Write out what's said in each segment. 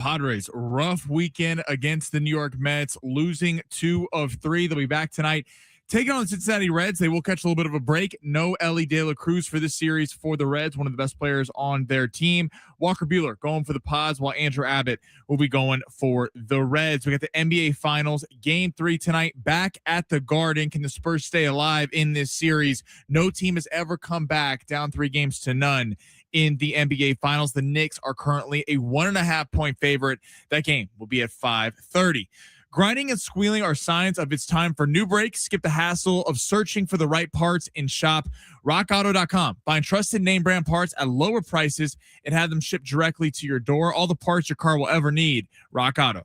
Padres, rough weekend against the New York Mets, losing 2 of 3. They'll be back tonight taking on the Cincinnati Reds. They will catch a little bit of a break. No Ellie De La Cruz for this series for the Reds, one of the best players on their team. Walker Buehler going for the Pods, while Andrew Abbott will be going for the Reds. We got the NBA Finals, Game 3 tonight, back at the Garden. Can the Spurs stay alive in this series? No team has ever come back down 3-0 in the NBA Finals. The Knicks are currently a 1.5-point favorite. That game will be at 5:30. Grinding and squealing are signs of it's time for new brakes. Skip the hassle of searching for the right parts and shop rockauto.com. Find trusted name brand parts at lower prices and have them shipped directly to your door. All the parts your car will ever need. Rock Auto.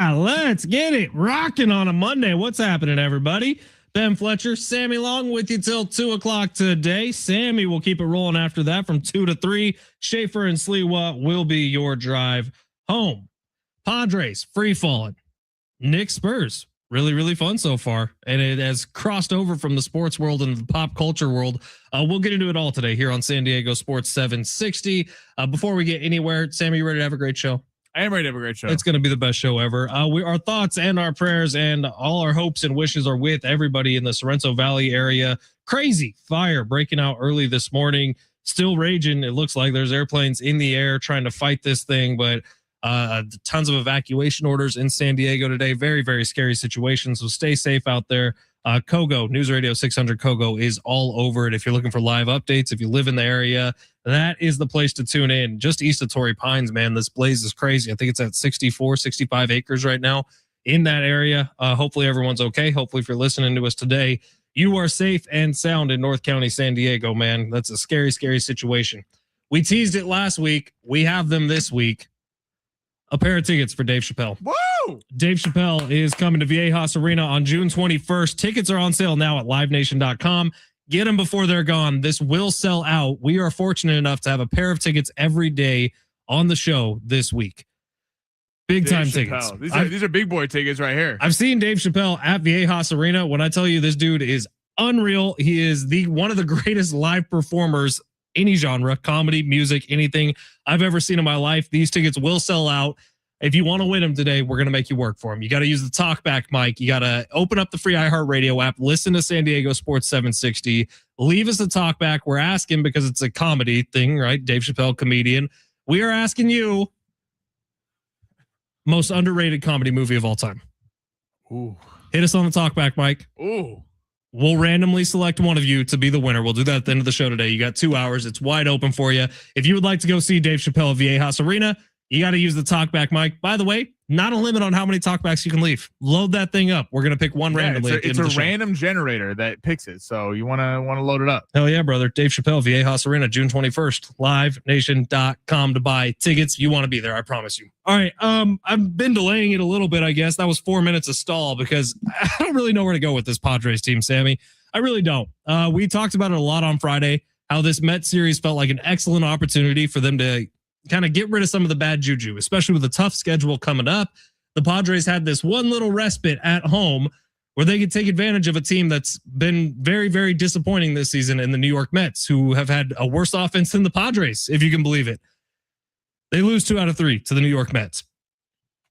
Let's get it rocking on a Monday. What's happening, everybody? Ben Fletcher, Sammy Long with you till 2 o'clock today. Sammy will keep it rolling after that from 2 to 3. Schaefer and Sliwa will be your drive home. Padres, free falling. Knicks, Spurs, really, really fun so far. And it has crossed over from the sports world into the pop culture world. We'll get into it all today here on San Diego Sports 760. Before we get anywhere, Sammy, you ready to have a great show? I am ready to have a great show. It's going to be the best show ever. Our thoughts and our prayers and all our hopes and wishes are with everybody in the Sorrento Valley area. Crazy fire breaking out early this morning, still raging. It looks like there's airplanes in the air trying to fight this thing, but tons of evacuation orders in San Diego today. Very, very scary situation. So stay safe out there. Kogo, News Radio 600 Kogo is all over it. If you're looking for live updates, if you live in the area, that is the place to tune in. Just east of Torrey Pines, man, this blaze is crazy. I think it's at 65 acres right now in that area. Hopefully everyone's okay. Hopefully if you're listening to us today, you are safe and sound in North County, San Diego, man. That's a scary, scary situation. We teased it last week. We have them this week. A pair of tickets for Dave Chappelle. Woo! Dave Chappelle is coming to Viejas Arena on June 21st. Tickets are on sale now at livenation.com. Get them before they're gone. This will sell out. We are fortunate enough to have a pair of tickets every day on the show this week. Big Dave time Chappelle. tickets. These are big boy tickets right here. I've seen Dave Chappelle at Viejas Arena. When I tell you this dude is unreal, he is one of the greatest live performers, any genre, comedy, music, anything I've ever seen in my life. These tickets will sell out. If you want to win them today, we're going to make you work for them. You got to use the talkback mic. You got to open up the free iHeartRadio app, listen to San Diego Sports 760, leave us a talkback. We're asking because it's a comedy thing, right? Dave Chappelle, comedian. We are asking you most underrated comedy movie of all time. Ooh. Hit us on the talkback mic. Ooh. We'll randomly select one of you to be the winner. We'll do that at the end of the show today. You got 2 hours. It's wide open for you. If you would like to go see Dave Chappelle at Viejas Arena, you got to use the talkback mic. By the way, not a limit on how many talkbacks you can leave. Load that thing up. We're going to pick one randomly. It's a random generator that picks it. So you want to load it up. Hell yeah, brother. Dave Chappelle, Viejas Arena, June 21st. LiveNation.com to buy tickets. You want to be there. I promise you. All right. I've been delaying it a little bit, I guess. That was 4 minutes of stall because I don't really know where to go with this Padres team, Sammy. I really don't. We talked about it a lot on Friday, how this Mets series felt like an excellent opportunity for them to kind of get rid of some of the bad juju, especially with a tough schedule coming up. The Padres had this one little respite at home where they could take advantage of a team that's been very, very disappointing this season in the New York Mets, who have had a worse offense than the Padres, if you can believe it. They lose 2 out of 3 to the New York Mets.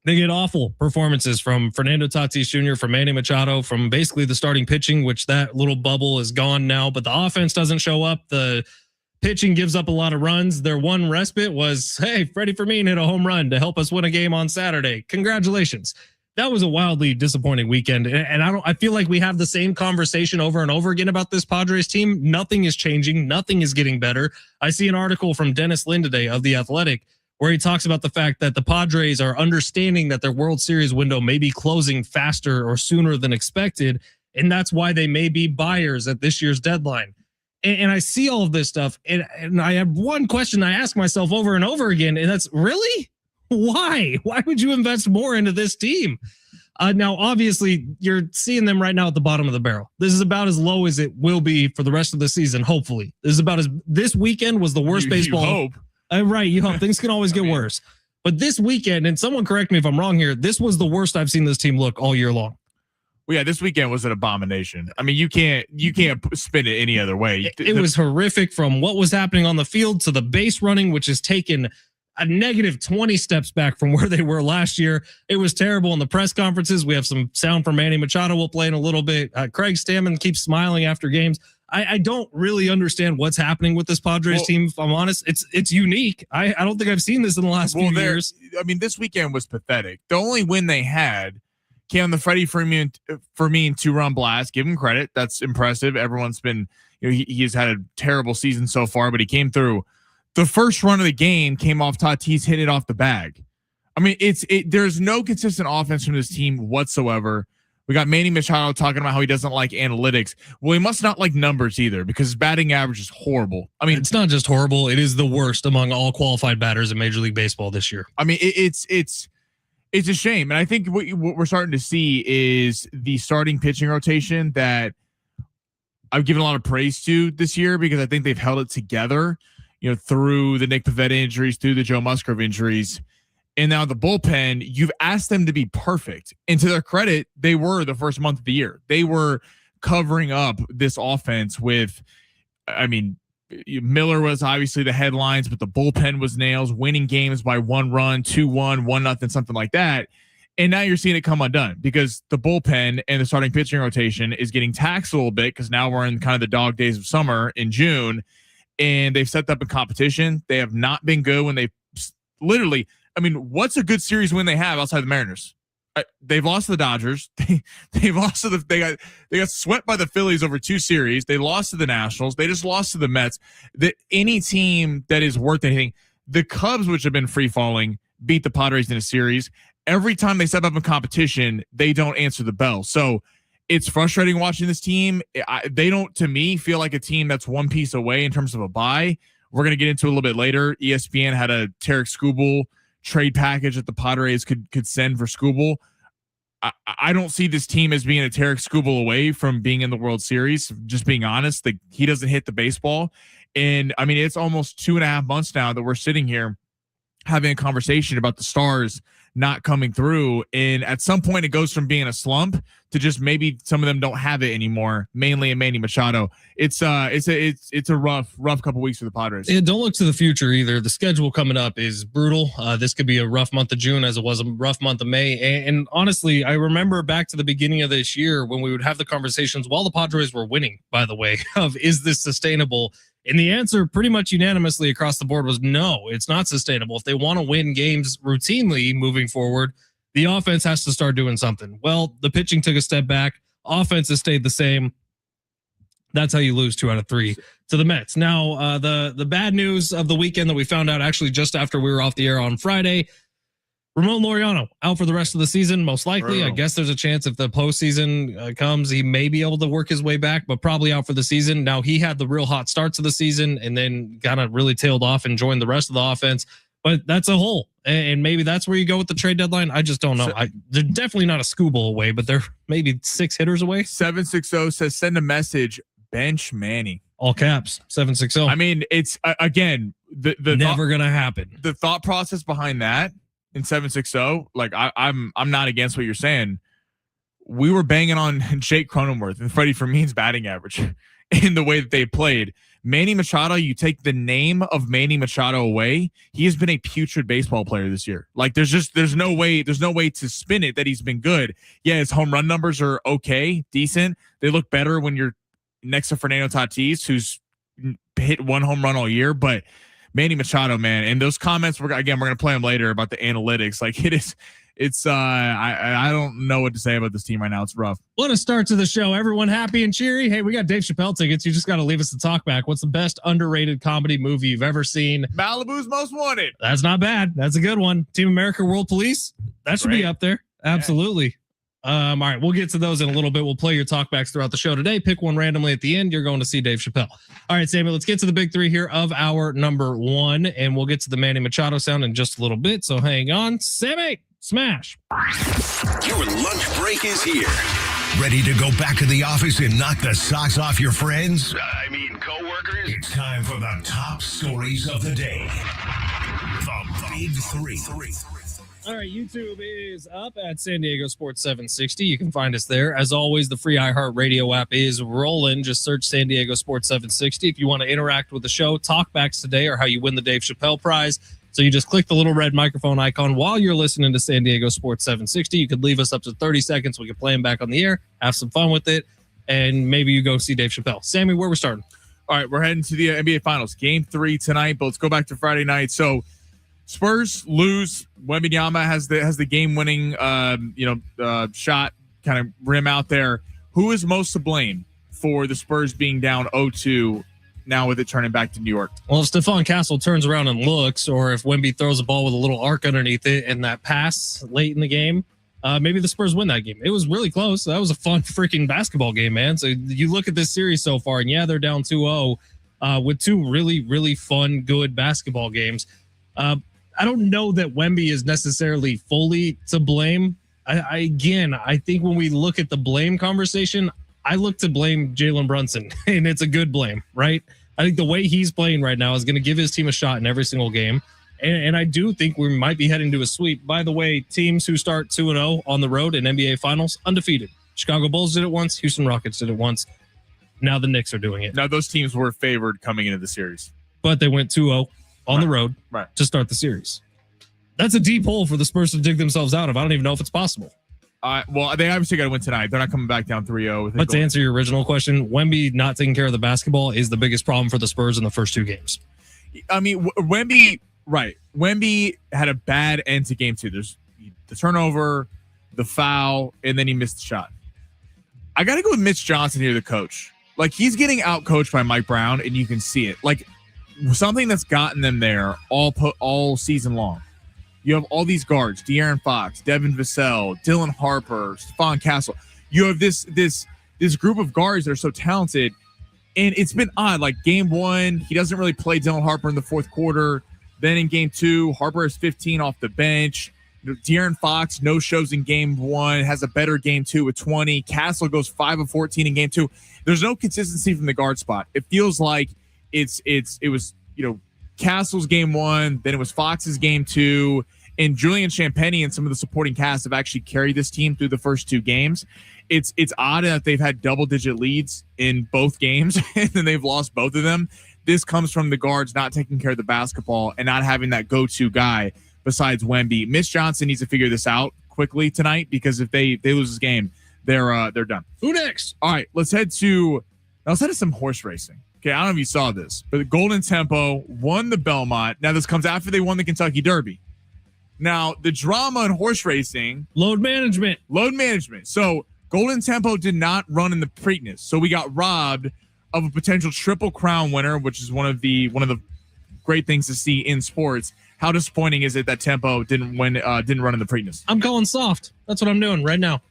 They get awful performances from Fernando Tatis Jr., from Manny Machado, from basically the starting pitching, which that little bubble is gone now, but the offense doesn't show up. The pitching gives up a lot of runs. Their one respite was, hey, Freddie Fermin hit a home run to help us win a game on Saturday. Congratulations. That was a wildly disappointing weekend. And I feel like we have the same conversation over and over again about this Padres team. Nothing is changing. Nothing is getting better. I see an article from Dennis Lin today of The Athletic where he talks about the fact that the Padres are understanding that their World Series window may be closing faster or sooner than expected. And that's why they may be buyers at this year's deadline. And I see all of this stuff, and I have one question I ask myself over and over again, and that's really why? Why would you invest more into this team? Now, obviously, you're seeing them right now at the bottom of the barrel. This is about as low as it will be for the rest of the season. Hopefully, this weekend was the worst baseball. You hope. Right. You hope things can always get worse. But this weekend, and someone correct me if I'm wrong here, this was the worst I've seen this team look all year long. Well, yeah, this weekend was an abomination. I mean, you can't spin it any other way. It was horrific, from what was happening on the field to the base running, which has taken a negative 20 steps back from where they were last year. It was terrible in the press conferences. We have some sound from Manny Machado we'll play in a little bit. Craig Stammen keeps smiling after games. I don't really understand what's happening with this Padres team, if I'm honest. It's unique. I don't think I've seen this in the last few years. I mean, this weekend was pathetic. The only win they had came on the Freddie Fermin 2-run blast. Give him credit. That's impressive. Everyone's been, he's had a terrible season so far, but he came through. The first run of the game came off Tatis hitting it off the bag. I mean, there's no consistent offense from this team whatsoever. We got Manny Machado talking about how he doesn't like analytics. Well, he must not like numbers either, because his batting average is horrible. I mean, it's not just horrible. It is the worst among all qualified batters in Major League Baseball this year. I mean, it's a shame. And I think what we're starting to see is the starting pitching rotation that I've given a lot of praise to this year, because I think they've held it together, through the Nick Pivetta injuries, through the Joe Musgrove injuries. And now the bullpen, you've asked them to be perfect. And to their credit, they were the first month of the year. They were covering up this offense with, I mean, Miller was obviously the headlines, but the bullpen was nails, winning games by 1 run, 2-1, 1-0, something like that. And now you're seeing it come undone, because the bullpen and the starting pitching rotation is getting taxed a little bit, because now we're in kind of the dog days of summer in June, and they've set up a competition. They have not been good when they literally, I mean, what's a good series win they have outside the Mariners? They've lost to the Dodgers. They've lost to they got swept by the Phillies over 2 series. They lost to the Nationals. They just lost to the Mets. That any team that is worth anything, the Cubs, which have been free falling, beat the Padres in a series. Every time they step up in competition, they don't answer the bell. So it's frustrating watching this team. They don't, to me, feel like a team that's one piece away in terms of a bye. We're going to get into it a little bit later. ESPN had a Tarek Skubal trade package that the Padres could send for Skubal. I don't see this team as being a Tarek Skubal away from being in the World Series. Just being honest, he doesn't hit the baseball. And I mean, it's almost 2.5 months now that we're sitting here having a conversation about the Stars not coming through. And at some point it goes from being a slump to just maybe some of them don't have it anymore, mainly in Manny Machado. It's a rough couple weeks for the Padres. Yeah, don't look to the future either. The schedule coming up is brutal. This could be a rough month of June, as it was a rough month of May. And honestly, I remember back to the beginning of this year when we would have the conversations while the Padres were winning, by the way, of is this sustainable? And the answer pretty much unanimously across the board was no, it's not sustainable. If they want to win games routinely moving forward, the offense has to start doing something. Well, the pitching took a step back. Offense has stayed the same. That's how you lose 2 out of 3 to the Mets. Now, the bad news of the weekend that we found out actually just after we were off the air on Friday, Ramon Laureano out for the rest of the season, most likely. I guess there's a chance if the postseason comes, he may be able to work his way back, but probably out for the season. Now, he had the real hot starts of the season and then kind of really tailed off and joined the rest of the offense. But that's a hole. And maybe that's where you go with the trade deadline. I just don't know. They're definitely not a Skubal away, but they're maybe 6 hitters away. 760 says, send a message, bench Manny. All caps, 760. I mean, it's, again, the never going to happen. The thought process behind that, in 760, like I'm not against what you're saying. We were banging on Jake Cronenworth and Freddie Fermin's batting average in the way that they played. Manny Machado, you take the name of Manny Machado away, he has been a putrid baseball player this year. Like there's no way to spin it that he's been good. Yeah, his home run numbers are okay, decent. They look better when you're next to Fernando Tatis, who's hit 1 home run all year, but Manny Machado, man, and those comments we're going to play them later about the analytics. Like I don't know what to say about this team right now. It's rough. What a start to the show. Everyone happy and cheery. Hey, we got Dave Chappelle tickets. You just got to leave us the talk back. What's the best underrated comedy movie you've ever seen? Malibu's Most Wanted. That's not bad. That's a good one. Team America World Police. That should be up there. Absolutely. All right, we'll get to those in a little bit. We'll play your talkbacks throughout the show today. Pick one randomly at the end. You're going to see Dave Chappelle. All right, Sammy, let's get to the big 3 here of our number 1, and we'll get to the Manny Machado sound in just a little bit. So hang on, Sammy. Smash. Your lunch break is here. Ready to go back to the office and knock the socks off your friends? I mean, coworkers? It's time for the top stories of the day. The Big Three. All right, YouTube is up at San Diego Sports 760. You can find us there. As always, the free iHeartRadio app is rolling. Just search San Diego Sports 760. If you want to interact with the show, talkbacks today are how you win the Dave Chappelle Prize. So you just click the little red microphone icon while you're listening to San Diego Sports 760. You could leave us up to 30 seconds. We can play them back on the air, have some fun with it, and maybe you go see Dave Chappelle. Sammy, where we're starting? All right, we're heading to the NBA Finals. Game 3 tonight, but let's go back to Friday night. So Spurs lose. Wembanyama has the game-winning shot, kind of rim out there. Who is most to blame for the Spurs being down 0-2 now with it turning back to New York? Well, if Stephon Castle turns around and looks, or if Wemby throws a ball with a little arc underneath it and that pass late in the game, maybe the Spurs win that game. It was really close. That was a fun freaking basketball game, man. So you look at this series so far, and yeah, they're down 2-0 with two really, really fun, good basketball games. I don't know that Wemby is necessarily fully to blame. I think when we look at the blame conversation, I look to blame Jalen Brunson, and it's a good blame, right? I think the way he's playing right now is going to give his team a shot in every single game. And I do think we might be heading to a sweep. By the way, teams who start 2-0 on the road in NBA Finals, undefeated. Chicago Bulls did it once. Houston Rockets did it once. Now the Knicks are doing it. Now those teams were favored coming into the series. But they went 2-0 on the road to start the series. That's a deep hole for the Spurs to dig themselves out of. I don't even know if it's possible. Well, they obviously got to win tonight. They're not coming back down 3-0. But to answer your original question, Wemby not taking care of the basketball is the biggest problem for the Spurs in the first two games. I mean, Wemby had a bad end to game 2. There's the turnover, the foul, and then he missed the shot. I got to go with Mitch Johnson here, the coach. Like, he's getting out-coached by Mike Brown, and you can see it. Like, something that's gotten them there all season long. You have all these guards: De'Aaron Fox, Devin Vassell, Dylan Harper, Stephon Castle. You have this group of guards that are so talented, and it's been odd. Like game 1, he doesn't really play Dylan Harper in the fourth quarter. Then in game 2, Harper is 15 off the bench. De'Aaron Fox no shows in game 1, has a better game 2 with 20. Castle goes 5 of 14 in game 2. There's no consistency from the guard spot. It feels like it was Castle's game 1, then it was Fox's game 2. And Julian Champagnie and some of the supporting cast have actually carried this team through the first 2 games. It's odd that they've had double-digit leads in both games, and then they've lost both of them. This comes from the guards not taking care of the basketball and not having that go-to guy besides Wemby. Mitch Johnson needs to figure this out quickly tonight, because if they lose this game, they're done. Who next? All right, let's head to some horse racing. Okay, I don't know if you saw this, but Golden Tempo won the Belmont. Now, this comes after they won the Kentucky Derby. Now, the drama in horse racing... Load management. So, Golden Tempo did not run in the Preakness. So, we got robbed of a potential Triple Crown winner, which is one of the great things to see in sports. How disappointing is it that Tempo didn't run in the Preakness? I'm calling soft. That's what I'm doing right now.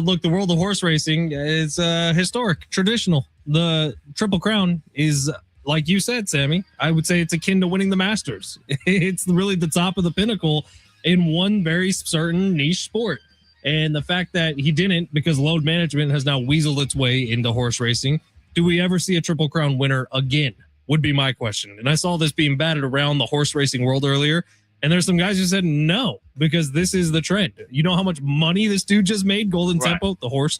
Look, the world of horse racing is historic, traditional. The Triple Crown is... like you said, Sammy, I would say it's akin to winning the Masters. It's really the top of the pinnacle in one very certain niche sport. And the fact that he didn't, because load management has now weaseled its way into horse racing, do we ever see a Triple Crown winner again? Would be my question. And I saw this being batted around the horse racing world earlier, and there's some guys who said no, because this is the trend. You know how much money this dude just made, Golden Tempo, the horse,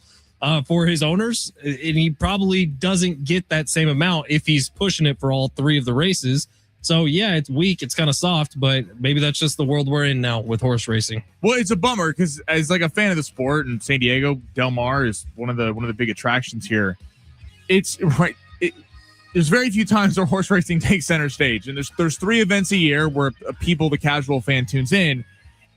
for his owners, and he probably doesn't get that same amount if he's pushing it for all 3 of the races. So yeah, it's weak, it's kind of soft, but maybe that's just the world we're in now with horse racing. Well, it's a bummer, because as like a fan of the sport, and San Diego Del Mar is one of the big attractions here. It's right. There's very few times where horse racing takes center stage, and there's 3 events a year where the casual fan, tunes in,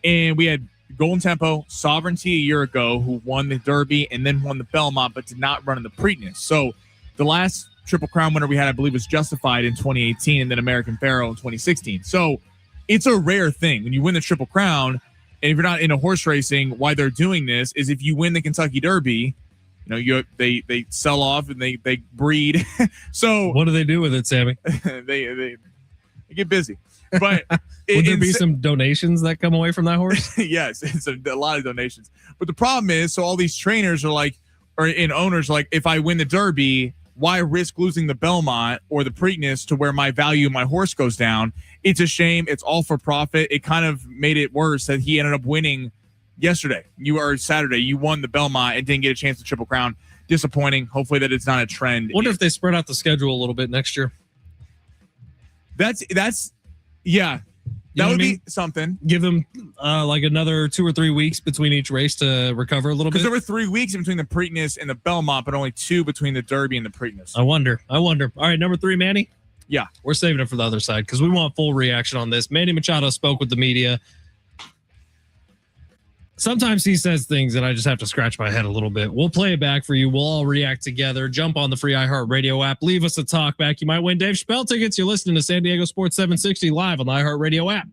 and we had Golden Tempo, Sovereignty a year ago, who won the Derby and then won the Belmont, but did not run in the Preakness. So the last Triple Crown winner we had, I believe, was Justified in 2018, and then American Pharoah in 2016. So it's a rare thing when you win the Triple Crown, and if you're not into horse racing, why they're doing this is if you win the Kentucky Derby, they sell off and they breed. So what do they do with it, Sammy? they I get busy. But would there be some donations that come away from that horse? Yes, it's a lot of donations. But the problem is, so all these trainers are like, and owners are like, if I win the Derby, why risk losing the Belmont or the Preakness to where my value of my horse goes down? It's a shame. It's all for profit. It kind of made it worse that he ended up winning yesterday. Saturday. You won the Belmont and didn't get a chance to Triple Crown. Disappointing. Hopefully that it's not a trend. Wonder if they spread out the schedule a little bit next year. Yeah. That would be something. Give them like another 2 or 3 weeks between each race to recover a little bit. Because there were 3 weeks in between the Preakness and the Belmont, but only 2 between the Derby and the Preakness. I wonder. All right, number 3, Manny. Yeah. We're saving it for the other side because we want full reaction on this. Manny Machado spoke with the media. Sometimes he says things and I just have to scratch my head a little bit. We'll play it back for you. We'll all react together. Jump on the free iHeartRadio app. Leave us a talk back. You might win Dave Chappelle tickets. You're listening to San Diego Sports 760 live on the iHeartRadio app.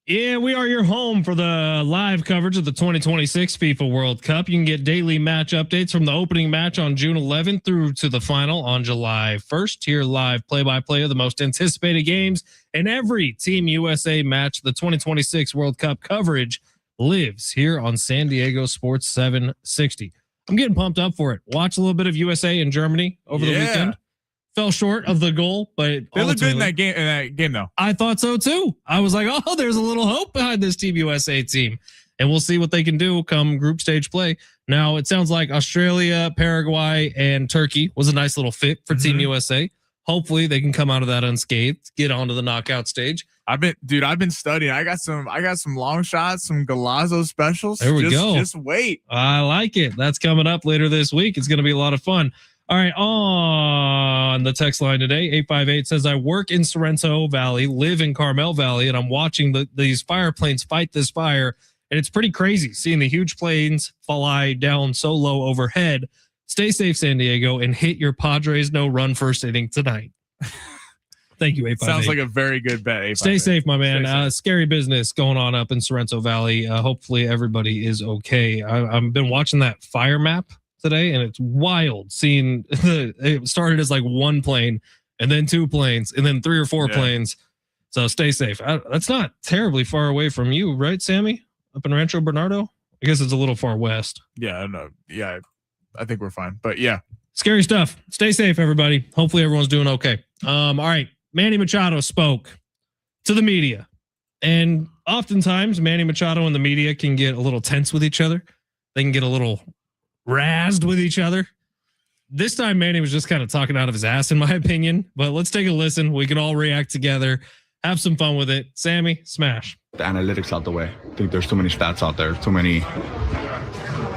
Yeah, we are your home for the live coverage of the 2026 FIFA World Cup. You can get daily match updates from the opening match on June 11th through to the final on July 1st. Hear live play-by-play of the most anticipated games and every Team USA match. The 2026 World Cup coverage lives here on San Diego Sports 760. I'm getting pumped up for it. Watch a little bit of USA and Germany over the weekend. Fell short of the goal, but they looked good in that game, though. I thought so too. I was like, oh, there's a little hope behind this Team USA team, and we'll see what they can do come group stage play. Now it sounds like Australia, Paraguay, and Turkey was a nice little fit for Team USA. Hopefully they can come out of that unscathed, get onto the knockout stage. I've been studying. I got some long shots, some Galazzo specials. There we go. Just wait. I like it. That's coming up later this week. It's going to be a lot of fun. All right, on the text line today, 858 says, I work in Sorrento Valley, live in Carmel Valley, and I'm watching these fire planes fight this fire, and it's pretty crazy seeing the huge planes fly down so low overhead. Stay safe, San Diego, and hit your Padres no-run first inning tonight. Thank you, 858. Sounds like a very good bet, 858. Stay safe, my man. Scary business going on up in Sorrento Valley. Hopefully everybody is okay. I've been watching that fire map today, and it's wild seeing it started as like one plane and then two planes and then three or four planes. So stay safe. That's not terribly far away from you, right, Sammy? Up in Rancho Bernardo? I guess it's a little far west. Yeah, I know. Yeah, I think we're fine. But yeah. Scary stuff. Stay safe, everybody. Hopefully everyone's doing okay. All right. Manny Machado spoke to the media. And oftentimes Manny Machado and the media can get a little tense with each other. They can get a little razzed with each other. This time Manny was just kind of talking out of his ass, in my opinion, but let's take a listen. We can all react together, have some fun with it. Sammy, smash. The analytics out the way. I think there's too many stats out there. Too many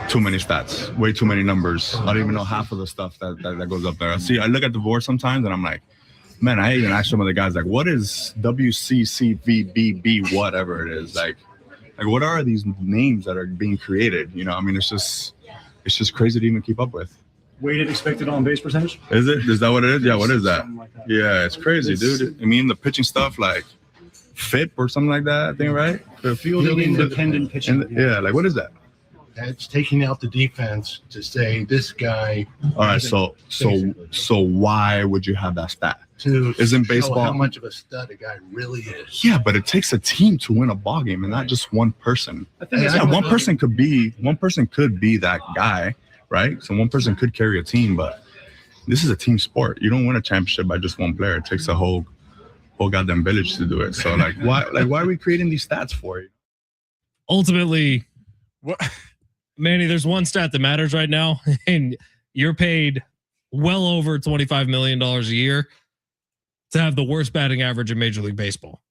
stats, way too many numbers. I don't even know half of the stuff that goes up there. I look at the board sometimes and I'm like, man, I even ask some of the guys, like, what is WCCVBB, whatever it is? Like what are these names that are being created? You know, I mean, it's just crazy to even keep up with. Weighted expected on base percentage? Is it? Is that what it is? Yeah, what is that? Like that. Yeah, it's crazy, dude. I mean, the pitching stuff, like FIP or something like that, I think, right? The Fielding independent pitching. Yeah, like what is that? That's taking out the defense to say this guy. All right, so why would you have that stat? Isn't baseball how much of a stud a guy really is? Yeah, but it takes a team to win a ball game, and not just one person. I think one person could be that guy, right? So one person could carry a team, but this is a team sport. You don't win a championship by just one player. It takes a whole goddamn village to do it. So why are we creating these stats for you? Ultimately, what? Manny, there's one stat that matters right now, and you're paid well over $25 million a year to have the worst batting average in Major League Baseball.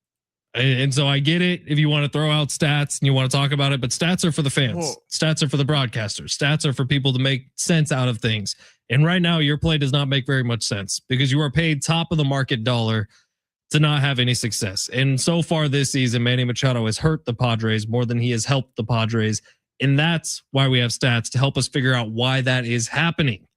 And so I get it if you want to throw out stats and you want to talk about it, but stats are for the fans. Whoa. Stats are for the broadcasters. Stats are for people to make sense out of things. And right now your play does not make very much sense because you are paid top of the market dollar to not have any success. And so far this season, Manny Machado has hurt the Padres more than he has helped the Padres. And that's why we have stats to help us figure out why that is happening.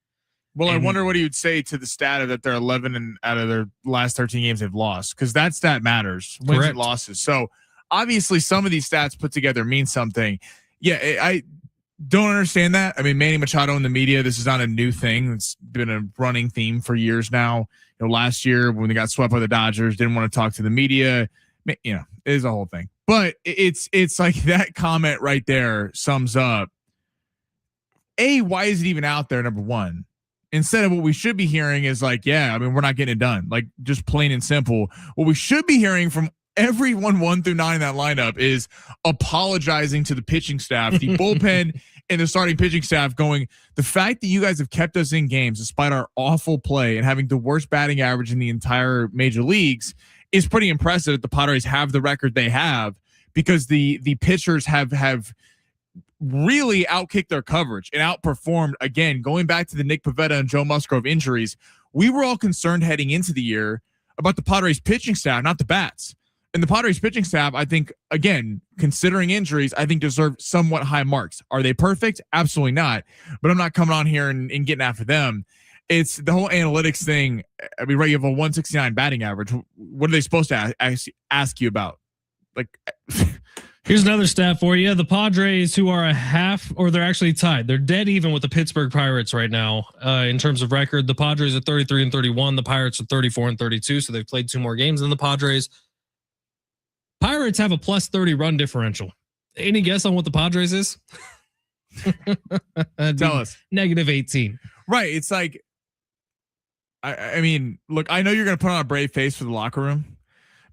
Well, I wonder what he would say to the stat that they're 11 and out of their last 13 games they've lost, because that stat matters, wins and losses. So obviously some of these stats put together mean something. Yeah, I don't understand that. I mean, Manny Machado in the media, this is not a new thing. It's been a running theme for years now. You know, last year when they got swept by the Dodgers, didn't want to talk to the media. You know, it is a whole thing. But it's like that comment right there sums up, why is it even out there, number one? Instead of what we should be hearing is like, yeah, I mean, we're not getting it done. Like, just plain and simple. What we should be hearing from everyone 1 through 9 in that lineup is apologizing to the pitching staff, the bullpen and the starting pitching staff, going, the fact that you guys have kept us in games despite our awful play and having the worst batting average in the entire major leagues is pretty impressive that the Padres have the record they have, because the pitchers have really outkicked their coverage and outperformed. Again, going back to the Nick Pivetta and Joe Musgrove injuries, we were all concerned heading into the year about the Padres pitching staff, not the bats. And the Padres pitching staff, I think, again, considering injuries, I think deserve somewhat high marks. Are they perfect? Absolutely not. But I'm not coming on here and getting after them. It's the whole analytics thing. I mean, right, you have a 169 batting average. What are they supposed to ask you about? like. Here's another stat for you. The Padres, who are a half, or they're actually tied. They're dead even with the Pittsburgh Pirates right now in terms of record. The Padres are 33-31. The Pirates are 34-32. So they've played 2 more games than the Padres. Pirates have a plus 30 run differential. Any guess on what the Padres is? Tell us. Negative 18. Right. It's like, I mean, look, I know you're going to put on a brave face for the locker room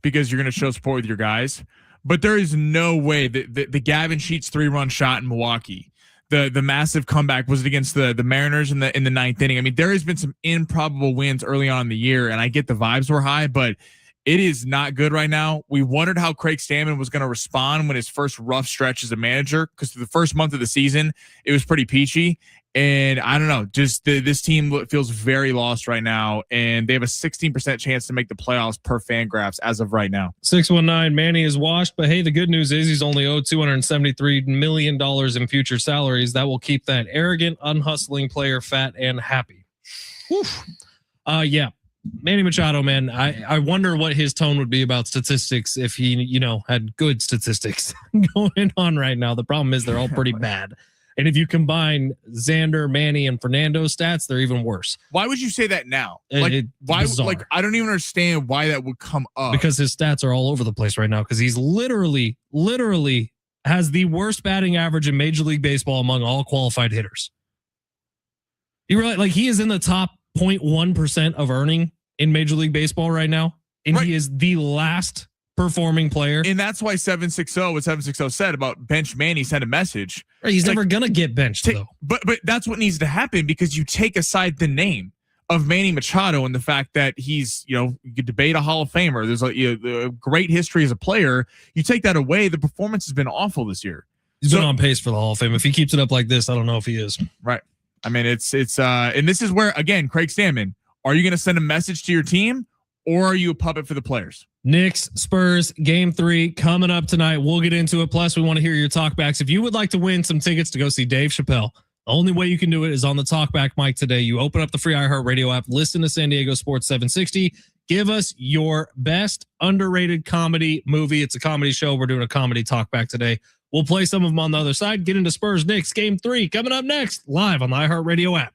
because you're going to show support with your guys. But there is no way that the Gavin Sheets 3-run shot in Milwaukee, the massive comeback, was it against the Mariners in the 9th inning. I mean, there has been some improbable wins early on in the year, and I get the vibes were high, but it is not good right now. We wondered how Craig Stammen was going to respond when his first rough stretch as a manager, because for the first month of the season, it was pretty peachy. And I don't know, just this team feels very lost right now, and they have a 16% chance to make the playoffs per Fangraphs as of right now. 619 Manny is washed, but hey, the good news is he's only owed $273 million in future salaries. That will keep that arrogant, unhustling player fat and happy. Yeah. Manny Machado, man, I wonder what his tone would be about statistics if he, had good statistics going on right now. The problem is they're all pretty bad. And if you combine Xander, Manny, and Fernando's stats, they're even worse. Why would you say that now? Why? Bizarre. Like, I don't even understand why that would come up. Because his stats are all over the place right now. Because he's literally has the worst batting average in Major League Baseball among all qualified hitters. You realize, like, he is in the top 0.1% of earning in Major League Baseball right now, and He is the last performing player. And that's why 760, what 760 said about bench Manny, sent a message. Right, he's never gonna get benched though. But that's what needs to happen, because you take aside the name of Manny Machado and the fact that he's, you could debate a Hall of Famer. There's a great history as a player. You take that away, the performance has been awful this year. He's been on pace for the Hall of Fame. If he keeps it up like this, I don't know if he is. Right. I mean, it's and this is where, again, Craig Stammen, are you going to send a message to your team, or are you a puppet for the players? Knicks, Spurs, game 3 coming up tonight. We'll get into it. Plus, we want to hear your talkbacks. If you would like to win some tickets to go see Dave Chappelle, the only way you can do it is on the talkback mic today. You open up the free iHeartRadio app, listen to San Diego Sports 760. Give us your best underrated comedy movie. It's a comedy show. We're doing a comedy talkback today. We'll play some of them on the other side. Get into Spurs Knicks game 3 coming up next, live on the iHeartRadio app.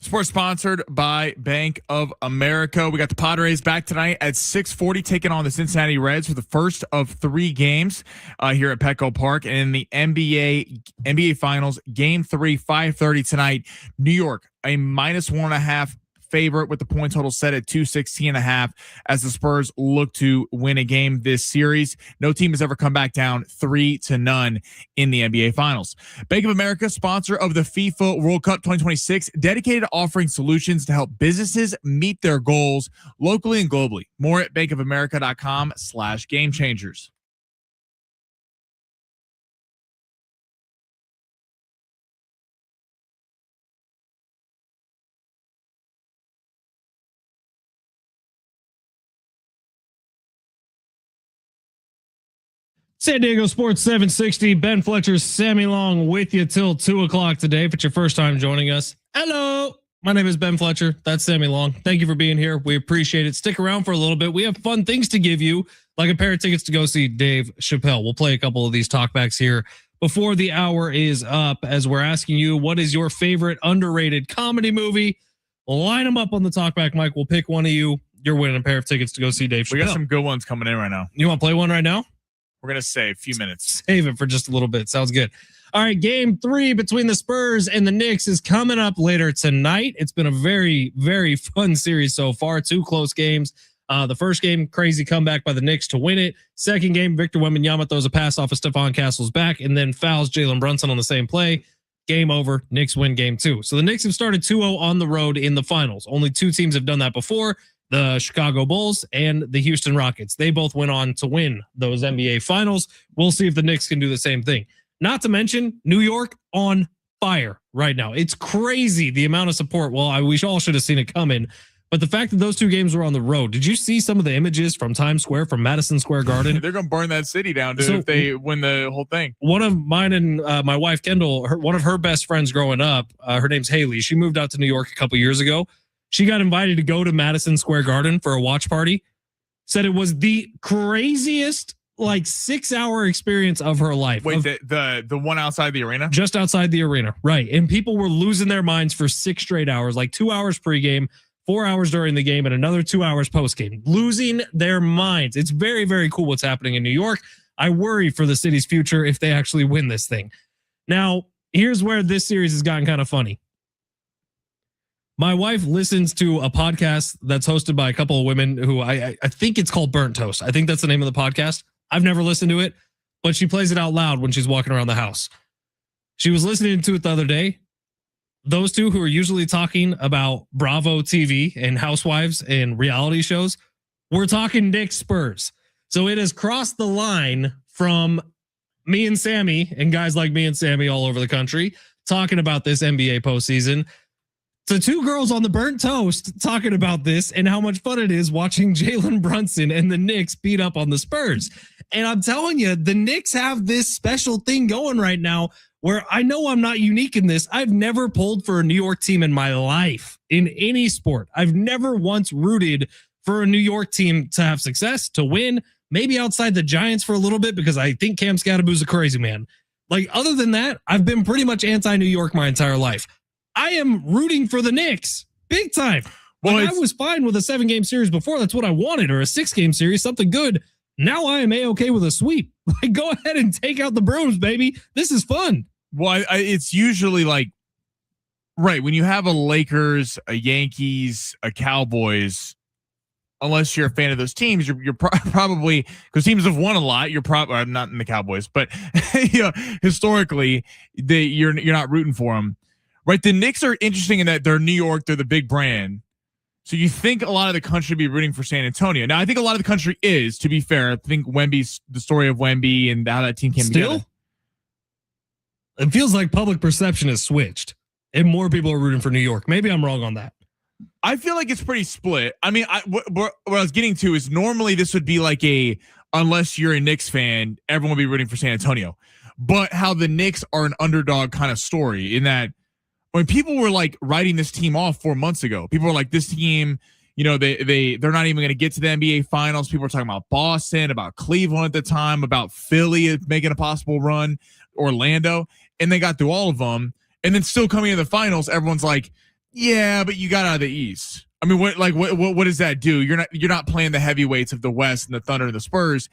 Sports sponsored by Bank of America. We got the Padres back tonight at 6:40, taking on the Cincinnati Reds for the first of 3 games here at Petco Park. And in the NBA Finals, Game 3, 5:30 tonight. New York, a -1.5 favorite with the point total set at 216.5 as the Spurs look to win a game this series. No team has ever come back down 3-0 in the NBA Finals. Bank of America, sponsor of the FIFA World Cup 2026, dedicated to offering solutions to help businesses meet their goals locally and globally. More at bankofamerica.com/game changers. San Diego Sports 760, Ben Fletcher, Sammy Long with you till 2 o'clock today. If it's your first time joining us, hello, my name is Ben Fletcher. That's Sammy Long. Thank you for being here. We appreciate it. Stick around for a little bit. We have fun things to give you, like a pair of tickets to go see Dave Chappelle. We'll play a couple of these talkbacks here before the hour is up, as we're asking you, what is your favorite underrated comedy movie? Line them up on the talkback, Mike. We'll pick one of you. You're winning a pair of tickets to go see Dave Chappelle. We got some good ones coming in right now. You want to play one right now? We're going to save a few minutes. Save it for just a little bit. Sounds good. All right. Game 3 between the Spurs and the Knicks is coming up later tonight. It's been a very, very fun series so far. 2 close games. The first game, crazy comeback by the Knicks to win it. Second game, Victor Wembanyama throws a pass off of Stephon Castle's back and then fouls Jalen Brunson on the same play. Game over. Knicks win game 2. So the Knicks have started 2-0 on the road in the finals. Only 2 teams have done that before. The Chicago Bulls and the Houston Rockets. They both went on to win those NBA finals. We'll see if the Knicks can do the same thing. Not to mention New York on fire right now. It's crazy the amount of support. Well, we all should have seen it coming, but the fact that those 2 games were on the road. Did you see some of the images from Times Square, from Madison Square Garden? They're going to burn that city down, dude, if they win the whole thing. One of mine and my wife, Kendall, one of her best friends growing up, her name's Haley. She moved out to New York a couple years ago. She got invited to go to Madison Square Garden for a watch party. Said it was the craziest, 6-hour experience of her life. Wait, the one outside the arena? Just outside the arena, right. And people were losing their minds for 6 straight hours, 2 hours pregame, 4 hours during the game, and another 2 hours postgame. Losing their minds. It's very, very cool what's happening in New York. I worry for the city's future if they actually win this thing. Now, here's where this series has gotten kind of funny. My wife listens to a podcast that's hosted by a couple of women who I think it's called Burnt Toast. I think that's the name of the podcast. I've never listened to it, but she plays it out loud when she's walking around the house. She was listening to it the other day. Those 2 who are usually talking about Bravo TV and Housewives and reality shows, we're talking Knicks Spurs. So it has crossed the line from me and Sammy and guys like me and Sammy all over the country talking about this NBA postseason. So 2 girls on the Burnt Toast talking about this and how much fun it is watching Jalen Brunson and the Knicks beat up on the Spurs. And I'm telling you, the Knicks have this special thing going right now where I know I'm not unique in this. I've never pulled for a New York team in my life in any sport. I've never once rooted for a New York team to have success, to win, maybe outside the Giants for a little bit because I think Cam Scatterboo's a crazy man. Other than that, I've been pretty much anti-New York my entire life. I am rooting for the Knicks big time. Well, I was fine with a 7-game series before. That's what I wanted, or a 6-game series, something good. Now I am A-okay with a sweep. Go ahead and take out the brooms, baby. This is fun. Well, it's usually right, when you have a Lakers, a Yankees, a Cowboys, unless you're a fan of those teams, you're probably, because teams have won a lot. You're probably not in the Cowboys, but historically, you're not rooting for them. Right, the Knicks are interesting in that they're New York, they're the big brand. So you think a lot of the country would be rooting for San Antonio. Now, I think a lot of the country is, to be fair. I think the story of Wemby and how that team came together. It feels like public perception has switched and more people are rooting for New York. Maybe I'm wrong on that. I feel like it's pretty split. I mean, what I was getting to is normally this would be unless you're a Knicks fan, everyone would be rooting for San Antonio. But how the Knicks are an underdog kind of story in that, when people were writing this team off 4 months ago, people were like, this team, they're not even going to get to the NBA finals. People were talking about Boston, about Cleveland at the time, about Philly making a possible run, Orlando, and they got through all of them. And then still coming in the finals, everyone's like, Yeah, but you got out of the East. I mean, what does that do? You're not playing the heavyweights of the West and the Thunder and the Spurs,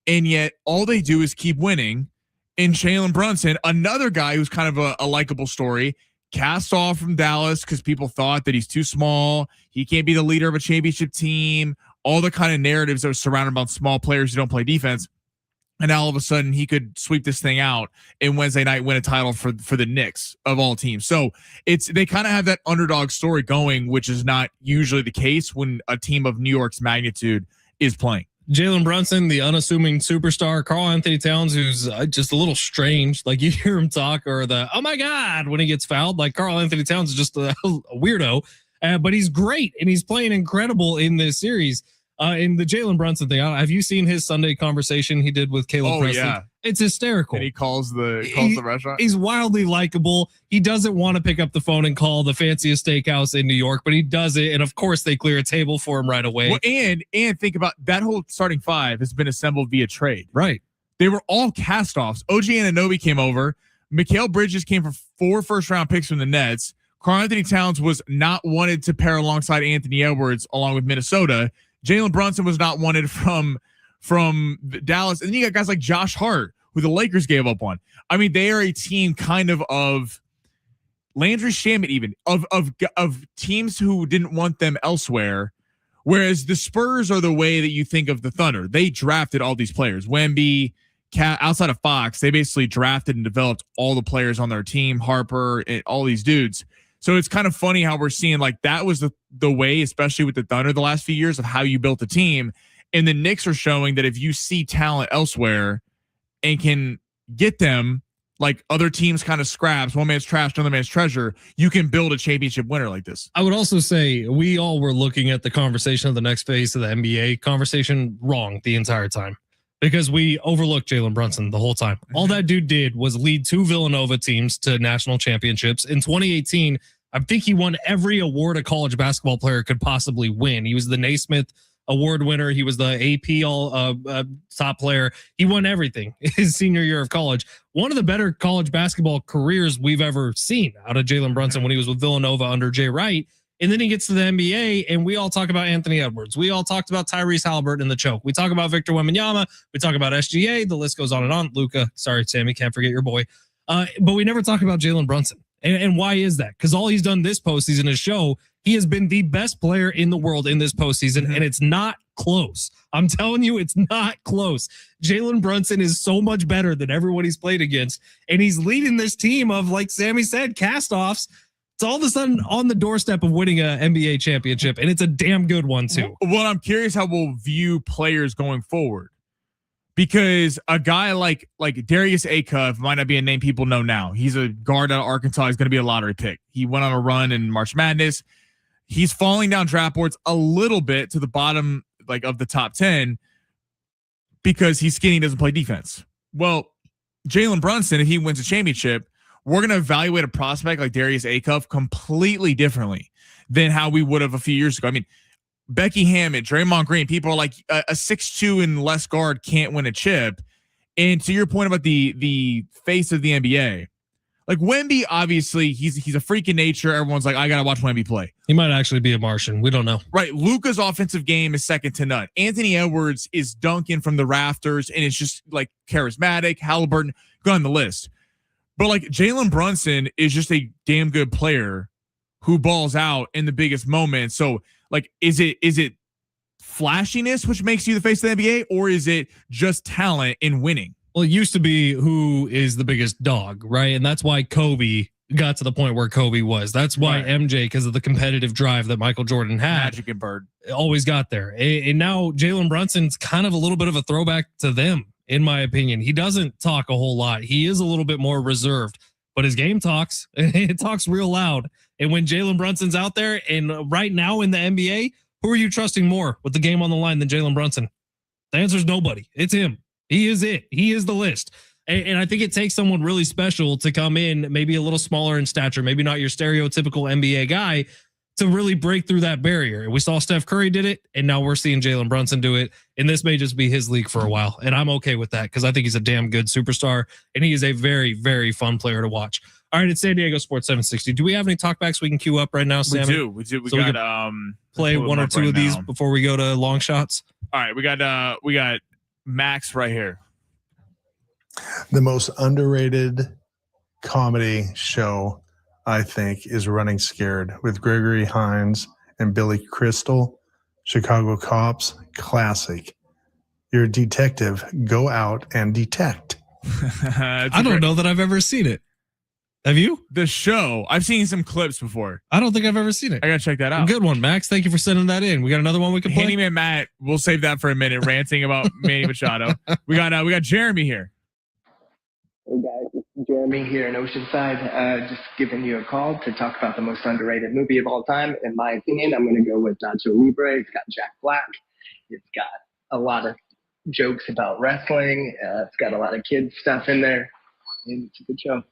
and yet all they do is keep winning. And Jalen Brunson, another guy who's kind of a likable story, cast off from Dallas because people thought that he's too small. He can't be the leader of a championship team. All the kind of narratives that are surrounded about small players who don't play defense. And now all of a sudden he could sweep this thing out and Wednesday night win a title for the Knicks of all teams. So they kind of have that underdog story going, which is not usually the case when a team of New York's magnitude is playing. Jalen Brunson, the unassuming superstar, Karl Anthony Towns, who's just a little strange. Like you hear him talk, or the oh my god when he gets fouled. Like Karl Anthony Towns is just a weirdo, but he's great and he's playing incredible in this series. In the Jalen Brunson thing, have you seen his Sunday conversation he did with Caleb Presley? Yeah. It's hysterical. And he calls the restaurant. He's wildly likable. He doesn't want to pick up the phone and call the fanciest steakhouse in New York, but he does it. And of course they clear a table for him right away. Well, and think about that whole starting five has been assembled via trade. Right. They were all cast-offs. OG Anunoby came over. Mikal Bridges came for 4 first-round picks from the Nets. Karl Anthony Towns was not wanted to pair alongside Anthony Edwards along with Minnesota. Jalen Brunson was not wanted from Dallas. And then you got guys like Josh Hart, who the Lakers gave up on. I mean, they are a team kind of Landry Shamet, even of teams who didn't want them elsewhere. Whereas the Spurs are the way that you think of the Thunder. They drafted all these players. Wemby, outside of Fox, they basically drafted and developed all the players on their team, Harper, and all these dudes. So it's kind of funny how we're seeing like that was the way, especially with the Thunder the last few years, of how you built a team. And the Knicks are showing that if you see talent elsewhere and can get them, like other teams kind of scraps, one man's trash, another man's treasure, you can build a championship winner like this. I would also say we all were looking at the conversation of the next phase of the NBA conversation wrong the entire time, because we overlooked Jalen Brunson the whole time. All that dude did was lead 2 Villanova teams to national championships. In 2018, I think he won every award a college basketball player could possibly win. He was the Naismith Award winner. He was the AP all top player. He won everything his senior year of college. One of the better college basketball careers we've ever seen out of Jalen Brunson when he was with Villanova under Jay Wright. And then he gets to the NBA, and we all talk about Anthony Edwards. We all talked about Tyrese Halliburton in the choke. We talk about Victor Wembanyama. We talk about SGA. The list goes on and on. Luka, sorry, Sammy, can't forget your boy. But we never talk about Jalen Brunson. And why is that? Because all he's done this postseason is show he has been the best player in the world in this postseason, and it's not close. I'm telling you, it's not close. Jalen Brunson is so much better than everyone he's played against, and he's leading this team of, like Sammy said, cast-offs. It's all of a sudden on the doorstep of winning an NBA championship, and it's a damn good one too. Well, I'm curious how we'll view players going forward, because a guy like Darius Acuff might not be a name people know now. He's a guard out of Arkansas. He's going to be a lottery pick. He went on a run in March Madness. He's falling down draft boards a little bit to the bottom, like of the top 10, because he's skinny, doesn't play defense. Well, Jalen Brunson, if he wins a championship, we're going to evaluate a prospect like Darius Acuff completely differently than how we would have a few years ago. I mean, Becky Hammond, Draymond Green, people are like a 6'2" and less guard can't win a chip. And to your point about the face of the NBA, like Wemby, obviously he's a freak in nature. Everyone's like, I got to watch Wemby play. He might actually be a Martian. We don't know. Right. Luka's offensive game is second to none. Anthony Edwards is dunking from the rafters, and it's just like charismatic. Halliburton, go on the list. But like Jalen Brunson is just a damn good player who balls out in the biggest moments. So like, is it flashiness which makes you the face of the NBA, or is it just talent in winning? Well, it used to be who is the biggest dog, right? And that's why Kobe got to the point where Kobe was. That's why MJ, because of the competitive drive that Michael Jordan had, Magic and Bird, always got there. And now Jalen Brunson's kind of a little bit of a throwback to them. In my opinion, he doesn't talk a whole lot. He is a little bit more reserved, but his game talks. It talks real loud. And when Jalen Brunson's out there, and right now in the NBA, who are you trusting more with the game on the line than Jalen Brunson? The answer is nobody. It's him. He is it. He is the list. And I think it takes someone really special to come in, maybe a little smaller in stature, maybe not your stereotypical NBA guy, to really break through that barrier. We saw Steph Curry did it, and now we're seeing Jalen Brunson do it. And this may just be his league for a while. And I'm okay with that because I think he's a damn good superstar, and he is a very, very fun player to watch. All right, it's San Diego Sports 760. Do we have any talkbacks we can queue up right now, Sammy? We do. We So we got play pull them one or up two right of these now. before we go to long shots. All right, we got Max right here. The most underrated comedy show, I think, is Running Scared with Gregory Hines and Billy Crystal. Chicago Cops, classic. You're a detective, go out and detect. I don't know that I've ever seen it. Have you? The show. I've seen some clips before. I don't think I've ever seen it. I gotta check that out. Good one, Max. Thank you for sending that in. We got another one we can play. Handyman Matt, we'll save that for a minute, ranting about Manny Machado. We got Jeremy here. Hey guys, it's Jeremy here in Oceanside. Just giving you a call to talk about the most underrated movie of all time. In my opinion, I'm going to go with Nacho Libre. It's got Jack Black. It's got a lot of jokes about wrestling. It's got a lot of kids stuff in there. And it's a good show.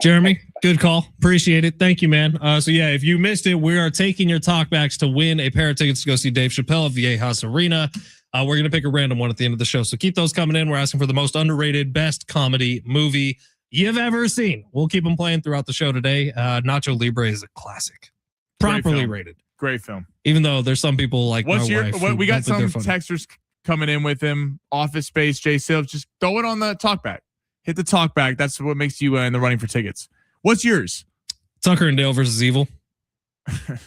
Jeremy, good call. Appreciate it. Thank you, man. So yeah, if you missed it, we are taking your talkbacks to win a pair of tickets to go see Dave Chappelle at Viejas Arena. We're going to pick a random one at the end of the show. So keep those coming in. We're asking for the most underrated, best comedy movie you've ever seen. We'll keep them playing throughout the show today. Nacho Libre is a classic. Properly rated. Great film. Even though there's some people like What's my your? wife. What, we got some funny. texters coming in with him. Office Space, Jay Sills. Just throw it on the talkback. Hit the talkback. That's what makes you in the running for tickets. What's yours? Tucker and Dale versus Evil.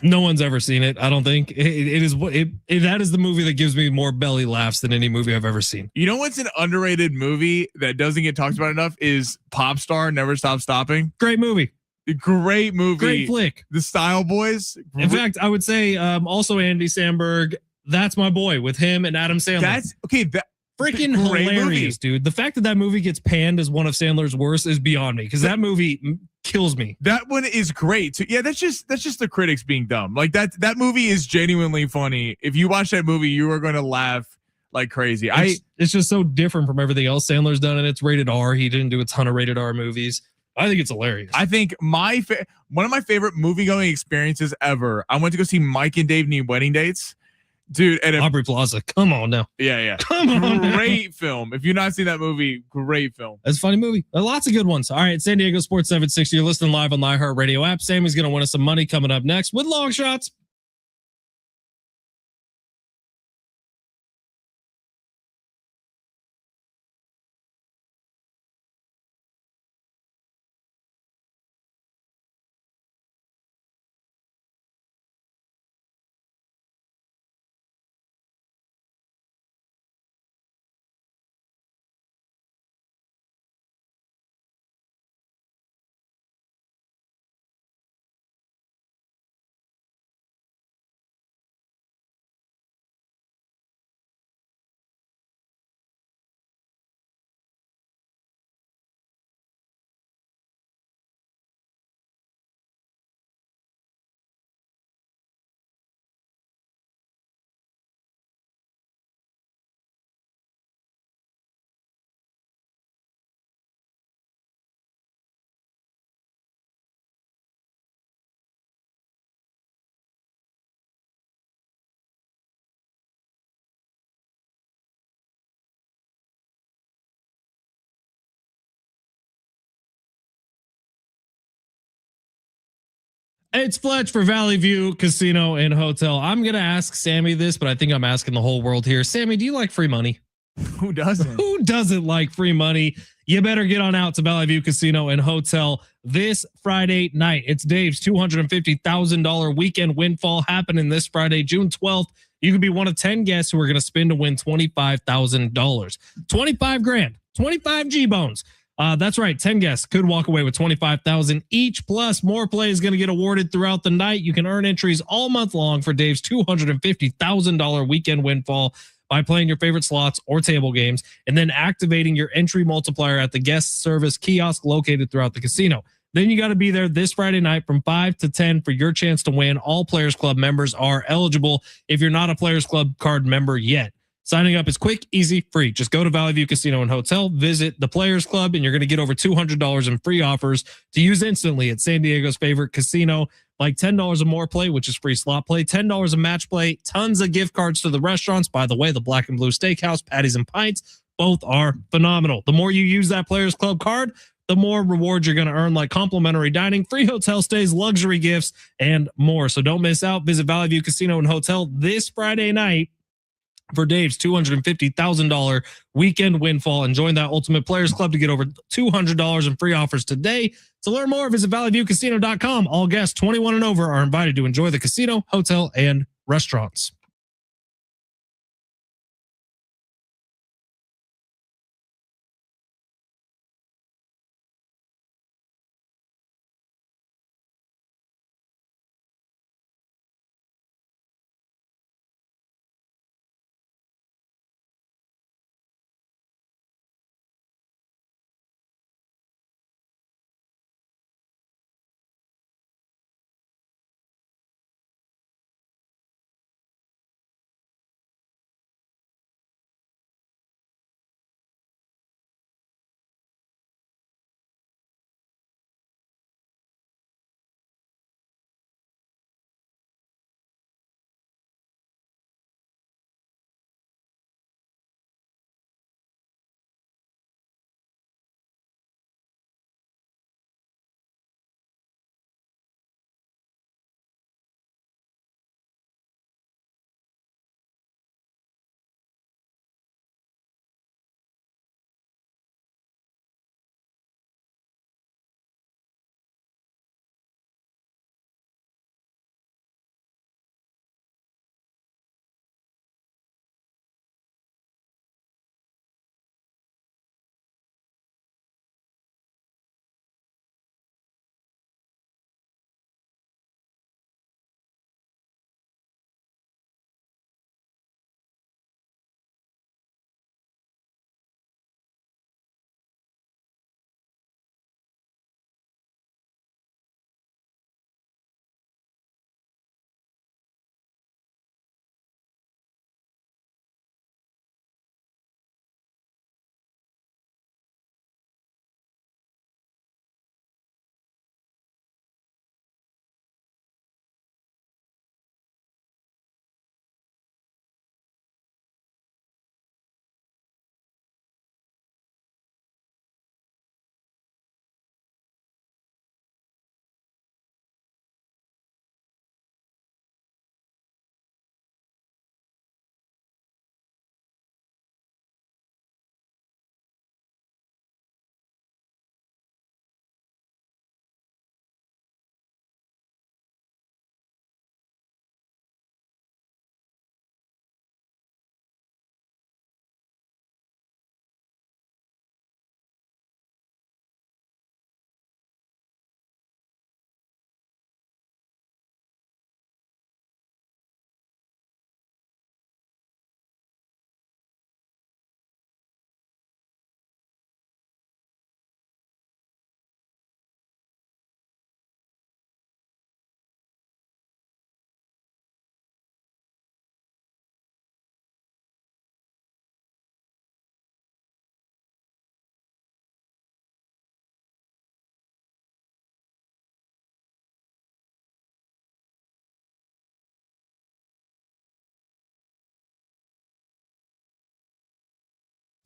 No one's ever seen it. I don't think that is the movie that gives me more belly laughs than any movie I've ever seen. You know what's an underrated movie that doesn't get talked about enough is Pop Star Never Stop Stopping. Great movie. Great movie. Great flick. The Style Boys. In fact, I would say also Andy Samberg. That's my boy with him and Adam Sandler. That's okay. That freaking great hilarious, movie. dude. The fact that movie gets panned as one of Sandler's worst is beyond me because that movie kills me. That one is great. So, yeah, that's just the critics being dumb. Like that movie is genuinely funny. If you watch that movie, you are going to laugh like crazy. It's just so different from everything else Sandler's done, and it's rated R. He didn't do a ton of rated R movies. I think it's hilarious. I think one of my favorite movie going experiences ever. I went to go see Mike and Dave Need Wedding Dates. Dude, and Aubrey Plaza, come on now. Yeah. Come on now. Great film. If you've not seen that movie, great film. That's a funny movie. Lots of good ones. All right, San Diego Sports 760. You're listening live on the iHeartRadio app. Sammy's going to win us some money coming up next with long shots. It's Fletch for Valley View Casino and Hotel. I'm going to ask Sammy this, but I think I'm asking the whole world here. Sammy, do you like free money? Who doesn't? Who doesn't like free money? You better get on out to Valley View Casino and Hotel this Friday night. It's Dave's $250,000 weekend windfall happening this Friday, June 12th. You could be one of 10 guests who are going to spin to win $25,000. 25 grand, 25 G-bones. That's right. 10 guests could walk away with 25,000 each. Plus, more play is going to get awarded throughout the night. You can earn entries all month long for Dave's $250,000 weekend windfall by playing your favorite slots or table games and then activating your entry multiplier at the guest service kiosk located throughout the casino. Then you got to be there this Friday night from 5 to 10 for your chance to win. All Players Club members are eligible if you're not a Players Club card member yet. Signing up is quick, easy, free. Just go to Valley View Casino and Hotel, visit the Players Club, and you're going to get over $200 in free offers to use instantly at San Diego's favorite casino, like $10 or more play, which is free slot play, $10 a match play, tons of gift cards to the restaurants. By the way, the Black and Blue Steakhouse, Patties and Pints, both are phenomenal. The more you use that Players Club card, the more rewards you're going to earn, like complimentary dining, free hotel stays, luxury gifts, and more. So don't miss out. Visit Valley View Casino and Hotel this Friday night for Dave's $250,000 weekend windfall and join that Ultimate Players Club to get over $200 in free offers today. To learn more, visit valleyviewcasino.com. All guests 21 and over are invited to enjoy the casino, hotel, and restaurants.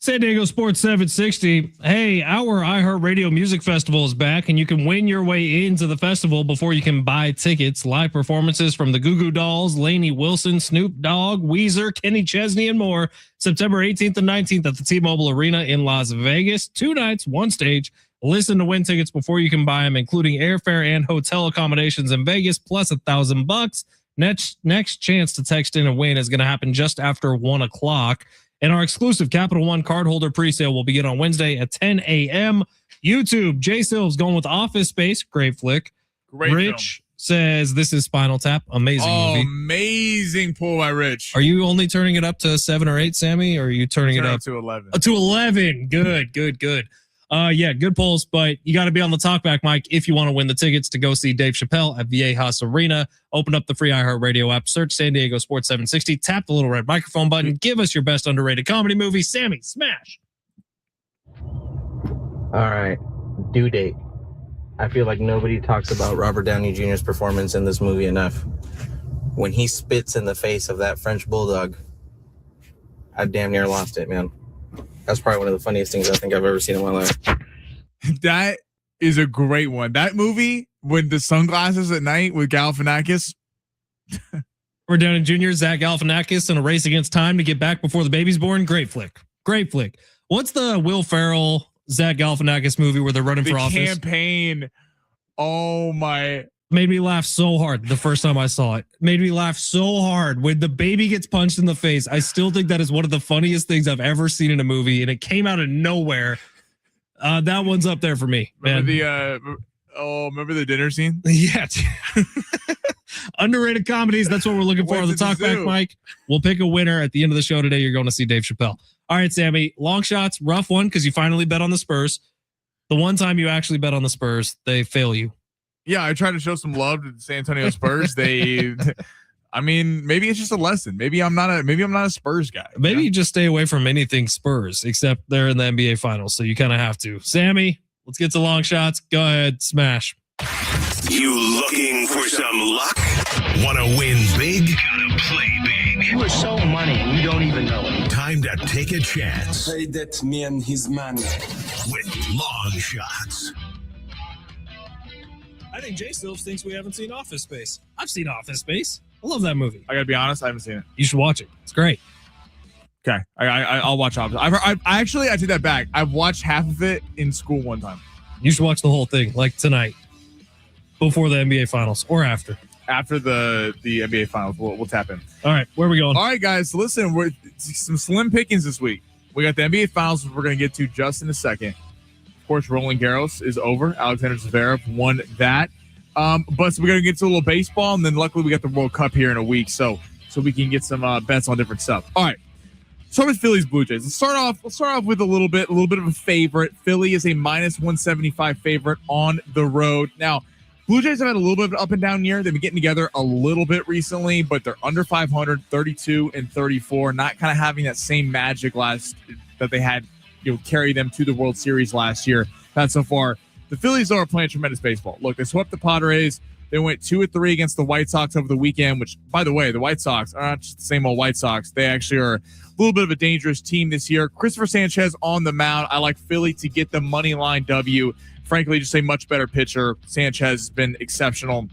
San Diego Sports 760. Hey, our iHeartRadio Music Festival is back, and you can win your way into the festival before you can buy tickets. Live performances from the Goo Goo Dolls, Lainey Wilson, Snoop Dogg, Weezer, Kenny Chesney, and more. September 18th and 19th at the T-Mobile Arena in Las Vegas. 2 nights, 1 stage. Listen to win tickets before you can buy them, including airfare and hotel accommodations in Vegas, plus $1,000. Next chance to text in and win is going to happen just after 1 o'clock. And our exclusive Capital One cardholder presale will begin on Wednesday at 10 a.m. YouTube, Jay Silves going with Office Space. Great flick. Great Rich says this is Spinal Tap. Amazing movie. Amazing pull by Rich. Are you only turning it up to 7 or 8, Sammy? Or are you turning it up to 11? To 11. Good. Yeah, good polls, but you got to be on the talkback mic if you want to win the tickets to go see Dave Chappelle at Viejas Arena. Open up the free iHeartRadio app, search San Diego Sports 760, tap the little red microphone button, give us your best underrated comedy movie. Sammy, smash. All right, due date. I feel like nobody talks about Robert Downey Jr.'s performance in this movie enough. When he spits in the face of that French bulldog, I damn near lost it, man. That's probably one of the funniest things I think I've ever seen in my life. That is a great one. That movie with the sunglasses at night with Galifianakis. Robert Downey Jr., Zach Galifianakis in a race against time to get back before the baby's born. Great flick. Great flick. What's the Will Ferrell, Zach Galifianakis movie where they're running for office? The campaign. Oh my. Made me laugh so hard the first time I saw it. Made me laugh so hard when the baby gets punched in the face. I still think that is one of the funniest things I've ever seen in a movie, and it came out of nowhere. That one's up there for me. Remember remember the dinner scene? Yeah. Underrated comedies. That's what we're looking for on the Talkback Mike. We'll pick a winner at the end of the show today. You're going to see Dave Chappelle. All right, Sammy. Long shots, rough one because you finally bet on the Spurs. The one time you actually bet on the Spurs, they fail you. Yeah, I try to show some love to the San Antonio Spurs. I mean, maybe it's just a lesson. Maybe I'm not a Spurs guy. Maybe you just stay away from anything Spurs, except they're in the NBA Finals, so you kind of have to. Sammy, let's get to long shots. Go ahead, smash. You looking for some luck? Want to win big? Gotta play big. You are so money and you don't even know it. Time to take a chance Say that me and his man. with long shots. I think Jay Silves thinks we haven't seen Office Space. I've seen Office Space. I love that movie. I gotta be honest, I haven't seen it. You should watch it. It's great. Okay, I'll watch Office. I take that back. I've watched half of it in school one time. You should watch the whole thing, like tonight, before the NBA Finals or after. After the NBA Finals, we'll tap in. All right, where are we going? All right, guys. So listen, we're some slim pickings this week. We got the NBA Finals, which we're going to get to just in a second. Of course, Roland Garros is over. Alexander Zverev won that. But we're going to get to a little baseball, and then luckily we got the World Cup here in a week, so we can get some bets on different stuff. All right. Start with Phillies Blue Jays. Let's start off with a little bit of a favorite. Philly is a -175 favorite on the road. Now, Blue Jays have had a little bit of an up and down year. They've been getting together a little bit recently, but they're under 500, 32-34, not kind of having that same magic that they had, carry them to the World Series last year. Not so far. The Phillies are playing tremendous baseball. Look, they swept the Padres. They went 2-3 against the White Sox over the weekend, which, by the way, the White Sox are not just the same old White Sox. They actually are a little bit of a dangerous team this year. Christopher Sanchez on the mound. I like Philly to get the money line W. Frankly, just a much better pitcher. Sanchez has been exceptional.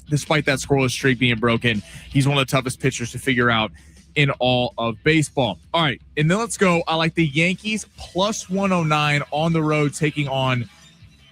Despite that scoreless streak being broken, he's one of the toughest pitchers to figure out in all of baseball. All right, and then let's go. I like the Yankees +109 on the road taking on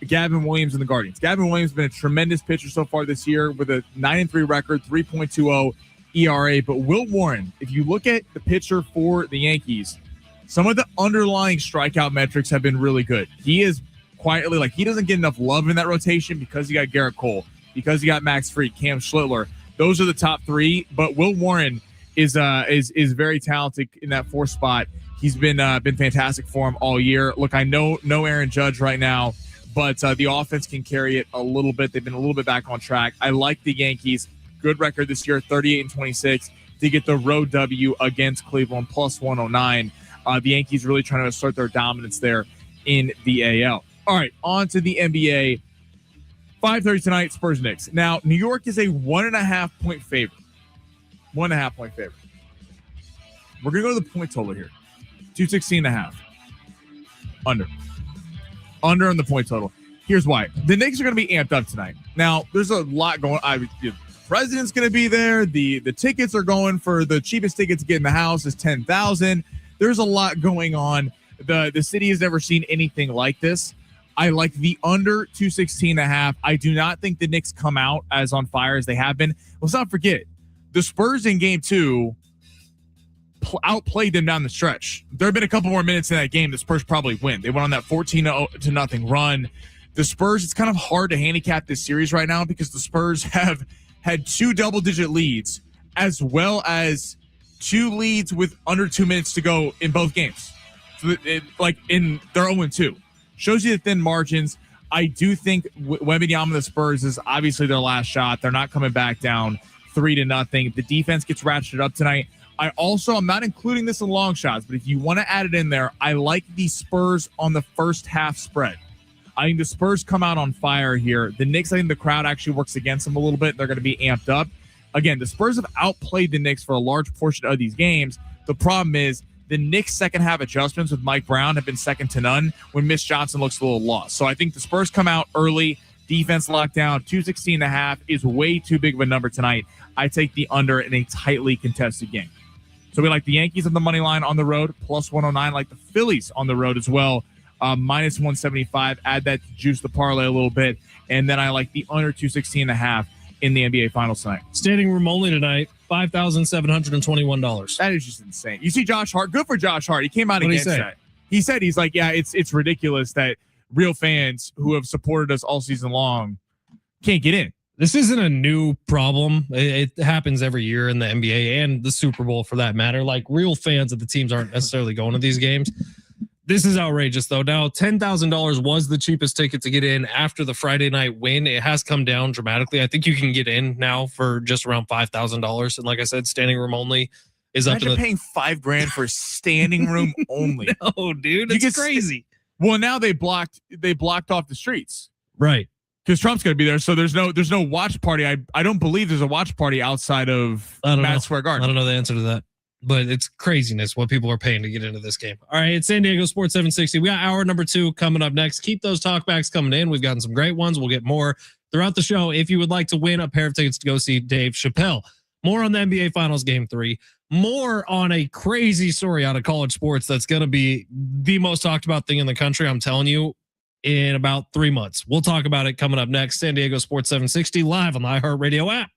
Gavin Williams and the Guardians. Gavin Williams has been a tremendous pitcher so far this year with a 9-3 record, 3.20 ERA. But Will Warren, if you look at the pitcher for the Yankees, some of the underlying strikeout metrics have been really good. He is quietly, he doesn't get enough love in that rotation because he got Garrett Cole, because he got Max Fried, Cam Schlittler. Those are the top three. But Will Warren is very talented in that fourth spot. He's been fantastic for him all year. Look, I know no Aaron Judge right now, but the offense can carry it a little bit. They've been a little bit back on track. I like the Yankees. Good record this year, 38-26, to get the road W against Cleveland, +109. The Yankees really trying to assert their dominance there in the AL. All right, on to the NBA. 5:30 tonight, Spurs Knicks. Now, New York is a 1.5-point favorite. 1.5-point favorite. We're going to go to the point total here. 216.5. Under on the point total. Here's why. The Knicks are going to be amped up tonight. Now, there's a lot going on. The president's going to be there. The tickets are going for the cheapest ticket to get in the house is $10,000. There's a lot going on. The city has never seen anything like this. I like the under 216.5. I do not think the Knicks come out as on fire as they have been. Let's not forget, the Spurs in game 2 outplayed them down the stretch. There have been a couple more minutes in that game. The Spurs probably win. They went on that 14-0 run. The Spurs, it's kind of hard to handicap this series right now because the Spurs have had 2 double-digit leads as well as 2 leads with under 2 minutes to go in both games. So they're 0-2. Shows you the thin margins. I do think Wembanyama, the Spurs, is obviously their last shot. They're not coming back down 3-0. The defense gets ratcheted up tonight. I'm not including this in long shots, but if you want to add it in there, I like the Spurs on the first half spread. I think the Spurs come out on fire here. The Knicks, I think the crowd actually works against them a little bit. They're going to be amped up. Again, the Spurs have outplayed the Knicks for a large portion of these games. The problem is the The Knicks' second half adjustments with Mike Brown have been second to none when Mitch Johnson looks a little lost. So I think the Spurs come out early, defense locked down, 216.5 is way too big of a number tonight. I take the under in a tightly contested game. So we like the Yankees on the money line on the road, plus 109, like the Phillies on the road as well, minus 175. Add that to juice the parlay a little bit. And then I like the under 216.5 in the NBA Finals tonight. Standing room only tonight, $5,721. That is just insane. You see Josh Hart. Good for Josh Hart. He came out What'd he against say? that. He said, he's like, yeah, it's ridiculous that real fans who have supported us all season long can't get in. This isn't a new problem. It happens every year in the NBA and the Super Bowl for that matter. Like, real fans of the teams aren't necessarily going to these games. This is outrageous, though. Now, $10,000 was the cheapest ticket to get in after the Friday night win. It has come down dramatically. I think you can get in now for just around $5,000. And like I said, standing room only is Imagine up in the paying $5,000 for standing room only. No, dude, it's crazy. Well, now they blocked off the streets. Right. Because Trump's going to be there, so there's no watch party. I don't believe there's a watch party outside of Madison Square Garden. I don't know the answer to that, but it's craziness what people are paying to get into this game. All right, it's San Diego Sports 760. We got hour number 2 coming up next. Keep those talkbacks coming in. We've gotten some great ones. We'll get more throughout the show. If you would like to win a pair of tickets to go see Dave Chappelle, more on the NBA Finals Game 3, more on a crazy story out of college sports that's going to be the most talked about thing in the country. I'm telling you. In about 3 months. We'll talk about it coming up next. San Diego Sports 760 live on the iHeartRadio app.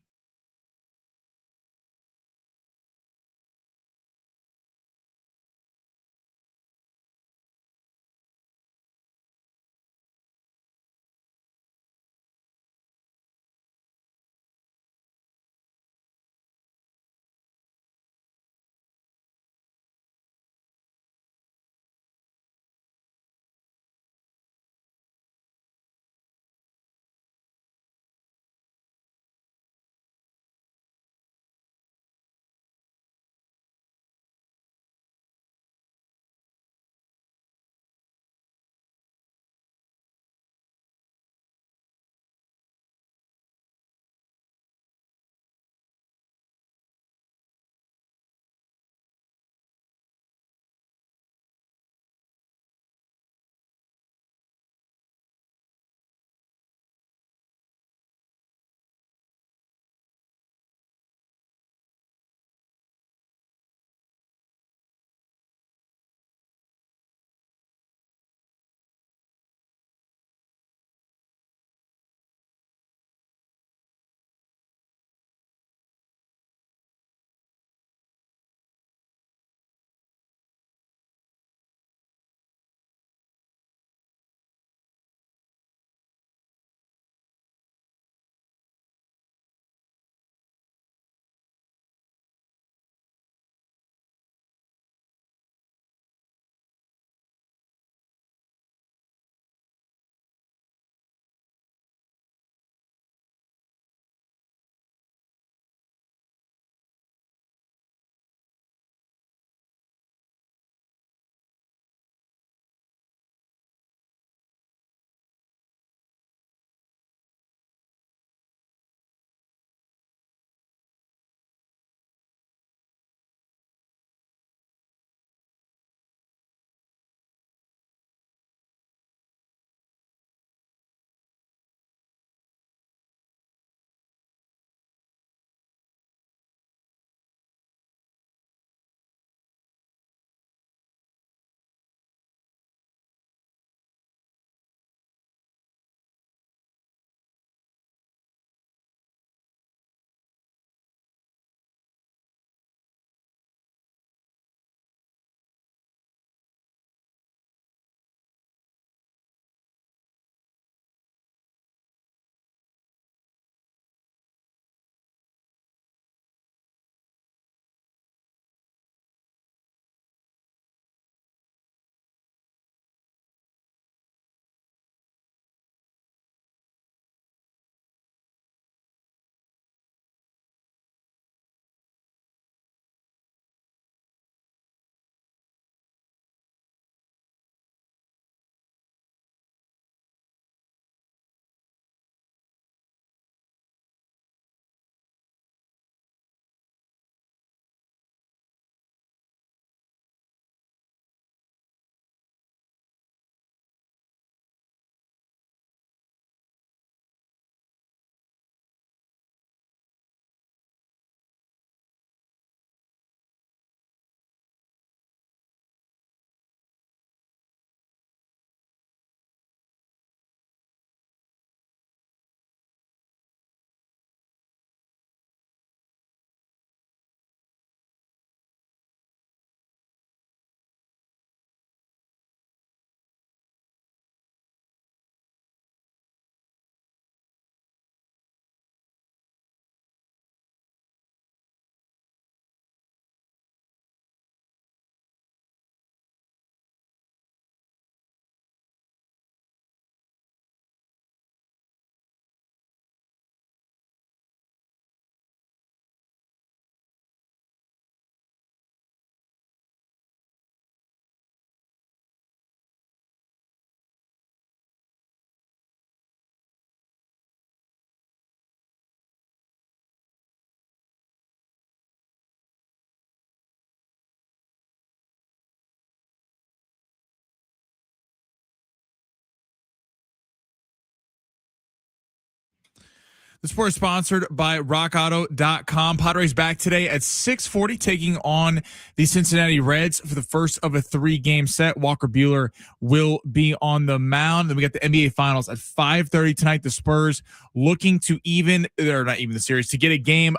The sport is sponsored by rockauto.com. Padres back today at 6:40, taking on the Cincinnati Reds for the first of a 3-game set. Walker Buehler will be on the mound. Then we got the NBA Finals at 5:30 tonight. The Spurs looking to not even the series, to get a game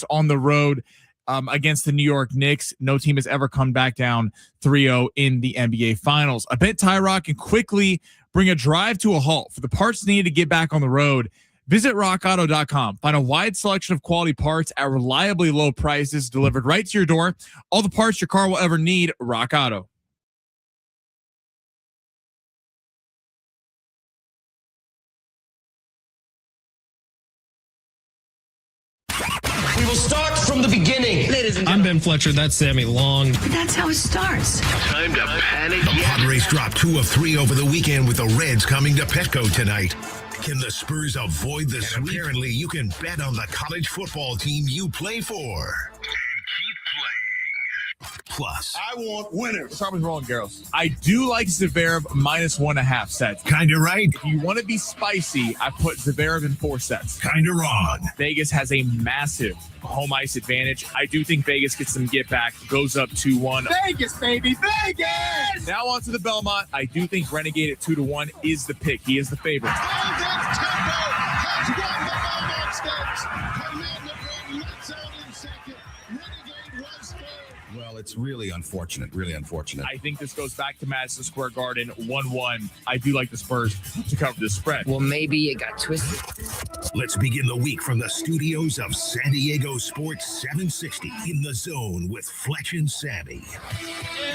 on the road against the New York Knicks. No team has ever come back down 3-0 in the NBA Finals. I bet Tyrod can quickly bring a drive to a halt. For the parts needed to get back on the road, visit rockauto.com. Find a wide selection of quality parts at reliably low prices delivered right to your door. All the parts your car will ever need. Rock Auto. We will start from the beginning. I'm Ben Fletcher. That's Sammy Long. That's how it starts. Time to panic. The Padres dropped 2 of 3 over the weekend with the Reds coming to Petco tonight. Can the Spurs avoid the sweep? Apparently, you can bet on the college football team you play for. And keep playing. Plus, I want winners. Start with Roland Garros. I do like Zverev -1.5 sets. kinda right, If you want to be spicy, I put Zverev in 4 sets. kinda wrong. Vegas has a massive home ice advantage. I do think Vegas gets some get back, goes up 2-1. Vegas, baby, Vegas! Now on to the Belmont. I do think Renegade at 2-1 is the pick. He is the favorite. Well, it's really unfortunate, I think this goes back to Madison Square Garden, 1-1. I do like the Spurs to cover the spread. Well, maybe it got twisted. Let's begin the week from the studios of San Diego Sports 760 in the zone with Fletch and Sammy.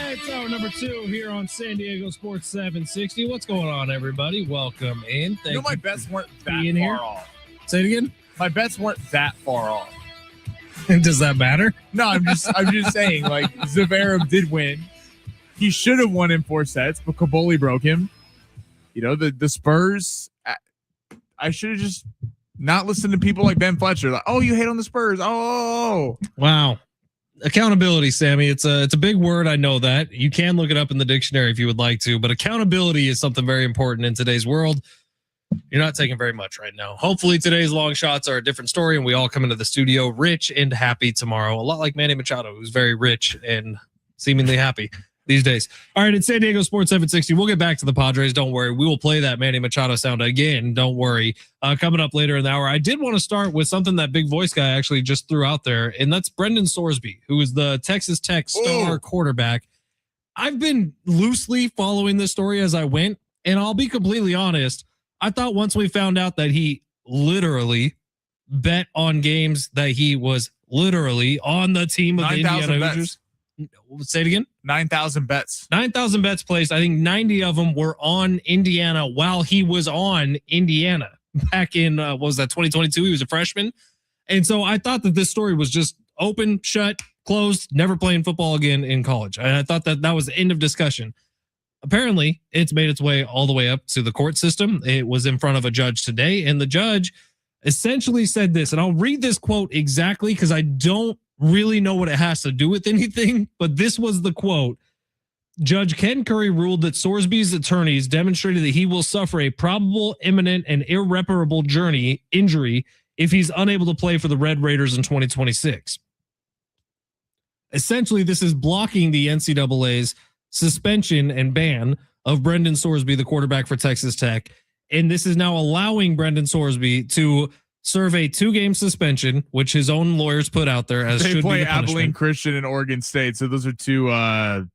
It's hour number 2 here on San Diego Sports 760. What's going on, everybody? Welcome in. You know, my bets weren't that being far here. off. Say it again. My bets weren't that far off. Does that matter? No, I'm just saying, like, Zverev did win. He should have won in 4 sets, but Kaboli broke him. You know, the Spurs, I should have just not listened to people like Ben Fletcher. Like, oh, you hate on the Spurs. Oh. Wow. Accountability, Sammy. It's a big word. I know that. You can look it up in the dictionary if you would like to, but accountability is something very important in today's world. You're not taking very much right now. Hopefully today's long shots are a different story and we all come into the studio rich and happy tomorrow. A lot like Manny Machado, who's very rich and seemingly happy these days. All right, it's San Diego Sports 760. We'll get back to the Padres. Don't worry. We will play that Manny Machado sound again. Don't worry. Coming up later in the hour, I did want to start with something that big voice guy actually just threw out there, and that's Brendan Sorsby, who is the Texas Tech star quarterback. I've been loosely following this story as I went, and I'll be completely honest. I thought once we found out that he literally bet on games that he was literally on the team of the Indiana Hoosiers. Say it again. 9,000 bets. 9,000 bets placed. I think 90 of them were on Indiana while he was on Indiana back in, what was that, 2022? He was a freshman. And so I thought that this story was just open, shut, closed, never playing football again in college. And I thought that that was the end of discussion. Apparently, it's made its way all the way up to the court system. It was in front of a judge today, and the judge essentially said this, and I'll read this quote exactly because I don't really know what it has to do with anything, but this was the quote. Judge Ken Curry ruled that Sorsby's attorneys demonstrated that he will suffer a probable, imminent, and irreparable injury if he's unable to play for the Red Raiders in 2026. Essentially, this is blocking the NCAA's suspension and ban of Brendan Sorsby, the quarterback for Texas Tech. And this is now allowing Brendan Sorsby to serve a 2-game suspension, which his own lawyers put out there as they should play be the punishment. Abilene Christian and Oregon State. So those are 2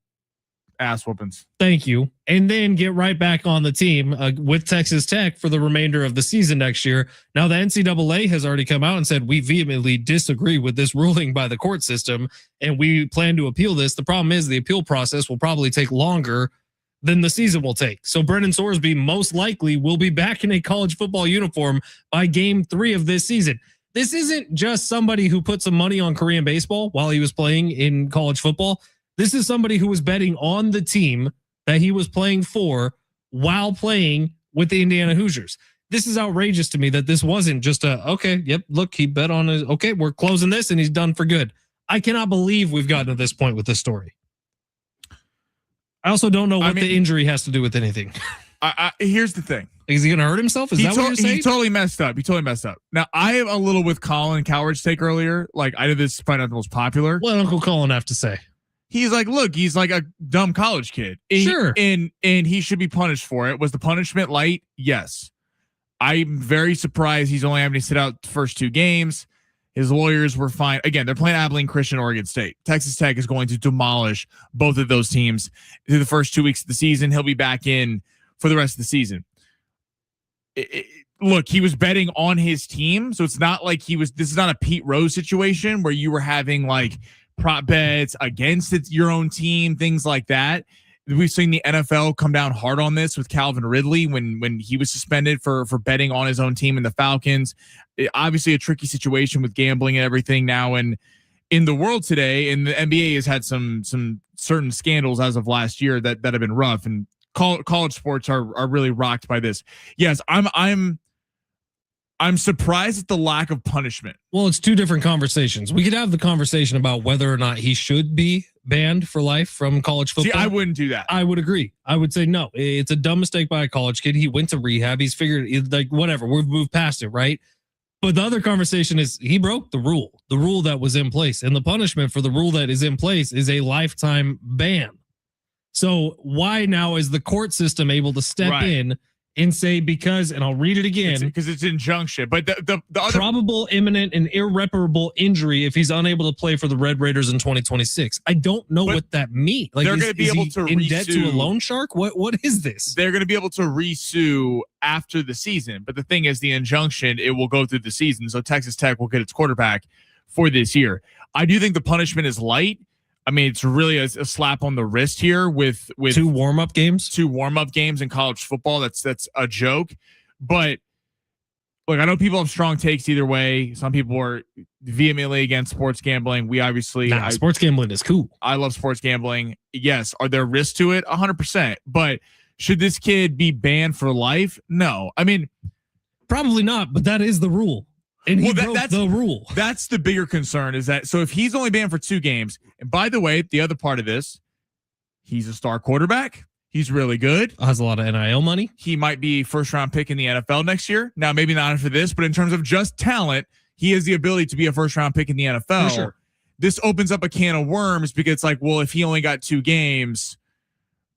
ass whoopings. Thank you. And then get right back on the team with Texas Tech for the remainder of the season next year. Now, the NCAA has already come out and said, we vehemently disagree with this ruling by the court system, and we plan to appeal this. The problem is the appeal process will probably take longer than the season will take. So Brendan Sorsby most likely will be back in a college football uniform by game 3 of this season. This isn't just somebody who put some money on Korean baseball while he was playing in college football. This is somebody who was betting on the team that he was playing for while playing with the Indiana Hoosiers. This is outrageous to me that this wasn't just okay, yep, look, he bet on his, okay, we're closing this and he's done for good. I cannot believe we've gotten to this point with this story. I also don't know what the injury has to do with anything. Here's the thing. Is he going to hurt himself? Is that what you're saying? He totally messed up. Now, I am a little with Colin Coward's take earlier. Like, I know this is probably not the most popular. What did Uncle Colin have to say? He's like, look, he's like a dumb college kid. Sure. And he should be punished for it. Was the punishment light? Yes. I'm very surprised he's only having to sit out the first 2 games. His lawyers were fine. Again, they're playing Abilene Christian, Oregon State. Texas Tech is going to demolish both of those teams through the first 2 weeks of the season. He'll be back in for the rest of the season. Look, he was betting on his team, so it's not like this is not a Pete Rose situation where you were having like prop bets against your own team, things like that. We've seen the NFL come down hard on this with Calvin Ridley when he was suspended for betting on his own team and the Falcons. Obviously a tricky situation with gambling and everything now in the world today, and the NBA has had some certain scandals as of last year that have been rough, and college sports are really rocked by this. Yes, I'm surprised at the lack of punishment. Well, it's 2 different conversations. We could have the conversation about whether or not he should be banned for life from college football. See, I wouldn't do that. I would agree. I would say no. It's a dumb mistake by a college kid. He went to rehab. He's figured, like, whatever. We've moved past it, right? But the other conversation is he broke the rule that was in place. And the punishment for the rule that is in place is a lifetime ban. So why now is the court system able to step in and say, because, and I'll read it again, because it's injunction, but the other probable, imminent, and irreparable injury if he's unable to play for the Red Raiders in 2026. I don't know what that means. Like, they're going to be able to in debt to a loan shark. What is this? They're going to be able to resue after the season, but the thing is, the injunction, it will go through the season. So Texas Tech will get its quarterback for this year. I do think the punishment is light. I mean, it's really a slap on the wrist here with 2 warm-up games. 2 warm-up games in college football. That's a joke. But look, I know people have strong takes either way. Some people are vehemently against sports gambling. We obviously sports gambling is cool. I love sports gambling. Yes. Are there risks to it? 100%. But should this kid be banned for life? No. I mean, probably not, but that is the rule. And that's the rule. That's the bigger concern, is that, so if he's only banned for 2 games, and by the way, the other part of this, he's a star quarterback. He's really good. Has a lot of NIL money. He might be first round pick in the NFL next year. Now, maybe not after this, but in terms of just talent, he has the ability to be a first round pick in the NFL. For sure. This opens up a can of worms, because it's like, well, if he only got 2 games,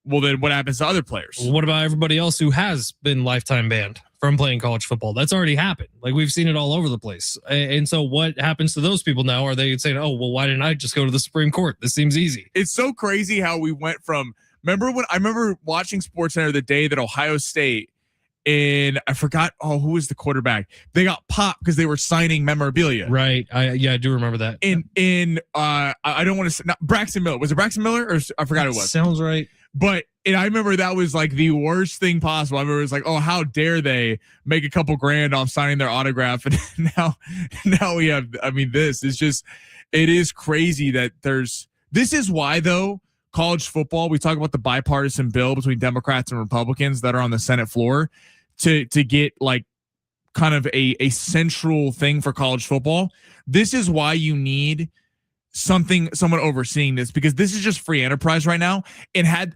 well, then what happens to other players? Well, what about everybody else who has been lifetime banned from playing college football? That's already happened. Like, we've seen it all over the place. And so what happens to those people now? Are they saying, oh, well, why didn't I just go to the Supreme Court? This seems easy. It's so crazy how we went from, I remember watching SportsCenter the day that Ohio State, and I forgot, who was the quarterback? They got popped because they were signing memorabilia. Right. I do remember that. I don't want to say, not Braxton Miller. Was it Braxton Miller? Or I forgot it was. Sounds right. But I remember that was like the worst thing possible. I remember it was like, oh, how dare they make a couple grand off signing their autograph? And now we have, I mean, this is just, it is crazy that this is why, though, college football, we talk about the bipartisan bill between Democrats and Republicans that are on the Senate floor to get like kind of a central thing for college football. This is why you need someone overseeing this, because this is just free enterprise right now. And had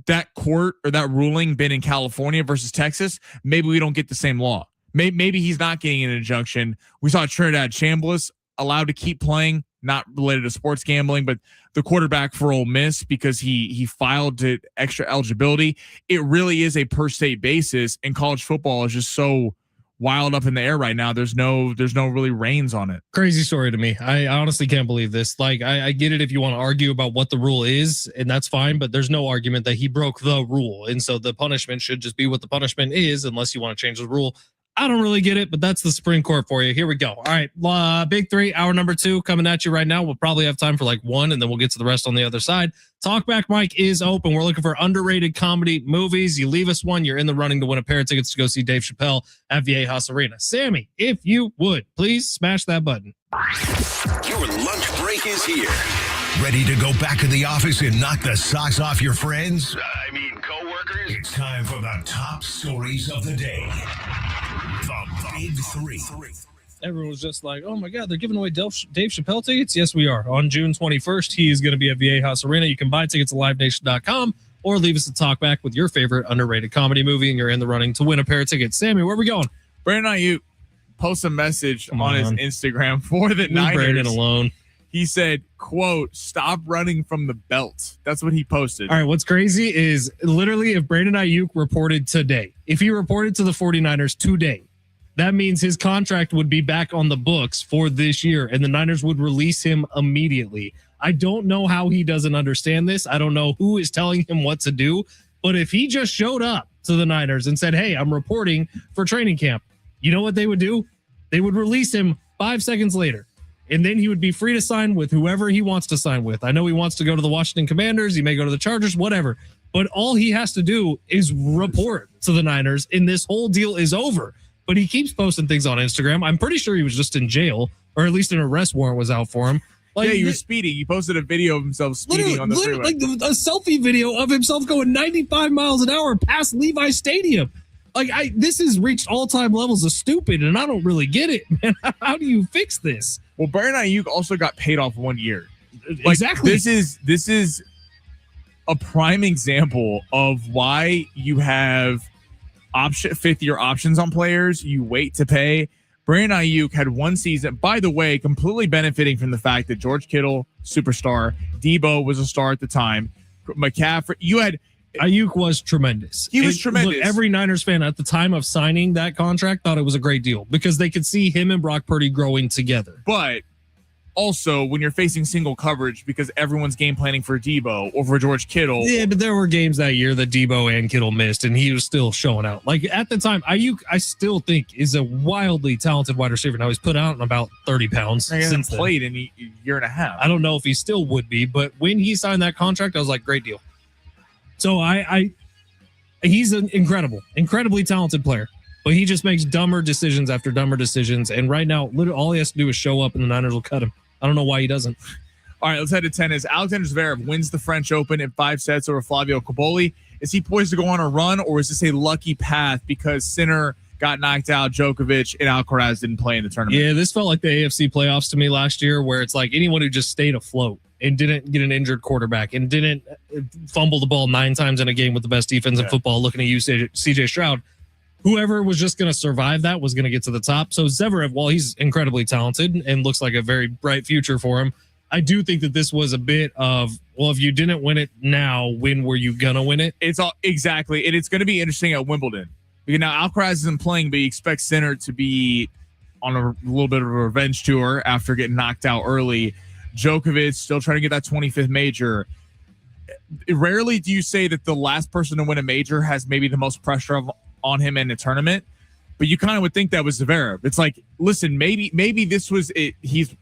that court or that ruling been in California versus Texas, maybe we don't get the same law. Maybe he's not getting an injunction. We saw Trinidad Chambliss allowed to keep playing, not related to sports gambling, but the quarterback for Ole Miss, because he filed to extra eligibility. It really is a per state basis, and college football is just so wild up in the air right now. There's no really reins on it. Crazy story to me. I honestly can't believe this. Like, I get it if you want to argue about what the rule is, and that's fine, but there's no argument that he broke the rule. And so the punishment should just be what the punishment is, unless you want to change the rule. I don't really get it, but that's the Supreme Court for you. Here we go. All right. Big 3, hour number 2 coming at you right now. We'll probably have time for like 1, and then we'll get to the rest on the other side. Talkback mic is open. We're looking for underrated comedy movies. You leave us one, you're in the running to win a pair of tickets to go see Dave Chappelle at Viejas Arena. Sammy, if you would, please smash that button. Your lunch break is here. Ready to go back to the office and knock the socks off your friends? I mean, coworkers? It's time for the top stories of the day. The Big 3. Everyone was just like, oh my God, they're giving away Dave Chappelle tickets? Yes, we are. On June 21st, he is going to be at Viejas Arena. You can buy tickets at livenation.com. or leave us a talk back with your favorite underrated comedy movie, and you're in the running to win a pair of tickets. Sammy, where are we going? Brandon Ayuk post a message on his Instagram for the Leave Niners. Brandon alone. He said, quote, "Stop running from the belt." That's what he posted. All right, what's crazy is literally if Brandon Ayuk reported today, if he reported to the 49ers today, that means his contract would be back on the books for this year, and the Niners would release him immediately. I don't know how he doesn't understand this. I don't know who is telling him what to do, but if he just showed up to the Niners and said, "Hey, I'm reporting for training camp," you know what they would do? They would release him 5 seconds later. And then he would be free to sign with whoever he wants to sign with. I know he wants to go to the Washington Commanders. He may go to the Chargers, whatever. But all he has to do is report to the Niners, and this whole deal is over. But he keeps posting things on Instagram. I'm pretty sure he was just in jail, or at least an arrest warrant was out for him. Like, yeah, he was speeding. He posted a video of himself speeding on the freeway. Like a selfie video of himself going 95 miles an hour past Levi Stadium. Like, this has reached all-time levels of stupid, and I don't really get it, man. How do you fix this? Well, Brandon Ayuk also got paid off 1 year. Like, exactly. This is a prime example of why you have fifth-year options on players. You wait to pay. Brandon Ayuk had 1 season, by the way, completely benefiting from the fact that George Kittle, superstar, Debo was a star at the time, McCaffrey. Ayuk was tremendous. He was tremendous. Look, every Niners fan at the time of signing that contract thought it was a great deal because they could see him and Brock Purdy growing together. But also, when you're facing single coverage because everyone's game planning for Debo or for George Kittle. Yeah, but there were games that year that Debo and Kittle missed, and he was still showing out. Like, at the time, Ayuk, I still think, is a wildly talented wide receiver. Now, he's put out in about 30 pounds. He hasn't played in a year and a half. I don't know if he still would be, but when he signed that contract, I was like, great deal. So he's an incredibly talented player, but he just makes dumber decisions after dumber decisions. And right now, literally all he has to do is show up and the Niners will cut him. I don't know why he doesn't. All right, let's head to tennis. Alexander Zverev wins the French Open in 5 sets over Flavio Cobolli. Is he poised to go on a run, or is this a lucky path because Sinner got knocked out, Djokovic and Alcaraz didn't play in the tournament? Yeah, this felt like the AFC playoffs to me last year, where it's like anyone who just stayed afloat and didn't get an injured quarterback and didn't fumble the ball 9 times in a game with the best defense in football, looking at you, CJ Stroud, whoever was just going to survive that was going to get to the top. So Zverev, while he's incredibly talented and looks like a very bright future for him, I do think that this was a bit of, well, if you didn't win it now, when were you going to win it? It's all exactly. And it's going to be interesting at Wimbledon. Because now Alcaraz isn't playing, but you expect Sinner to be on a little bit of a revenge tour after getting knocked out early. Djokovic still trying to get that 25th major. Rarely do you say that the last person to win a major has maybe the most pressure on him in a tournament, but you kind of would think that was Zverev. It's like, listen, maybe this was it. He's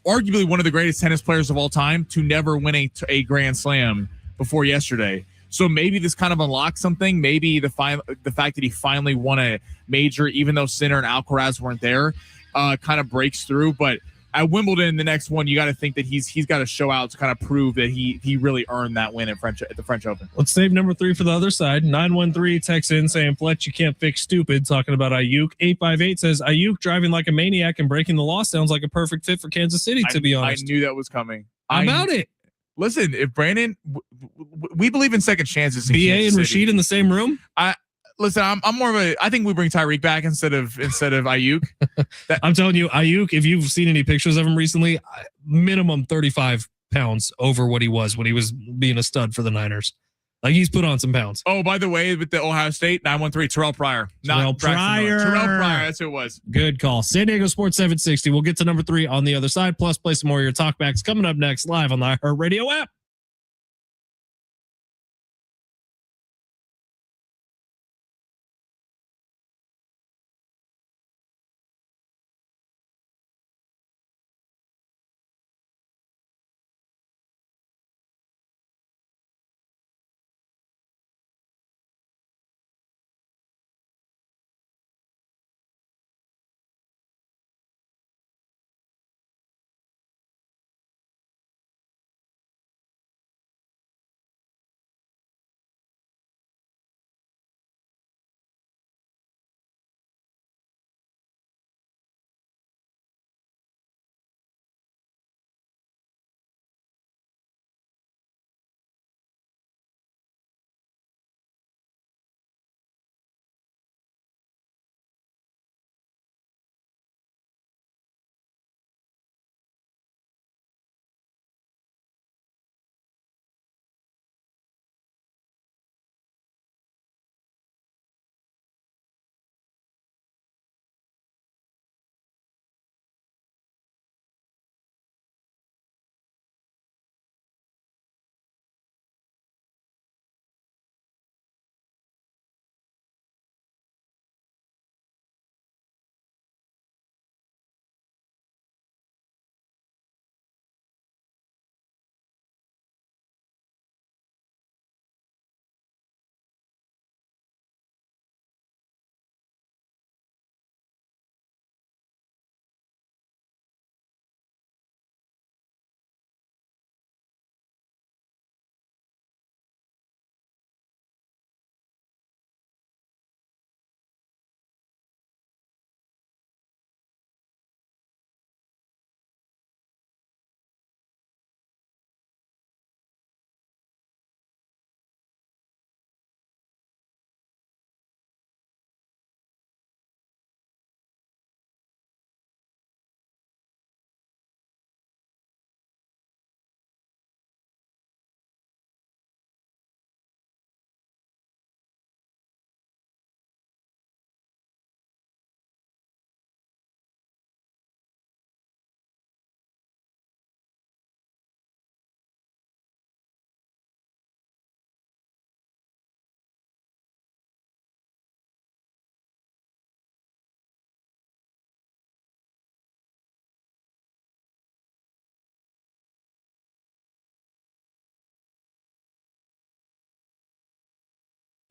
arguably one of the greatest tennis players of all time to never win a Grand Slam before yesterday. So maybe this kind of unlocks something. Maybe the fact that he finally won a major, even though Sinner and Alcaraz weren't there, kind of breaks through. But at Wimbledon, the next one, you got to think that he's got to show out to kind of prove that he really earned that win at the French Open. Let's save number 3 for the other side. 913 texts in saying, Fletch, you can't fix stupid, talking about Ayuk. 858 says, Ayuk driving like a maniac and breaking the law sounds like a perfect fit for Kansas City, to be honest. I knew that was coming. How about it? Listen, if Brandon, we believe in second chances. BA and Rashid in the same room? Listen, I'm more of I think we bring Tyreek back instead of Ayuk. I'm telling you, Ayuk, if you've seen any pictures of him recently, minimum 35 pounds over what he was when he was being a stud for the Niners. Like, he's put on some pounds. Oh, by the way, with the Ohio State, 913, Terrell Pryor. Terrell Pryor, that's who it was. Good call. San Diego Sports 760. We'll get to number 3 on the other side, plus play some more of your talkbacks coming up next live on the iHeartRadio app.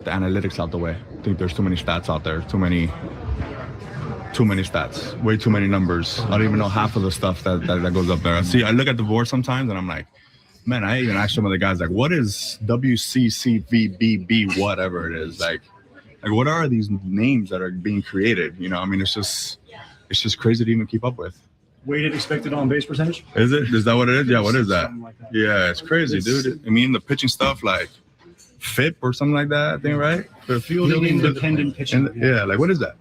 the analytics out the way. I think there's too many stats out there. Too many stats. Way too many numbers. I don't even know half of the stuff that goes up there. I look at the board sometimes and I'm like, man, I even asked some of the guys, like, what is WCCVBB, whatever it is? Like what are these names that are being created? You know, I mean, it's just crazy to even keep up with. Weighted expected on base percentage? Is it? Is that what it is? Yeah, what is that? Like that. Yeah, it's crazy, dude. I mean, the pitching stuff, like FIP or something like that, I think, right? For Fielding independent pitching. Yeah, like what is that?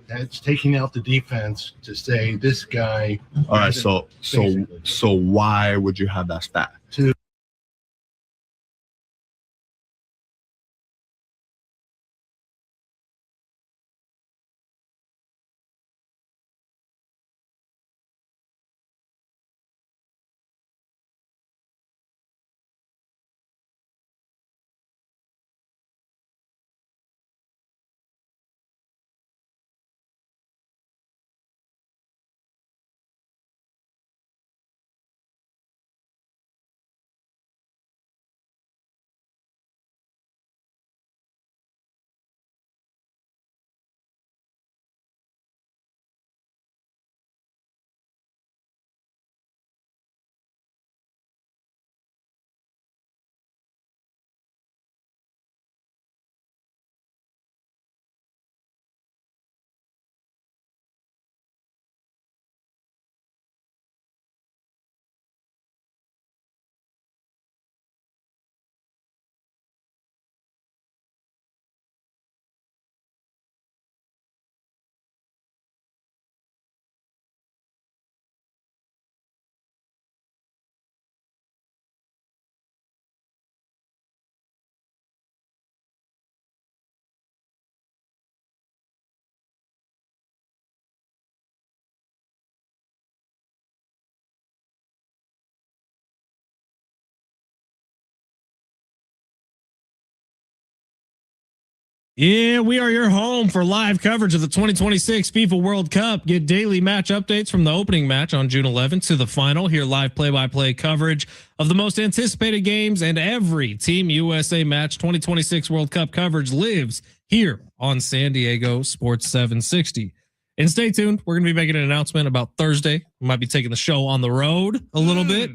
That's taking out the defense to say this guy. All right, so why would you have that stat? Yeah, we are your home for live coverage of the 2026 FIFA World Cup. Get daily match updates from the opening match on June 11th to the final. Hear live play-by-play coverage of the most anticipated games and every Team USA match. 2026 World Cup coverage lives here on San Diego Sports 760. And stay tuned. We're going to be making an announcement about Thursday. We might be taking the show on the road a little bit,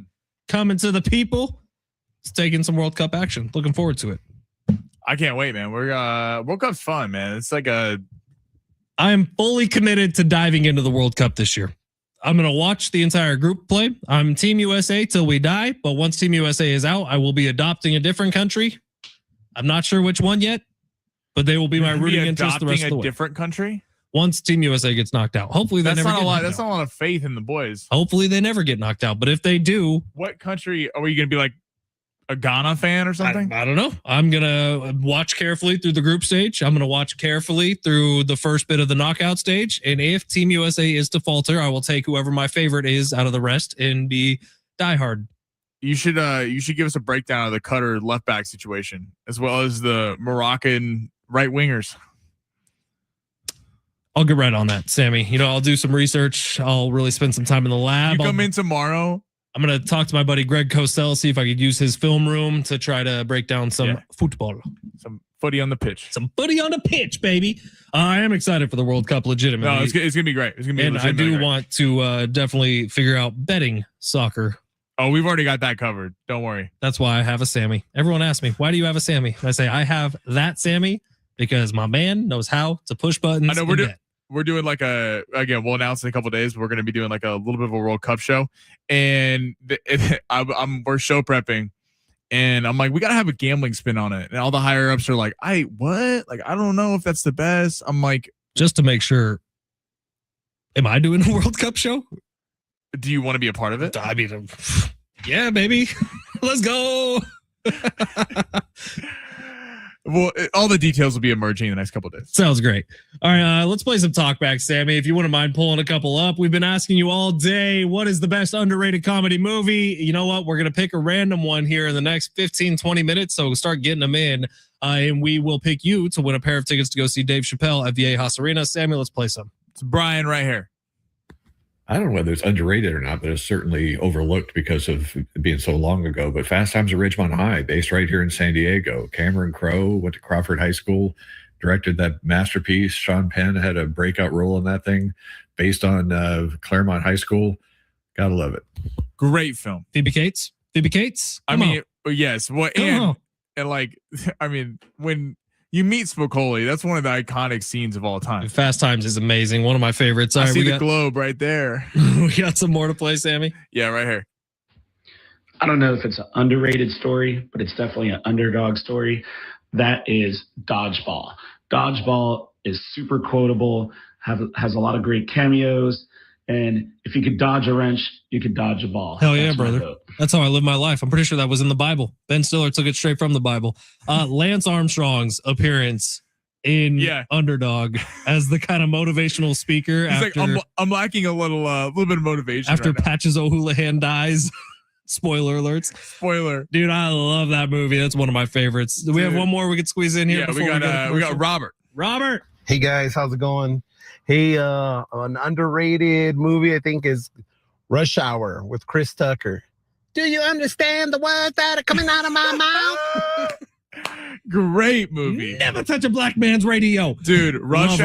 coming to the people. It's taking some World Cup action. Looking forward to it. I can't wait, man. We're World Cup's fun, man. It's like I am fully committed to diving into the World Cup this year. I'm going to watch the entire group play. I'm Team USA till we die, but once Team USA is out, I will be adopting a different country. I'm not sure which one yet, but they will be my rooting interest the rest of the way. A different country? Once Team USA gets knocked out. Hopefully they never get knocked out. That's not a lot of faith in the boys. Hopefully they never get knocked out, but if they do, what country are you going to be, like a Ghana fan or something? I don't know. I'm going to watch carefully through the group stage. I'm going to watch carefully through the first bit of the knockout stage. And if Team USA is to falter, I will take whoever my favorite is out of the rest and be diehard. You should give us a breakdown of the Qatar left back situation as well as the Moroccan right wingers. I'll get right on that, Sammy. You know, I'll do some research. I'll really spend some time in the lab. You come in tomorrow. I'm going to talk to my buddy Greg Cosell, see if I could use his film room to try to break down some football. Some footy on the pitch. Some footy on the pitch, baby. I am excited for the World Cup, legitimately. No, it's going to be great. It's going to be and I do want to definitely figure out betting soccer. Oh, we've already got that covered. Don't worry. That's why I have a Sammy. Everyone asks me, why do you have a Sammy? And I say, I have that Sammy because my man knows how to push buttons. I know we're doing like again, we'll announce in a couple of days, but we're going to be doing like a little bit of a World Cup show. And we're show prepping and I'm like, we got to have a gambling spin on it. And all the higher ups are like, what? Like, I don't know if that's the best. I'm like, just to make sure. Am I doing a World Cup show? Do you want to be a part of it? I mean, yeah, baby. Let's go. Well, all the details will be emerging in the next couple of days. Sounds great. All right, let's play some talkback, Sammy. If you wouldn't mind pulling a couple up. We've been asking you all day, what is the best underrated comedy movie? You know what? We're going to pick a random one here in the next 15, 20 minutes. So start getting them in. And we will pick you to win a pair of tickets to go see Dave Chappelle at Viejas Arena. Sammy, let's play some. It's Brian right here. I don't know whether it's underrated or not, but it's certainly overlooked because of it being so long ago. But Fast Times at Ridgemont High, based right here in San Diego. Cameron Crowe went to Crawford High School, directed that masterpiece. Sean Penn had a breakout role in that thing, based on Claremont High School. Gotta love it. Great film. Phoebe Cates. I mean, yes. Well, and like, I mean, when you meet Spicoli, that's one of the iconic scenes of all time. Fast Times is amazing. One of my favorites. I see the globe right there. We got some more to play, Sammy. Yeah, right here. I don't know if it's an underrated story, but it's definitely an underdog story. That is Dodgeball. Dodgeball is super quotable, has a lot of great cameos. And if you could dodge a wrench, you could dodge a ball. Hell yeah, brother. That's how I live my life. I'm pretty sure that was in the Bible. Ben Stiller took it straight from the Bible. Lance Armstrong's appearance in Underdog as the kind of motivational speaker. He's after, like, I'm lacking a little bit of motivation. After right Patches O'Houlihan dies. Spoiler alerts. Spoiler. Dude, I love that movie. That's one of my favorites. Do we have one more we could squeeze in here? Yeah, we got Robert. Robert. Hey guys, how's it going? Hey, an underrated movie I think is Rush Hour with Chris Tucker. Do you understand the words that are coming out of my mouth? Great movie. Never touch a black man's radio. Dude, Rush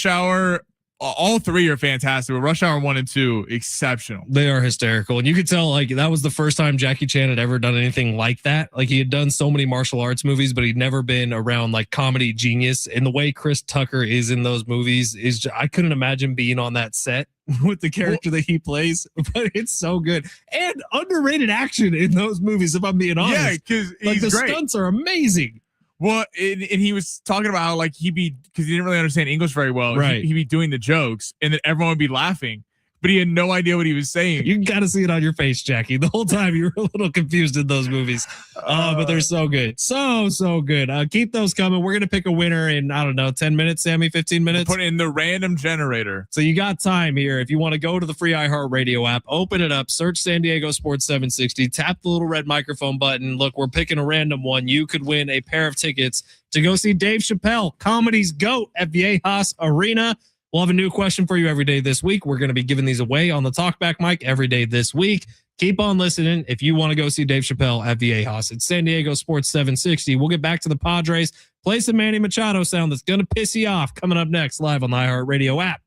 Hour. All three are fantastic, but Rush Hour 1 and 2, exceptional. They are hysterical. And you could tell, like, that was the first time Jackie Chan had ever done anything like that. Like, he had done so many martial arts movies, but he'd never been around, like, comedy genius. And the way Chris Tucker is in those movies is just, I couldn't imagine being on that set with the character that he plays, but it's so good. And underrated action in those movies, if I'm being honest. Yeah, because like, the great. stunts are amazing. Well, and he was talking about how, like, because he didn't really understand English very well. Right. He'd be doing the jokes and then everyone would be laughing, but he had no idea what he was saying. You got to see it on your face, Jackie. The whole time you were a little confused in those movies, but they're so good. So good. Keep those coming. We're going to pick a winner in, I don't know, 10 minutes, Sammy, 15 minutes. We'll put in the random generator. So you got time here. If you want to go to the free iHeartRadio app, open it up, search San Diego Sports 760, tap the little red microphone button. Look, we're picking a random one. You could win a pair of tickets to go see Dave Chappelle, Comedy's GOAT at Viejas Arena. We'll have a new question for you every day this week. We're going to be giving these away on the talkback mic every day this week. Keep on listening if you want to go see Dave Chappelle at Viejas. It's San Diego Sports 760. We'll get back to the Padres. Play some Manny Machado sound that's going to piss you off. Coming up next, live on the iHeartRadio app.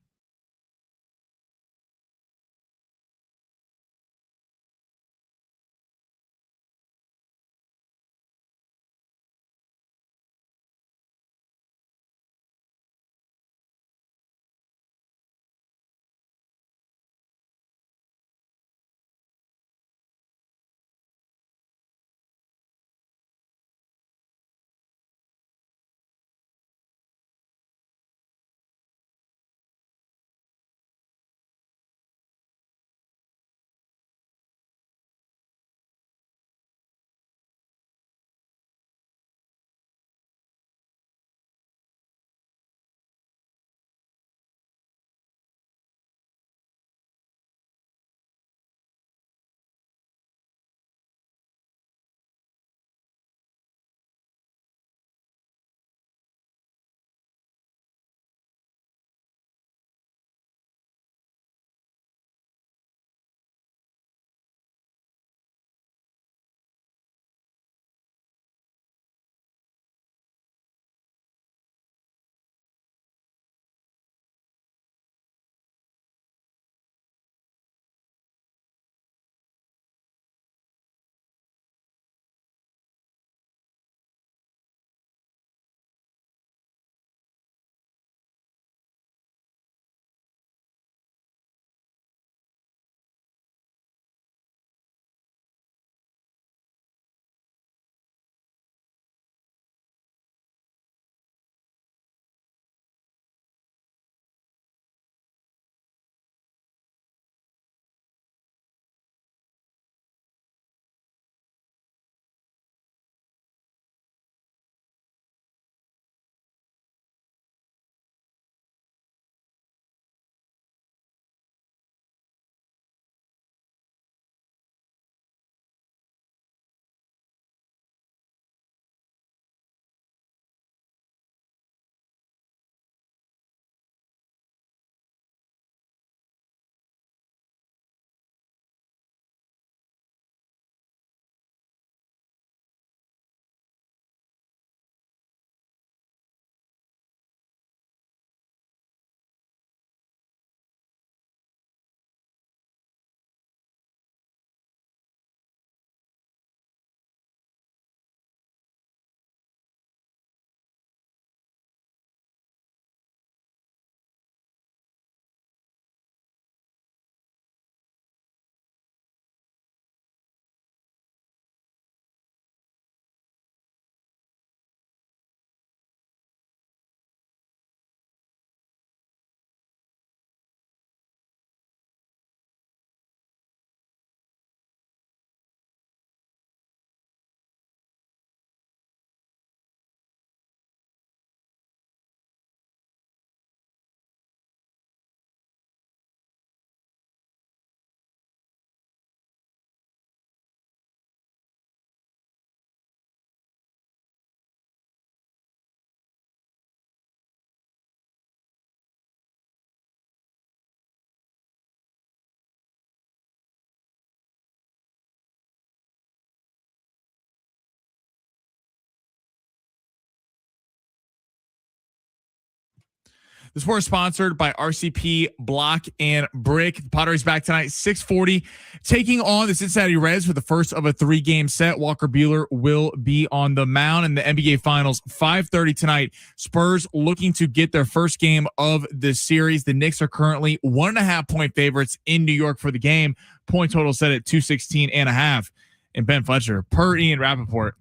The sport is sponsored by RCP Block and Brick. The Padres back tonight, 6:40, taking on the Cincinnati Reds for the first of a 3-game set. Walker Buehler will be on the mound in the NBA Finals, 5:30 tonight. Spurs looking to get their first game of the series. The Knicks are currently 1.5-point favorites in New York for the game. Point total set at 216.5. And Ben Fletcher, per Ian Rappaport,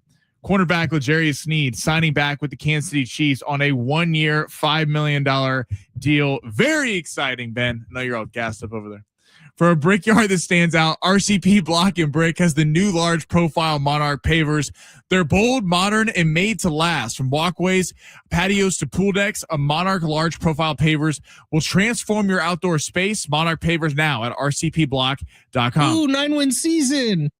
cornerback L'Jarius Sneed signing back with the Kansas City Chiefs on a 1-year, $5 million deal. Very exciting, Ben. I know you're all gassed up over there. For a Brickyard that stands out, RCP Block and Brick has the new large profile Monarch pavers. They're bold, modern, and made to last. From walkways, patios to pool decks, a Monarch large profile pavers will transform your outdoor space. Monarch pavers now at rcpblock.com. Ooh, 9-win season.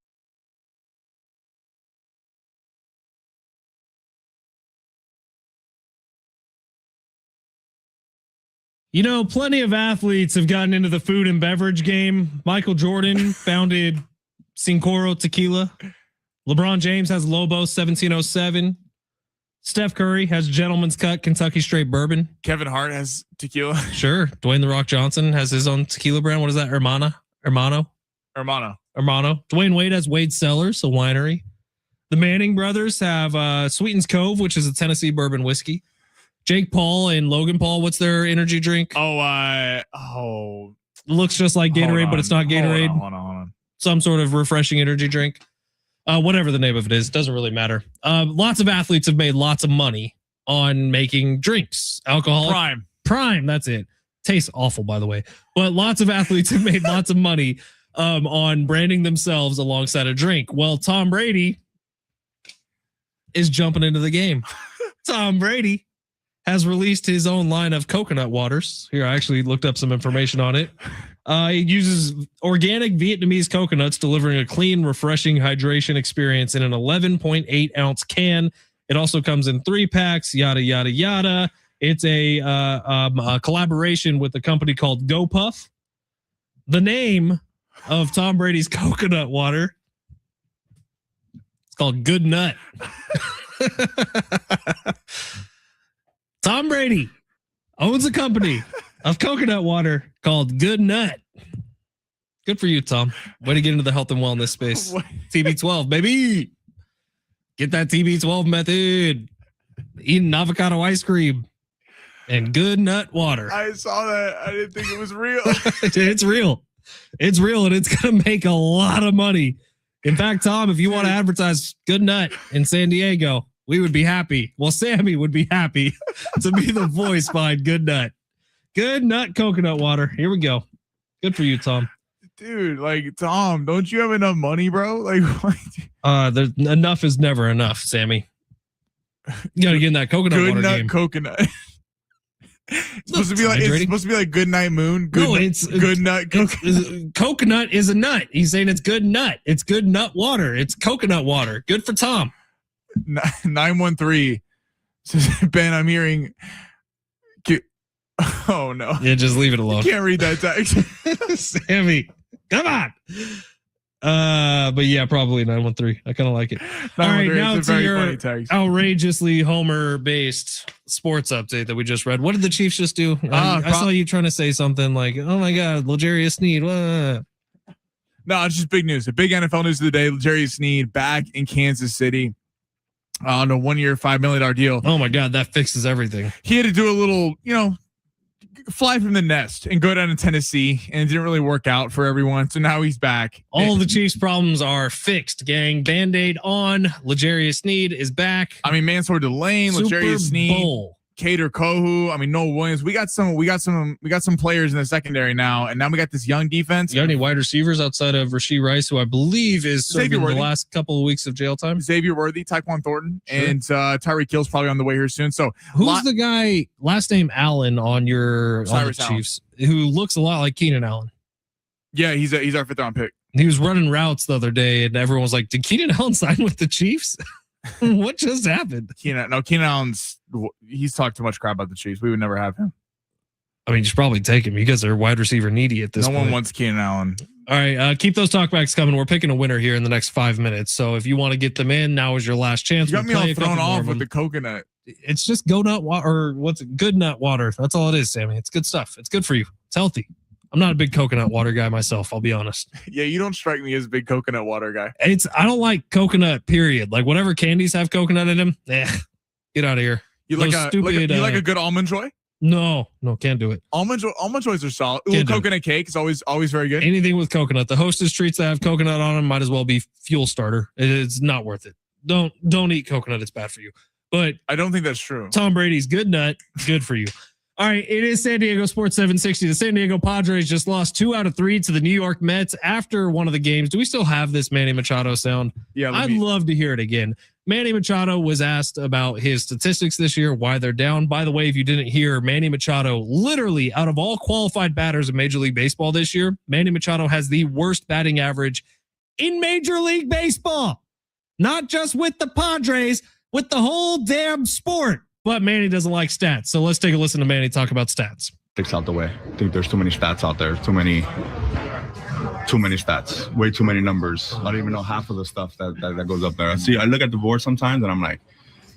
You know, plenty of athletes have gotten into the food and beverage game. Michael Jordan founded Cincoro Tequila. LeBron James has Lobos 1707. Steph Curry has Gentleman's Cut Kentucky Straight Bourbon. Kevin Hart has tequila. Sure. Dwayne The Rock Johnson has his own tequila brand. What is that? Hermano. Dwayne Wade has Wade Cellars, a winery. The Manning brothers have Sweetens Cove, which is a Tennessee bourbon whiskey. Jake Paul and Logan Paul, what's their energy drink? Looks just like Gatorade, but it's not Gatorade. Hold on. Some sort of refreshing energy drink. Whatever the name of it is, doesn't really matter. Lots of athletes have made lots of money on making drinks. Alcoholic. Prime, that's it. Tastes awful, by the way. But lots of athletes have made lots of money on branding themselves alongside a drink. Well, Tom Brady is jumping into the game. Tom Brady has released his own line of coconut waters. Here, I actually looked up some information on it. It uses organic Vietnamese coconuts, delivering a clean, refreshing hydration experience in an 11.8 ounce can. It also comes in 3 packs, yada, yada, yada. It's a collaboration with a company called GoPuff. The name of Tom Brady's coconut water, it's called Good Nut. Tom Brady owns a company of coconut water called Good Nut. Good for you, Tom. Way to get into the health and wellness space. TB12, baby. Get that TB12 method. Eating avocado ice cream and Good Nut water. I saw that. I didn't think it was real. It's real. It's real, and it's going to make a lot of money. In fact, Tom, if you want to advertise Good Nut in San Diego, we would be happy. Well, Sammy would be happy to be the voice behind Good Nut. Good Nut coconut water. Here we go. Good for you, Tom. Dude, like, Tom, don't you have enough money, bro? Like, what? Enough is never enough, Sammy. You got to get in that coconut Good water Nut game. Coconut. It's supposed to be like Good Night Moon. It's Good Nut. Coconut is a nut. He's saying it's Good Nut. It's Good Nut water. It's coconut water. Good for Tom. 913 says, Ben, I'm hearing. Oh no. Yeah, just leave it alone. You can't read that text. Sammy, come on. But yeah, probably 913. I kind of like it. All right, now to your outrageously Homer-based sports update that we just read. What did the Chiefs just do? I saw you trying to say something like, "Oh my God, L'Jarius Sneed." No, it's just big news. The big NFL news of the day: L'Jarius Sneed back in Kansas City on a 1-year, $5 million deal. Oh my God, that fixes everything. He had to do a little, fly from the nest and go down to Tennessee, and it didn't really work out for everyone. So now he's back. All the Chiefs' problems are fixed, gang. Band-Aid on. L'Jarius Sneed is back. I mean, Mansour Delane, L'Jarius Sneed, Cater Kohu. I mean, Noah Williams. We got some players in the secondary now, and now we got this young defense. You got any wide receivers outside of Rashee Rice, who I believe is serving the last couple of weeks of jail time? Xavier Worthy, Tyquan Thornton, and Tyreek Hill's probably on the way here soon. So who's the guy, last name Allen, on the Chiefs, who looks a lot like Keenan Allen? Yeah, he's our 5th round pick. He was running routes the other day, and everyone was like, "Did Keenan Allen sign with the Chiefs?" What just happened? Keenan Allen's he's talked too much crap about the Chiefs. We would never have him. I mean, you should probably take him because they're wide receiver needy at this point. No one wants Keenan Allen. All right, keep those talkbacks coming. We're picking a winner here in the next 5 minutes. So if you want to get them in, now is your last chance. You got me all thrown off with the coconut. It's just go nut water, or what's it? Good nut water. That's all it is, Sammy. It's good stuff. It's good for you. It's healthy. I'm not a big coconut water guy myself. I'll be honest. Yeah, you don't strike me as a big coconut water guy. I don't like coconut. Period. Like whatever candies have coconut in them. Get out of here. You like a good almond joy? No, can't do it. Almond joys are solid. Ooh, coconut cake is always very good. Anything with coconut. The Hostess treats that have coconut on them might as well be fuel starter. It's not worth it. Don't eat coconut. It's bad for you. But I don't think that's true. Tom Brady's good nut. Good for you. All right, it is San Diego Sports 760. The San Diego Padres just lost 2 out of 3 to the New York Mets after one of the games. Do we still have this Manny Machado sound? Yeah, I'd love to hear it again. Manny Machado was asked about his statistics this year, why they're down. By the way, if you didn't hear, Manny Machado, literally out of all qualified batters in Major League Baseball this year, Manny Machado has the worst batting average in Major League Baseball. Not just with the Padres, with the whole damn sport. But Manny doesn't like stats. So let's take a listen to Manny talk about stats. Sticks out the way. I think there's too many stats out there. Too many stats. Way too many numbers. I don't even know half of the stuff that goes up there. I look at the board sometimes and I'm like,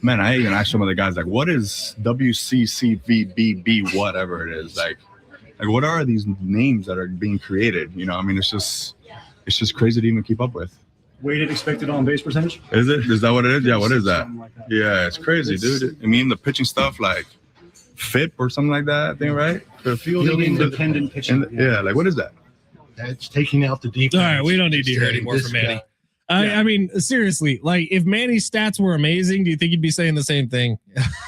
man, I even ask some of the guys, like, what is WCCVBB, whatever it is? Like what are these names that are being created? You know, I mean, it's just crazy to even keep up with. Weighted expected on base percentage? Is it? Is that what it is? Yeah, what is that? Like that. Yeah, it's crazy, dude. I mean, the pitching stuff, like FIP or something like that, I think, right? The fielding independent pitching. Yeah, like what is that? That's taking out the defense. All right, we don't need to hear anymore from Manny. I mean, seriously, like if Manny's stats were amazing, do you think he'd be saying the same thing?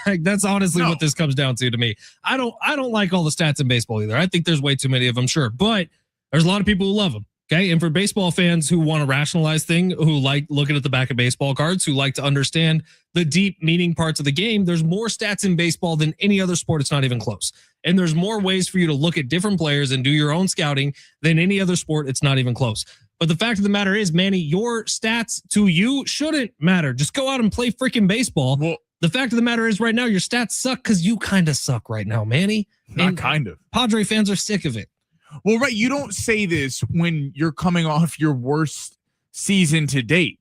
Like that's honestly what this comes down to me. I don't like all the stats in baseball either. I think there's way too many of them, sure, but there's a lot of people who love them. Okay. And for baseball fans who want to rationalize things, who like looking at the back of baseball cards, who like to understand the deep meaning parts of the game, there's more stats in baseball than any other sport. It's not even close. And there's more ways for you to look at different players and do your own scouting than any other sport. It's not even close. But the fact of the matter is, Manny, your stats to you shouldn't matter. Just go out and play freaking baseball. Well, the fact of the matter is right now, your stats suck because you kind of suck right now, Manny. Not kind of. Padre fans are sick of it. Well, right. You don't say this when you're coming off your worst season to date.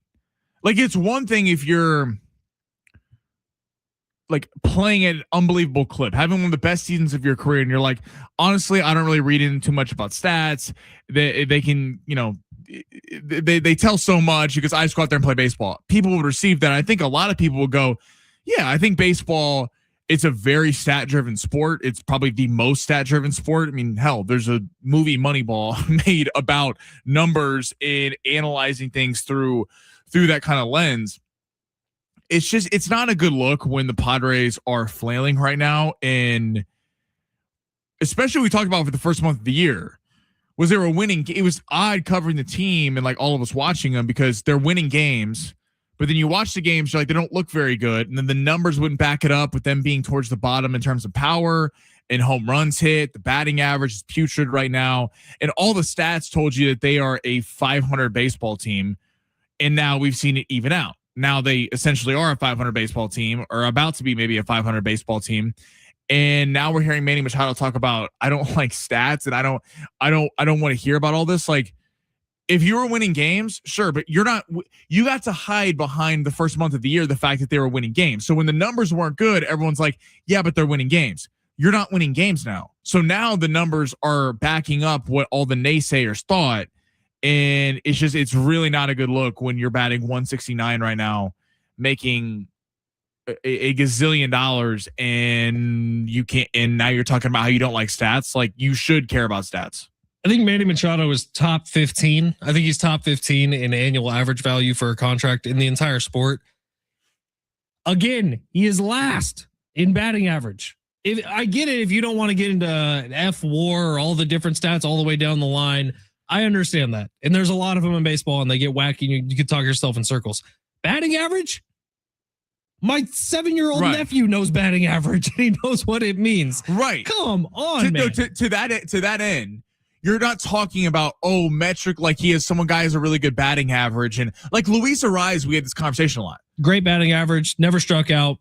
Like it's one thing if you're like playing at an unbelievable clip, having one of the best seasons of your career. And you're like, honestly, I don't really read into too much about stats. They can, you know, they tell so much because I just go out there and play baseball. People would receive that. I think a lot of people will go, yeah, I think baseball, it's a very stat-driven sport. It's probably the most stat-driven sport. I mean, hell, there's a movie Moneyball made about numbers and analyzing things through that kind of lens. It's not a good look when the Padres are flailing right now. And especially we talked about for the first month of the year was they were winning. It was odd covering the team and like all of us watching them because they're winning games. But then you watch the games, you're like, they don't look very good. And then the numbers wouldn't back it up with them being towards the bottom in terms of power and home runs hit. The batting average is putrid right now. And all the stats told you that they are a 500 baseball team. And now we've seen it even out. Now they essentially are a 500 baseball team or about to be maybe a 500 baseball team. And now we're hearing Manny Machado talk about, I don't like stats and I don't want to hear about all this. Like, if you were winning games, sure, but you got to hide behind the first month of the year, the fact that they were winning games. So when the numbers weren't good, everyone's like, yeah, but they're winning games. You're not winning games now. So now the numbers are backing up what all the naysayers thought. And it's really not a good look when you're batting 169 right now, making a gazillion dollars and you can't, and now you're talking about how you don't like stats. Like you should care about stats. I think Manny Machado is top 15. I think he's top 15 in annual average value for a contract in the entire sport. Again, he is last in batting average. If I get it, if you don't want to get into F-WAR or all the different stats all the way down the line, I understand that. And there's a lot of them in baseball and they get wacky and you can talk yourself in circles. Batting average? My 7-year-old nephew knows batting average and he knows what it means. Right. Come on, man. To that end, you're not talking about, metric, like guy has a really good batting average. And like Luis Ariz, we had this conversation a lot. Great batting average, never struck out.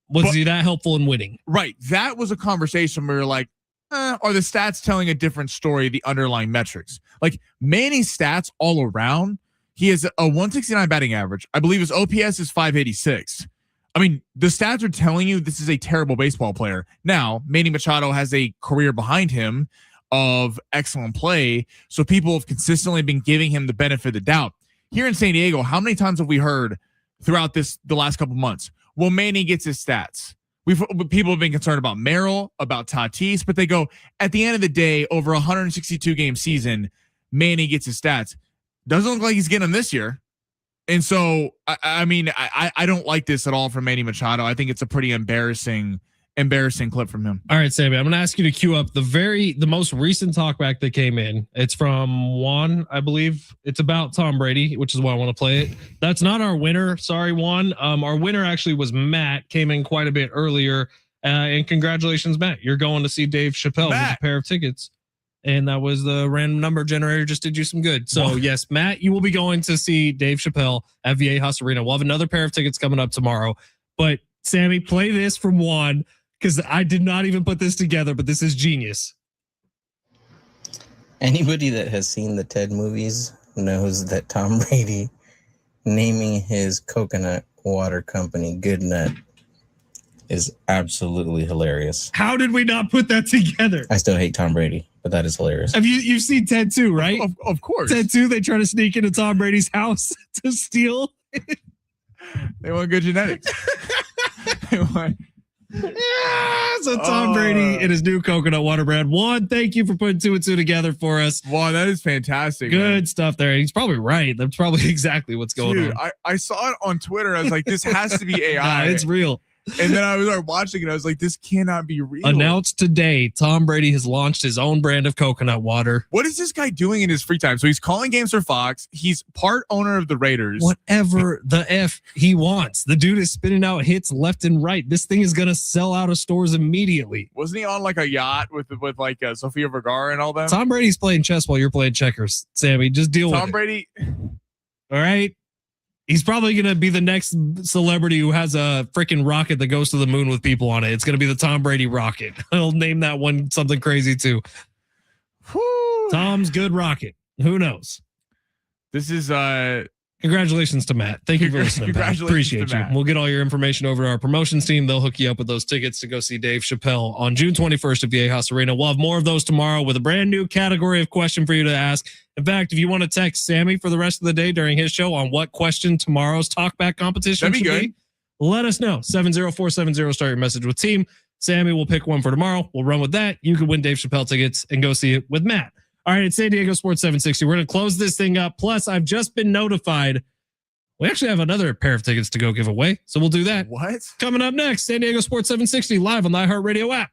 Was he that helpful in winning? Right. That was a conversation where you're like, are the stats telling a different story, the underlying metrics? Like Manny's stats all around, he has a 169 batting average. I believe his OPS is 586. I mean, the stats are telling you this is a terrible baseball player. Now, Manny Machado has a career behind him of excellent play, so people have consistently been giving him the benefit of the doubt. Here in San Diego, how many times have we heard throughout the last couple months? Well, Manny gets his stats. People have been concerned about Merrill, about Tatis, but they go, at the end of the day, over a 162 game season, Manny gets his stats. Doesn't look like he's getting them this year. And so, I mean, I don't like this at all from Manny Machado. I think it's a pretty embarrassing clip from him. All right, Sammy, I'm going to ask you to queue up the most recent talkback that came in. It's from Juan, I believe. It's about Tom Brady, which is why I want to play it. That's not our winner. Sorry, Juan. Our winner actually was Matt. Came in quite a bit earlier. And congratulations, Matt. You're going to see Dave Chappelle with a pair of tickets. And that was the random number generator just did you some good. So yes, Matt, you will be going to see Dave Chappelle at Viejas Arena. We'll have another pair of tickets coming up tomorrow. But Sammy, play this from Juan because I did not even put this together, but this is genius. Anybody that has seen the Ted movies knows that Tom Brady naming his coconut water company Good Nut is absolutely hilarious. How did we not put that together? I still hate Tom Brady, but that is hilarious. Have you've seen Ted 2, right? Of course. Ted 2, they try to sneak into Tom Brady's house to steal. They want good genetics. So Tom Brady and his new coconut water brand. Juan, thank you for putting 2 and 2 together for us. Wow, that is fantastic. Good man. stuff there. He's probably right. That's probably exactly what's going on. I saw it on Twitter. I was like, this has to be AI. It's real. And then I was watching it. I was like, this cannot be real. Announced today, Tom Brady has launched his own brand of coconut water. What is this guy doing in his free time? So he's calling games for Fox. He's part owner of the Raiders. Whatever the F he wants. The dude is spitting out hits left and right. This thing is going to sell out of stores immediately. Wasn't he on like a yacht with like Sofia Vergara and all that? Tom Brady's playing chess while you're playing checkers, Sammy. Just deal with it. Tom Brady. All right. He's probably going to be the next celebrity who has a freaking rocket that goes to the moon with people on it. It's going to be the Tom Brady rocket. He'll name that one something crazy too. Whew. Tom's good rocket. Who knows? This is congratulations to Matt. Thank you for listening. Congratulations Appreciate to you. Matt. We'll get all your information over to our promotions team. They'll hook you up with those tickets to go see Dave Chappelle on June 21st at Viejas Arena. We'll have more of those tomorrow with a brand new category of question for you to ask. In fact, if you want to text Sammy for the rest of the day during his show on what question tomorrow's talkback competition That'd be should good. let us know. 70470. Start your message with team. Sammy will pick one for tomorrow. We'll run with that. You can win Dave Chappelle tickets and go see it with Matt. All right, it's San Diego Sports 760. We're going to close this thing up. Plus, I've just been notified we actually have another pair of tickets to go give away. So we'll do that. What? Coming up next, San Diego Sports 760 live on the iHeartRadio app.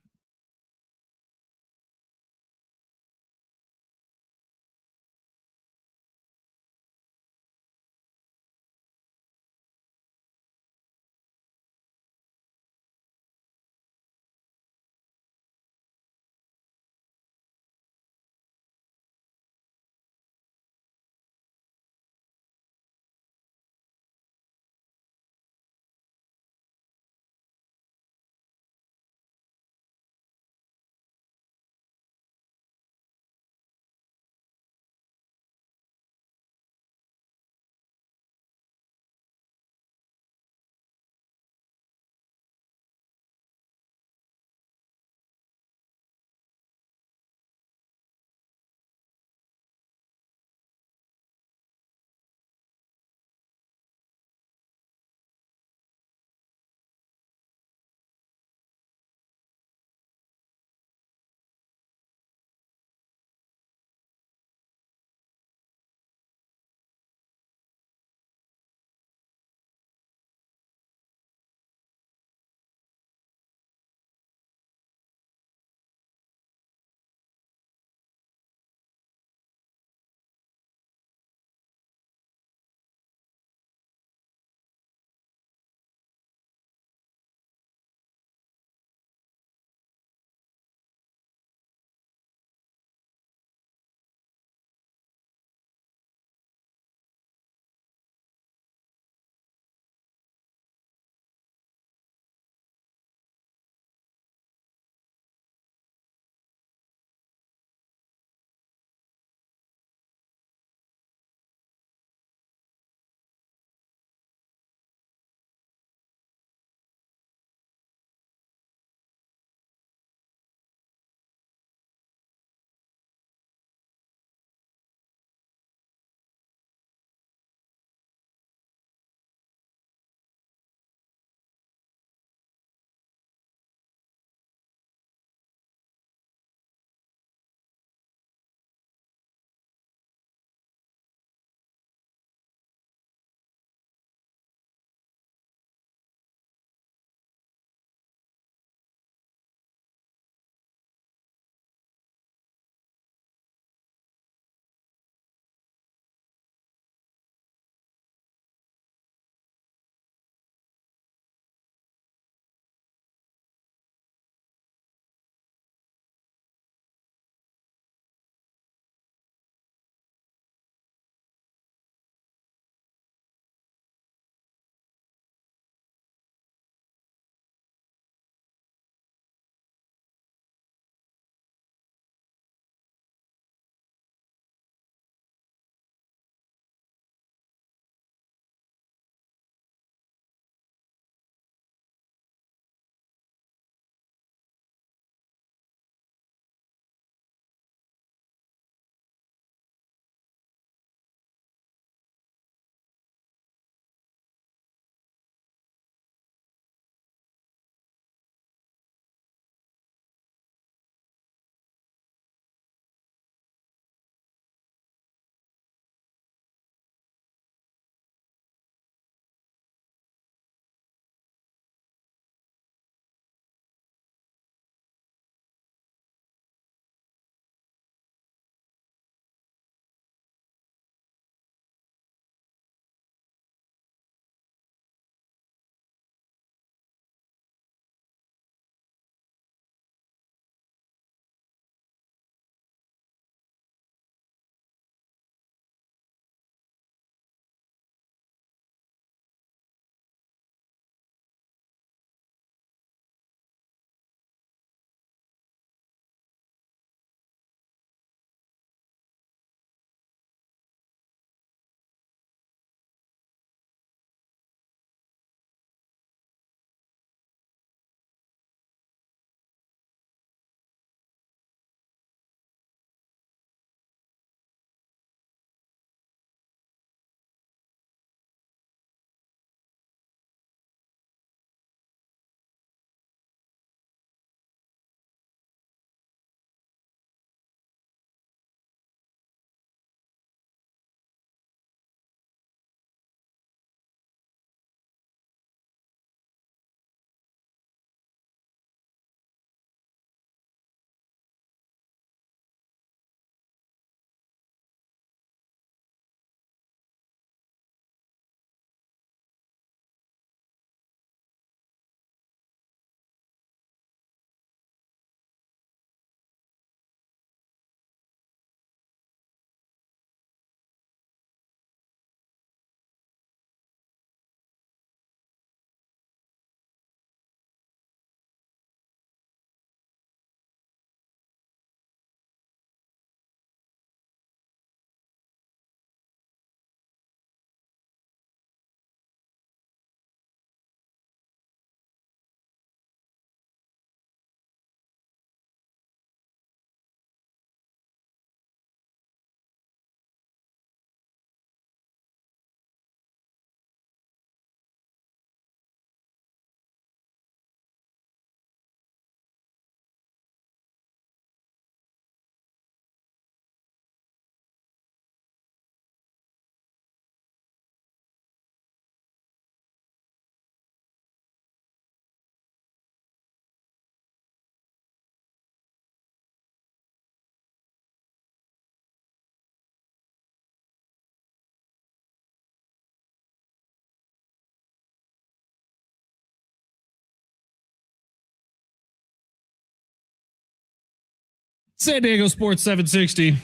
San Diego Sports 760.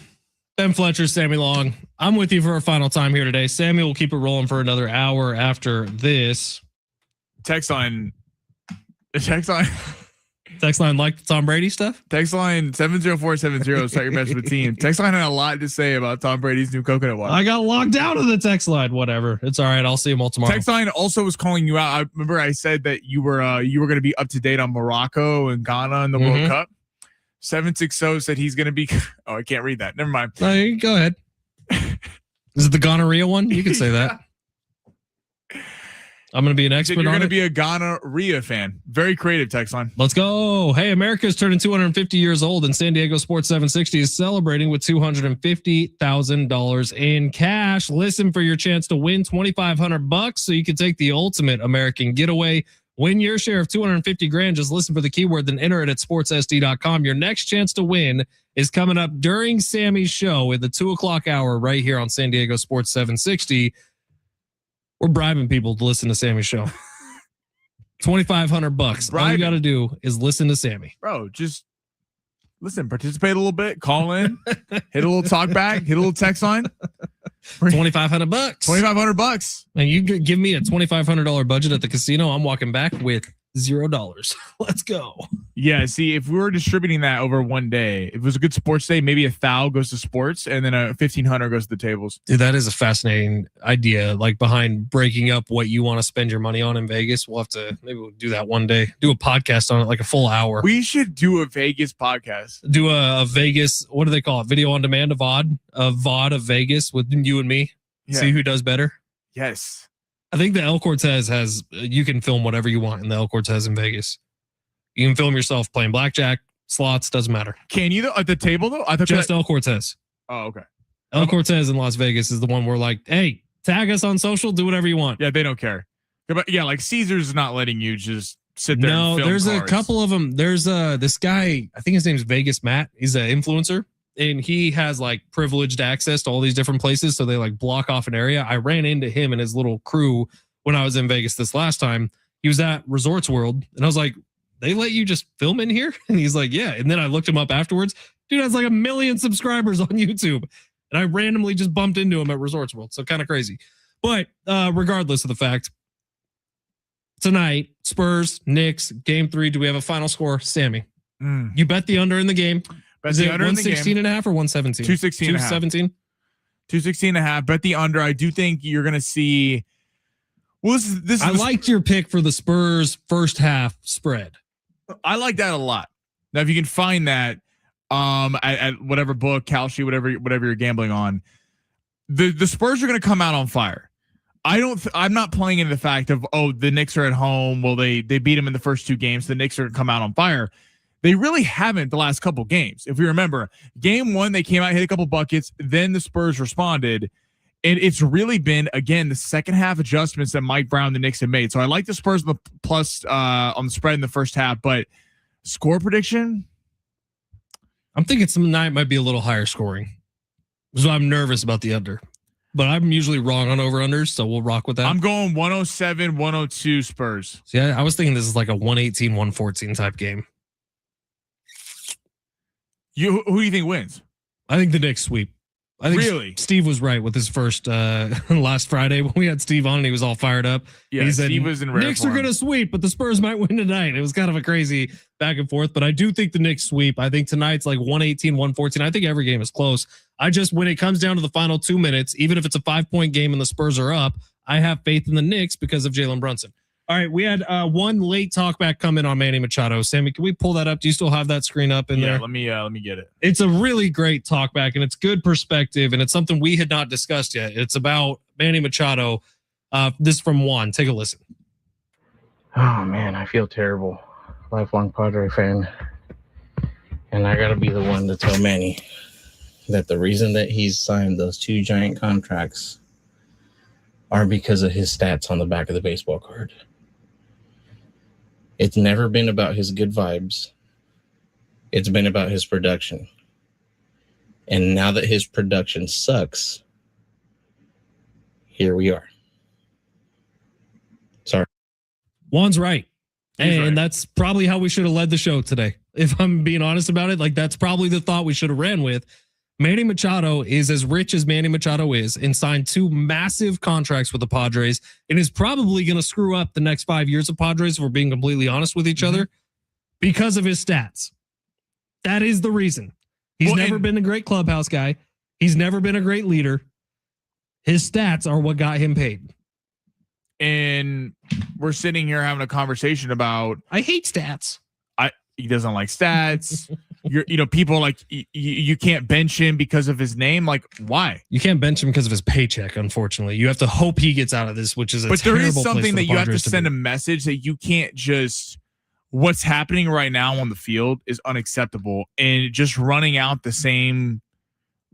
Ben Fletcher, Sammy Long. I'm with you for a final time here today. Sammy will keep it rolling for another hour after this. Text line like the Tom Brady stuff. Text line 70470. Start your best with the team. Text line had a lot to say about Tom Brady's new coconut water. I got locked out of the text line. Whatever. It's all right. I'll see him all tomorrow. Text line also was calling you out. I remember I said that you were going to be up to date on Morocco and Ghana in the World Cup. 760 said he's going to be. Oh, I can't read that. Never mind. No, go ahead. Is it the gonorrhea one? You can say that. I'm going to be an expert on it. You're going to be a gonorrhea fan. Very creative, text line. Let's go. Hey, America is turning 250 years old, and San Diego Sports 760 is celebrating with $250,000 in cash. Listen for your chance to win $2,500 so you can take the ultimate American getaway. Win your share of 250 grand. Just listen for the keyword, then enter it at sportssd.com. Your next chance to win is coming up during Sammy's show at the 2:00 hour right here on San Diego Sports 760. We're bribing people to listen to Sammy's show. $2,500. All you got to do is listen to Sammy. Bro, just listen, participate a little bit, call in, hit a little talk back, hit a little text line. $2,500. $2,500. And you give me a $2,500 budget at the casino, I'm walking back with $0. Let's go. Yeah, see, if we were distributing that over one day, if it was a good sports day, maybe $1,000 goes to sports and then a $1,500 goes to the tables. Dude, that is a fascinating idea. Like behind breaking up what you want to spend your money on in Vegas. We'll have to maybe we'll do that one day. Do a podcast on it, like a full hour. We should do a Vegas podcast. Do a Vegas, what do they call it? Video on demand, a VOD of Vegas with you and me. Yeah. See who does better. Yes. I think the El Cortez has, you can film whatever you want in the El Cortez in Vegas. You can film yourself playing blackjack, slots, doesn't matter. Can you though at the table though? I thought just El Cortez. Oh, okay. El Cortez in Las Vegas is the one where like, hey, tag us on social, do whatever you want. Yeah, they don't care. But yeah, like Caesar's not letting you just sit there. No, and film there's cards. a couple of them. There's this guy, I think his name's Vegas Matt. He's an influencer. And he has like privileged access to all these different places. So they like block off an area. I ran into him and his little crew when I was in Vegas this last time. He was at Resorts World. And I was like, they let you just film in here? And he's like, yeah. And then I looked him up afterwards. Dude has like 1 million subscribers on YouTube. And I randomly just bumped into him at Resorts World. So kind of crazy. But regardless of the fact, tonight, Spurs, Knicks, game 3. Do we have a final score? Sammy, you bet the under in the game. Is it 116.5 or 117? 216.5. 217? 216.5. Bet the under. I do think you're going to see. Well, this I liked your pick for the Spurs first half spread. I like that a lot. Now, if you can find that at whatever book, Kalshi, whatever you're gambling on, the Spurs are going to come out on fire. I'm not playing into the fact of, oh, the Knicks are at home. Well, they beat them in the first 2 games. The Knicks are going to come out on fire. They really haven't the last couple games. If we remember, game 1, they came out, hit a couple buckets. Then the Spurs responded. And it's really been, again, the second half adjustments that Mike Brown, the Knicks have made. So I like the Spurs on the plus on the spread in the first half. But score prediction? I'm thinking tonight might be a little higher scoring. So I'm nervous about the under. But I'm usually wrong on over-unders, so we'll rock with that. I'm going 107, 102 Spurs. See, I was thinking this is like a 118, 114 type game. Who do you think wins? I think the Knicks sweep. I think really? Steve was right with his first last Friday when we had Steve on and he was all fired up. Yeah, he said, Steve was in rare Knicks form. are going to sweep, but the Spurs might win tonight. It was kind of a crazy back and forth, but I do think the Knicks sweep. I think tonight's like 118, 114. I think every game is close. When it comes down to the final 2 minutes, even if it's a 5-point game and the Spurs are up, I have faith in the Knicks because of Jalen Brunson. All right, we had one late talkback come in on Manny Machado. Sammy, can we pull that up? Do you still have that screen up in there? Yeah, let me get it. It's a really great talkback, and it's good perspective, and it's something we had not discussed yet. It's about Manny Machado. This is from Juan. Take a listen. Oh, man, I feel terrible. Lifelong Padre fan. And I got to be the one to tell Manny that the reason that he's signed those 2 giant contracts are because of his stats on the back of the baseball card. It's never been about his good vibes. It's been about his production. And now that his production sucks, here we are. Sorry. Juan's right. He's And right. that's probably how we should have led the show today. if I'm being honest about it. Like, that's probably the thought we should have ran with. Manny Machado is as rich as Manny Machado is and signed 2 massive contracts with the Padres and is probably going to screw up the next 5 years of Padres, if we're being completely honest with each other, because of his stats. That is the reason. He's never been a great clubhouse guy. He's never been a great leader. His stats are what got him paid. And we're sitting here having a conversation about, I hate stats. He doesn't like stats. People like you can't bench him because of his name. Like, why? You can't bench him because of his paycheck. Unfortunately, you have to hope he gets out of this, which is but there is something that you have to send a message that you can't just. What's happening right now on the field is unacceptable, and just running out the same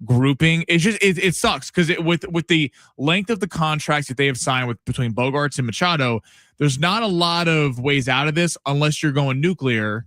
grouping, it sucks because with the length of the contracts that they have signed with between Bogarts and Machado, there's not a lot of ways out of this unless you're going nuclear.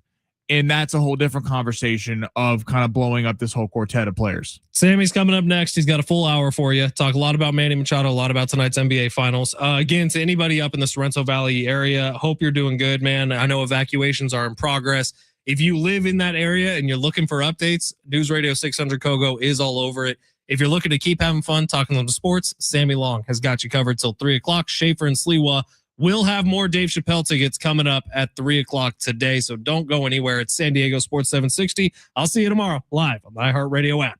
And that's a whole different conversation of kind of blowing up this whole quartet of players. Sammy's coming up next. He's got a full hour for you. Talk a lot about Manny Machado, a lot about tonight's NBA Finals. Again, to anybody up in the Sorrento Valley area, hope you're doing good, man. I know evacuations are in progress. If you live in that area and you're looking for updates, News Radio 600 Kogo is all over it. If you're looking to keep having fun talking about sports, Sammy Long has got you covered till 3 o'clock. Schaefer and Sliwa will have more Dave Chappelle tickets coming up at 3 o'clock today. So don't go anywhere. It's San Diego Sports 760. I'll see you tomorrow live on the iHeartRadio app.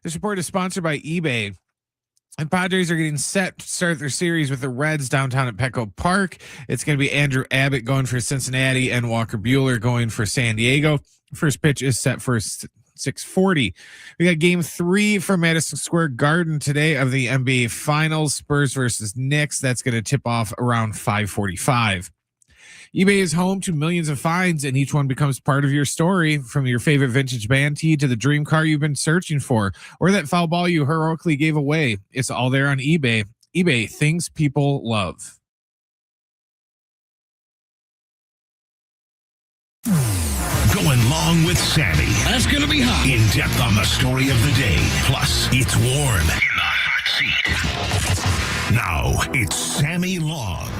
This report is sponsored by eBay. And Padres are getting set to start their series with the Reds downtown at Petco Park. It's going to be Andrew Abbott going for Cincinnati and Walker Buehler going for San Diego. First pitch is set for 6:40. We got game 3 from Madison Square Garden today of the NBA Finals, Spurs versus Knicks. That's going to tip off around 5:45. eBay is home to millions of finds, and each one becomes part of your story. From your favorite vintage band tee to the dream car you've been searching for, or that foul ball you heroically gave away. It's all there on eBay. eBay, things people love. Going long with Sammy. That's going to be hot. In depth on the story of the day. Plus, it's warm in the hot seat. Now, it's Sammy Long.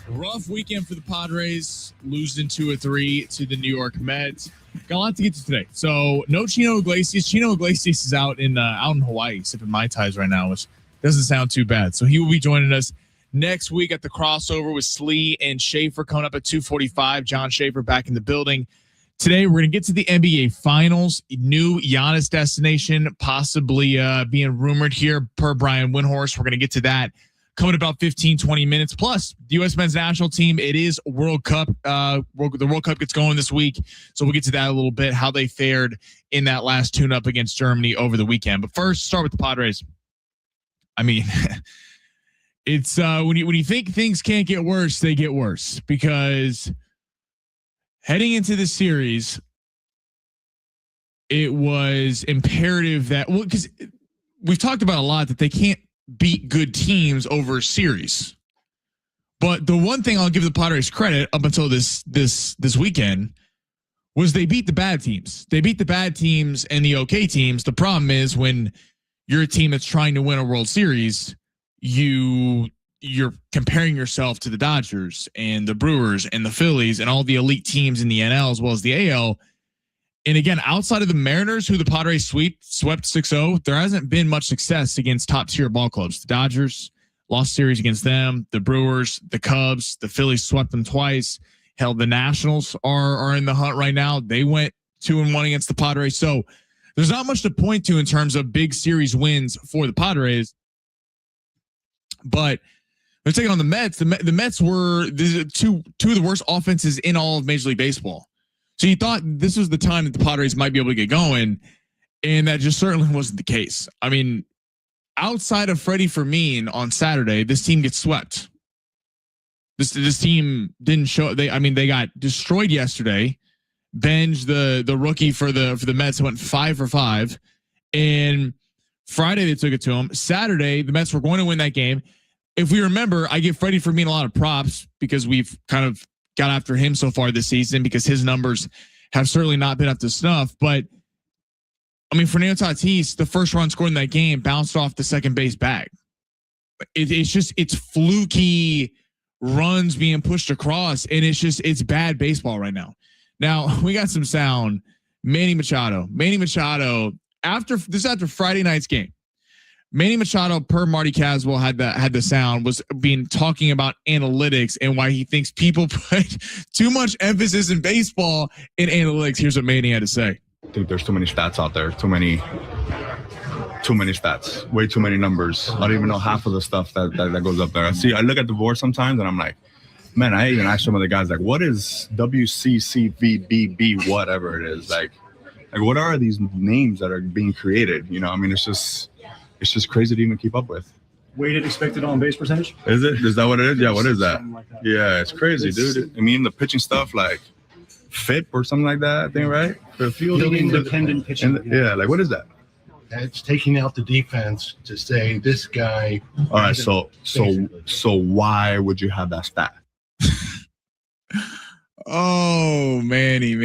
Rough weekend for the Padres, losing 2-3 to the New York Mets. Got a lot to get to today. So no Chino Iglesias. Chino Iglesias is out in Hawaii sipping Mai Tais right now, which doesn't sound too bad. So he will be joining us next week at the crossover with Slee and Schaefer coming up at 2:45. John Schaefer back in the building. Today we're going to get to the NBA Finals. New Giannis destination possibly being rumored here per Brian Windhorst. We're going to get to that coming about 15-20 minutes. Plus, the U.S. men's national team, it is World Cup. The World Cup gets going this week, so we'll get to that a little bit, how they fared in that last tune-up against Germany over the weekend. But first, start with the Padres. I mean, it's when you think things can't get worse, they get worse. Because heading into the series, it was imperative that, well, because we've talked about a lot that they can't beat good teams over a series. But the one thing I'll give the Padres credit up until this weekend was they beat the bad teams. They beat the bad teams and the okay teams. The problem is when you're a team that's trying to win a World Series, you're comparing yourself to the Dodgers and the Brewers and the Phillies and all the elite teams in the NL as well as the AL. And again, outside of the Mariners, who the Padres swept 6-0, there hasn't been much success against top-tier ball clubs. The Dodgers lost series against them. The Brewers, the Cubs, the Phillies swept them twice. Hell, the Nationals are in the hunt right now. They went 2-1 against the Padres. So there's not much to point to in terms of big series wins for the Padres. But they're taking on the Mets. The Mets were two of the worst offenses in all of Major League Baseball. So you thought this was the time that the Padres might be able to get going, and that just certainly wasn't the case. I mean, outside of Freddie Fermin on Saturday, this team gets swept. This team didn't show. They got destroyed yesterday. Benj, the rookie for the Mets, went 5 for 5, and Friday they took it to him. Saturday the Mets were going to win that game. If we remember, I give Freddie Fermin a lot of props because we've kind of got after him so far this season because his numbers have certainly not been up to snuff. But I mean, Fernando Tatis, the first run scored in that game, bounced off the second base bag. It's fluky runs being pushed across, and it's bad baseball right now. Now we got some sound. Manny Machado, after Friday night's game. Manny Machado, per Marty Caswell, had the sound, was talking about analytics and why he thinks people put too much emphasis in baseball in analytics. Here's what Manny had to say. I think there's too many stats out there. Too many stats. Way too many numbers. I don't even know half of the stuff that goes up there. I look at the board sometimes and I'm like, man, I even ask some of the guys like, what is WCCVBB, whatever it is, like what are these names that are being created? You know, I mean, it's just crazy to even keep up with. Weighted expected on base percentage? Is it? Is that what it is? Yeah, what is that? Like that. Yeah, it's crazy, dude. I mean, the pitching stuff like FIP or something like that, I think, right? For fielding independent pitching. Yeah, like what is that? That's taking out the defense to say this guy. All right, so why would you have that stat? Oh, Manny.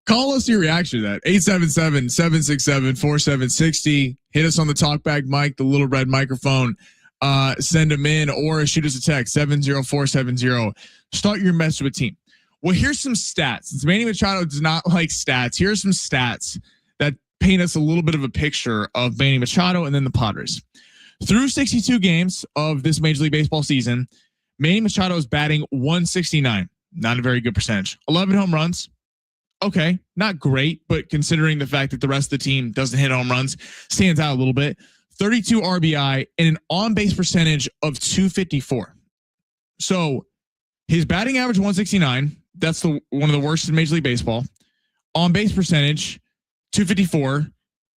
Call us your reaction to that. 877-767-4760. Hit us on the talkback mic, the little red microphone. Send them in or shoot us a text, 70470. Start your message with team. Well, here's some stats. Since Manny Machado does not like stats, here's some stats that paint us a little bit of a picture of Manny Machado and then the Padres. Through 62 games of this Major League Baseball season, Manny Machado is batting 169. Not a very good percentage. 11 home runs. Okay, not great, but considering the fact that the rest of the team doesn't hit home runs, stands out a little bit. 32 RBI and an on-base percentage of 254. So his batting average 169. That's one of the worst in Major League Baseball. On-base percentage 254.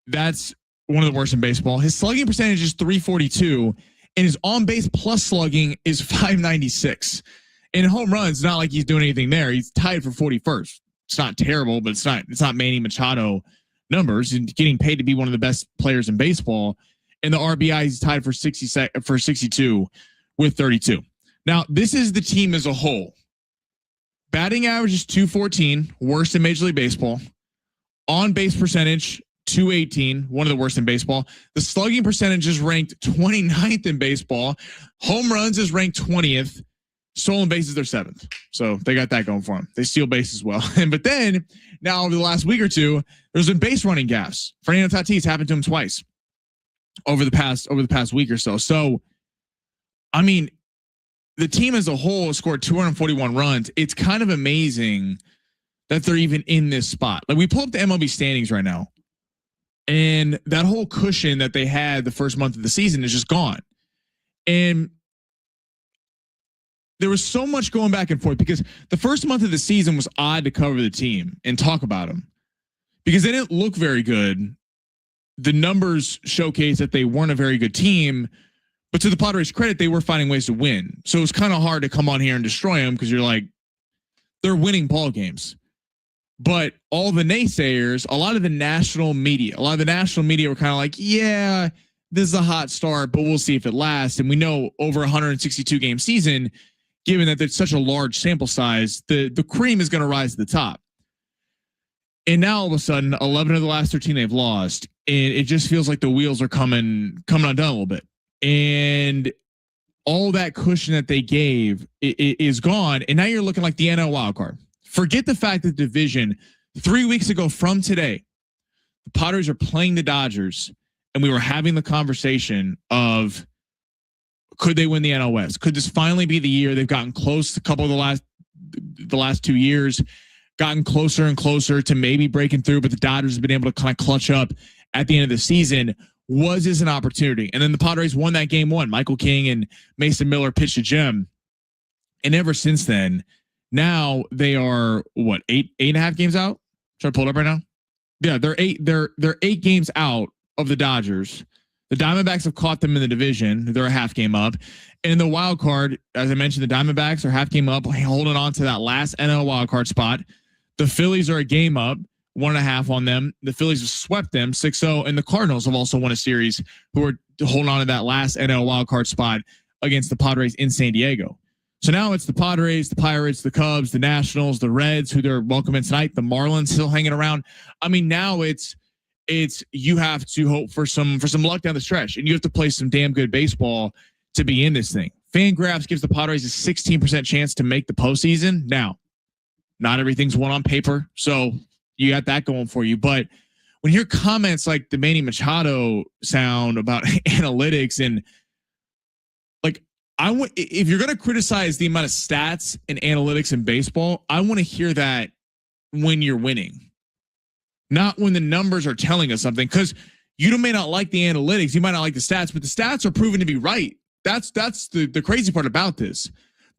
That's one of the worst in baseball. His slugging percentage is 342, and his on-base plus slugging is 596. In home runs, it's not like he's doing anything there. He's tied for 41st. It's not terrible, but it's not Manny Machado numbers, and getting paid to be one of the best players in baseball. And the RBI is tied for 62 with 32. Now, this is the team as a whole. Batting average is 214, worst in Major League Baseball. On base percentage 218, one of the worst in baseball. The slugging percentage is ranked 29th in baseball. Home runs is ranked 20th. Stolen bases, they're 7th. So they got that going for them. They steal base as well. But then now over the last week or two, there's been base running gaffes. Fernando Tatis happened to him twice over the past week or so. So, I mean, the team as a whole has scored 241 runs. It's kind of amazing that they're even in this spot. Like, we pull up the MLB standings right now, and that whole cushion that they had the first month of the season is just gone. And there was so much going back and forth because the first month of the season was odd to cover the team and talk about them because they didn't look very good. The numbers showcase that they weren't a very good team, but to the Padres' credit, they were finding ways to win. So it was kind of hard to come on here and destroy them because you're like, they're winning ball games. But all the naysayers, a lot of the national media were kind of like, yeah, this is a hot start, but we'll see if it lasts. And we know over 162 game season, given that there's such a large sample size, the cream is going to rise to the top. And now all of a sudden, 11 of the last 13 they've lost, and it just feels like the wheels are coming undone a little bit. And all that cushion that they gave is gone, and now you're looking like the NL wild card. Forget the fact that the division 3 weeks ago from today, the Padres are playing the Dodgers, and we were having the conversation of, could they win the NL West? Could this finally be the year? They've gotten close a couple of the last 2 years, gotten closer and closer to maybe breaking through, but the Dodgers have been able to kind of clutch up at the end of the season. Was this an opportunity? And then the Padres won that game one. Michael King and Mason Miller pitched a gem. And ever since then, now they are what, eight and a half games out? Should I pull it up right now? Yeah, they're 8 games out of the Dodgers. The Diamondbacks have caught them in the division. They're a half game up. And the wild card, as I mentioned, the Diamondbacks are half game up, holding on to that last NL wild card spot. The Phillies are a game up, 1.5 on them. The Phillies have swept them 6-0. And the Cardinals have also won a series, who are holding on to that last NL wild card spot against the Padres in San Diego. So now it's the Padres, the Pirates, the Cubs, the Nationals, the Reds, who they're welcoming tonight, the Marlins still hanging around. I mean, now it's you have to hope for some luck down the stretch, and you have to play some damn good baseball to be in this thing. FanGraphs gives the Padres a 16% chance to make the postseason. Now, not everything's won on paper, so you got that going for you. But when you hear comments like the Manny Machado sound about analytics, and like, if you're going to criticize the amount of stats and analytics in baseball, I want to hear that when you're winning. Not when the numbers are telling us something, because you may not like the analytics, you might not like the stats, but the stats are proven to be right. That's the crazy part about this.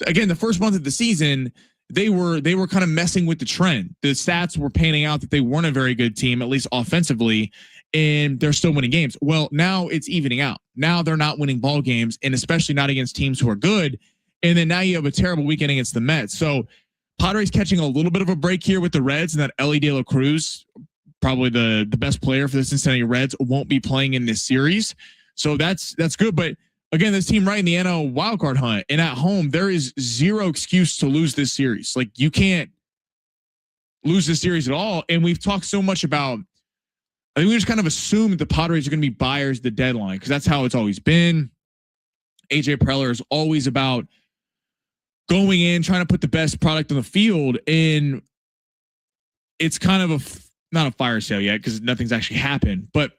Again, the first month of the season, they were kind of messing with the trend. The stats were panning out that they weren't a very good team, at least offensively, and they're still winning games. Well, now it's evening out. Now they're not winning ball games, and especially not against teams who are good. And then now you have a terrible weekend against the Mets. So Padres catching a little bit of a break here with the Reds, and that Ellie De La Cruz, probably the best player for the Cincinnati Reds, won't be playing in this series. So that's good. But again, this team right in the NL wildcard hunt, and at home, there is zero excuse to lose this series. Like, you can't lose this series at all. And we've talked so much about, I think we just kind of assume that the Padres are going to be buyers at the deadline, because that's how it's always been. AJ Preller is always about going in, trying to put the best product on the field. And it's kind of not a fire sale yet, because nothing's actually happened, but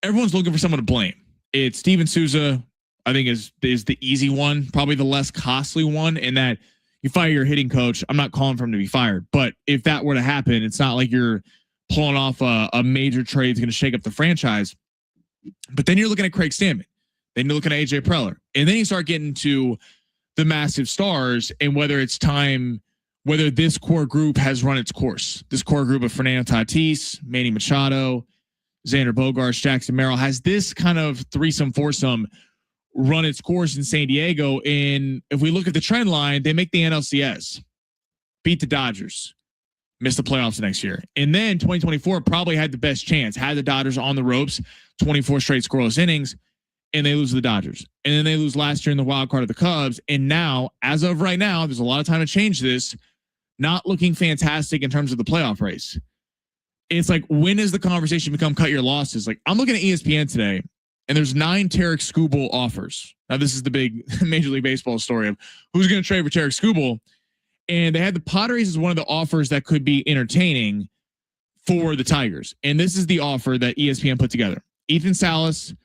everyone's looking for someone to blame. It's Steven Souza, I think, is the easy one, probably the less costly one, in that you fire your hitting coach. I'm not calling for him to be fired, but if that were to happen, it's not like you're pulling off a major trade that's going to shake up the franchise. But then you're looking at Craig Stammen. Then you're looking at AJ Preller. And then you start getting to the massive stars and whether it's time, whether this core group has run its course. This core group of Fernando Tatis, Manny Machado, Xander Bogaerts, Jackson Merrill, has this kind of threesome, foursome run its course in San Diego. And if we look at the trend line, they make the NLCS, beat the Dodgers, miss the playoffs next year. And then 2024 probably had the best chance, had the Dodgers on the ropes, 24 straight scoreless innings, and they lose to the Dodgers. And then they lose last year in the wild card of the Cubs. And now, as of right now, there's a lot of time to change this, not looking fantastic in terms of the playoff race. It's like, when does the conversation become cut your losses? Like, I'm looking at ESPN today, and there's 9 Tarek Skubal offers. Now, this is the big Major League Baseball story of who's going to trade for Tarek Skubal. And they had the Padres as one of the offers that could be entertaining for the Tigers. And this is the offer that ESPN put together. Ethan Salas,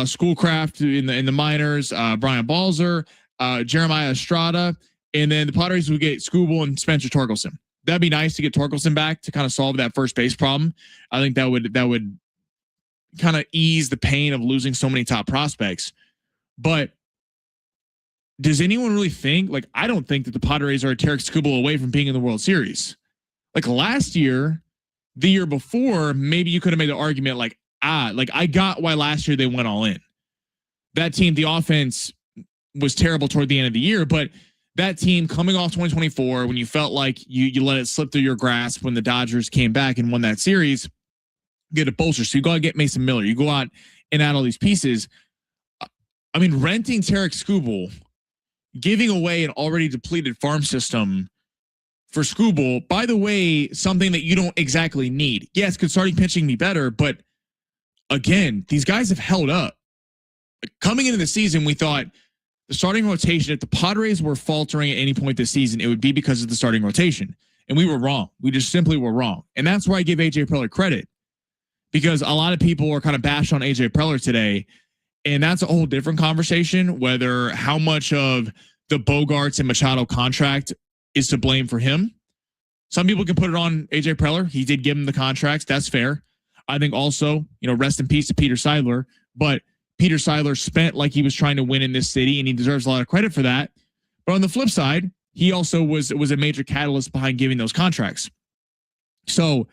Schoolcraft in the minors, Brian Balzer, Jeremiah Estrada, and then the Padres would get Skubal and Spencer Torkelson. That'd be nice to get Torkelson back to kind of solve that first base problem. I think that would kind of ease the pain of losing so many top prospects. But does anyone really think, like, I don't think that the Padres are a Tarek Skubal away from being in the World Series. Like last year, the year before, maybe you could have made the argument like I got why last year they went all in. That team, the offense was terrible toward the end of the year, but that team coming off 2024, when you felt like you let it slip through your grasp when the Dodgers came back and won that series, get a bolster. So you go out and get Mason Miller. You go out and add all these pieces. I mean, renting Tarek Skubal, giving away an already depleted farm system for Skubal, by the way, something that you don't exactly need. Yes, could starting pitching be better, but again, these guys have held up. Coming into the season, we thought the starting rotation, if the Padres were faltering at any point this season, it would be because of the starting rotation. And we were wrong. We just simply were wrong. And that's where I give AJ Preller credit, because a lot of people are kind of bashed on AJ Preller today. And that's a whole different conversation, whether how much of the Bogaerts and Machado contract is to blame for him. Some people can put it on AJ Preller. He did give him the contracts. That's fair. I think also, rest in peace to Peter Seidler. But Peter Seidler spent like he was trying to win in this city, and he deserves a lot of credit for that. But on the flip side, he also was a major catalyst behind giving those contracts. So,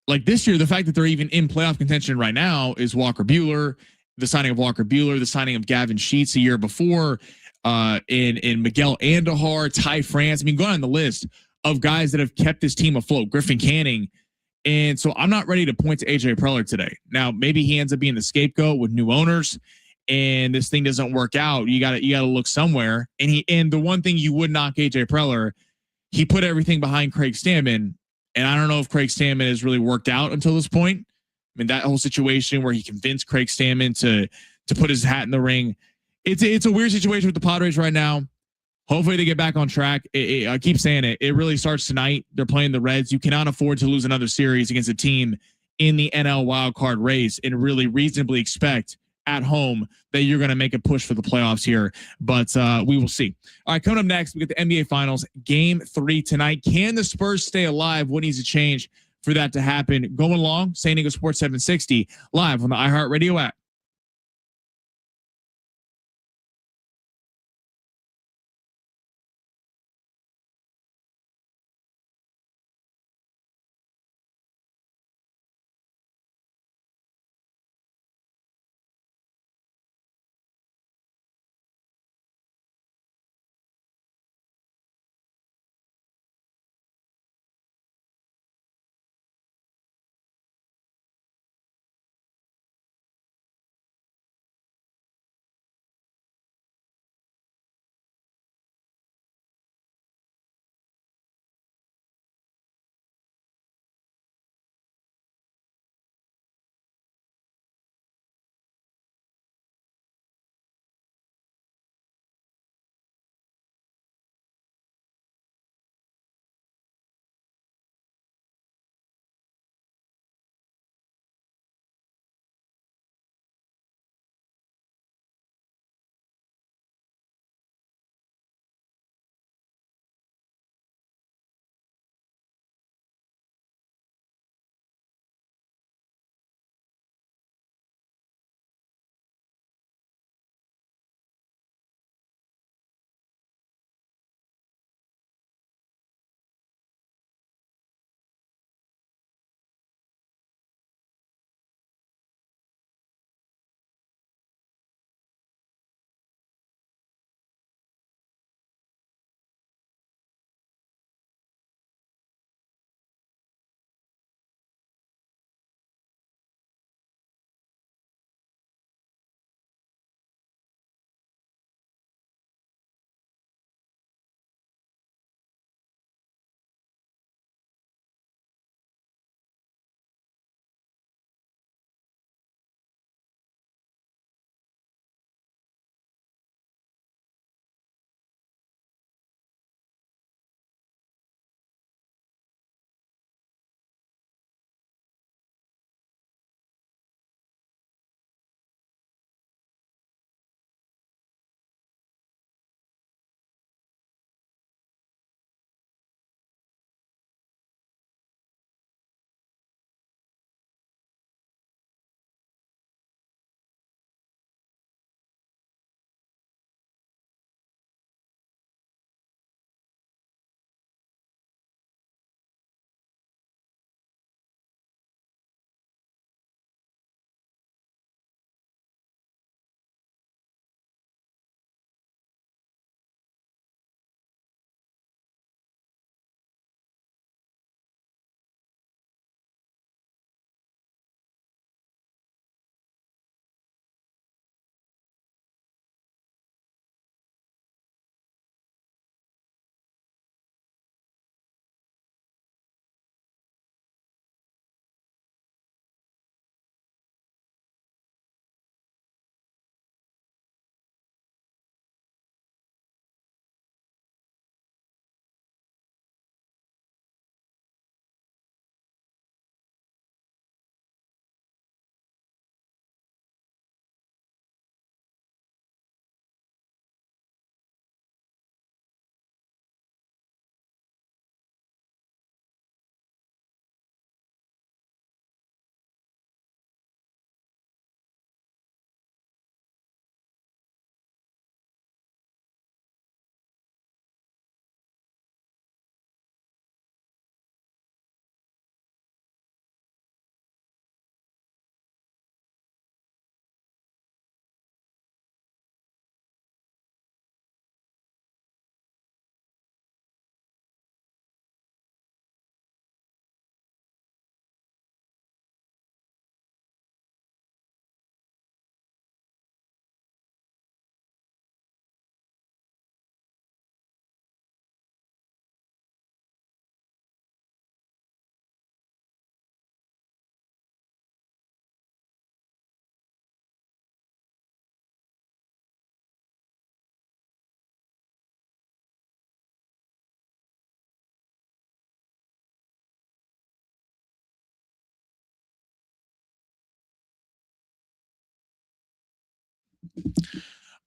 like this year, the fact that they're even in playoff contention right now is Walker Buehler, the signing of Walker Buehler, the signing of Gavin Sheets a year before, in Miguel Andujar, Ty France. I mean, going on the list of guys that have kept this team afloat, Griffin Canning. And so I'm not ready to point to AJ Preller today. Now, maybe he ends up being the scapegoat with new owners and this thing doesn't work out. You gotta look somewhere. And the one thing you would knock AJ Preller, he put everything behind Craig Stammen. And I don't know if Craig Stammen has really worked out until this point. I mean, that whole situation where he convinced Craig Stammen to put his hat in the ring. It's a weird situation with the Padres right now. Hopefully they get back on track. I keep saying it. It really starts tonight. They're playing the Reds. You cannot afford to lose another series against a team in the NL wildcard race and really reasonably expect at home that you're going to make a push for the playoffs here. But we will see. All right, coming up next, we get the NBA Finals. Game 3 tonight. Can the Spurs stay alive? What needs to change for that to happen? Going along, San Diego Sports 760, live on the iHeartRadio app.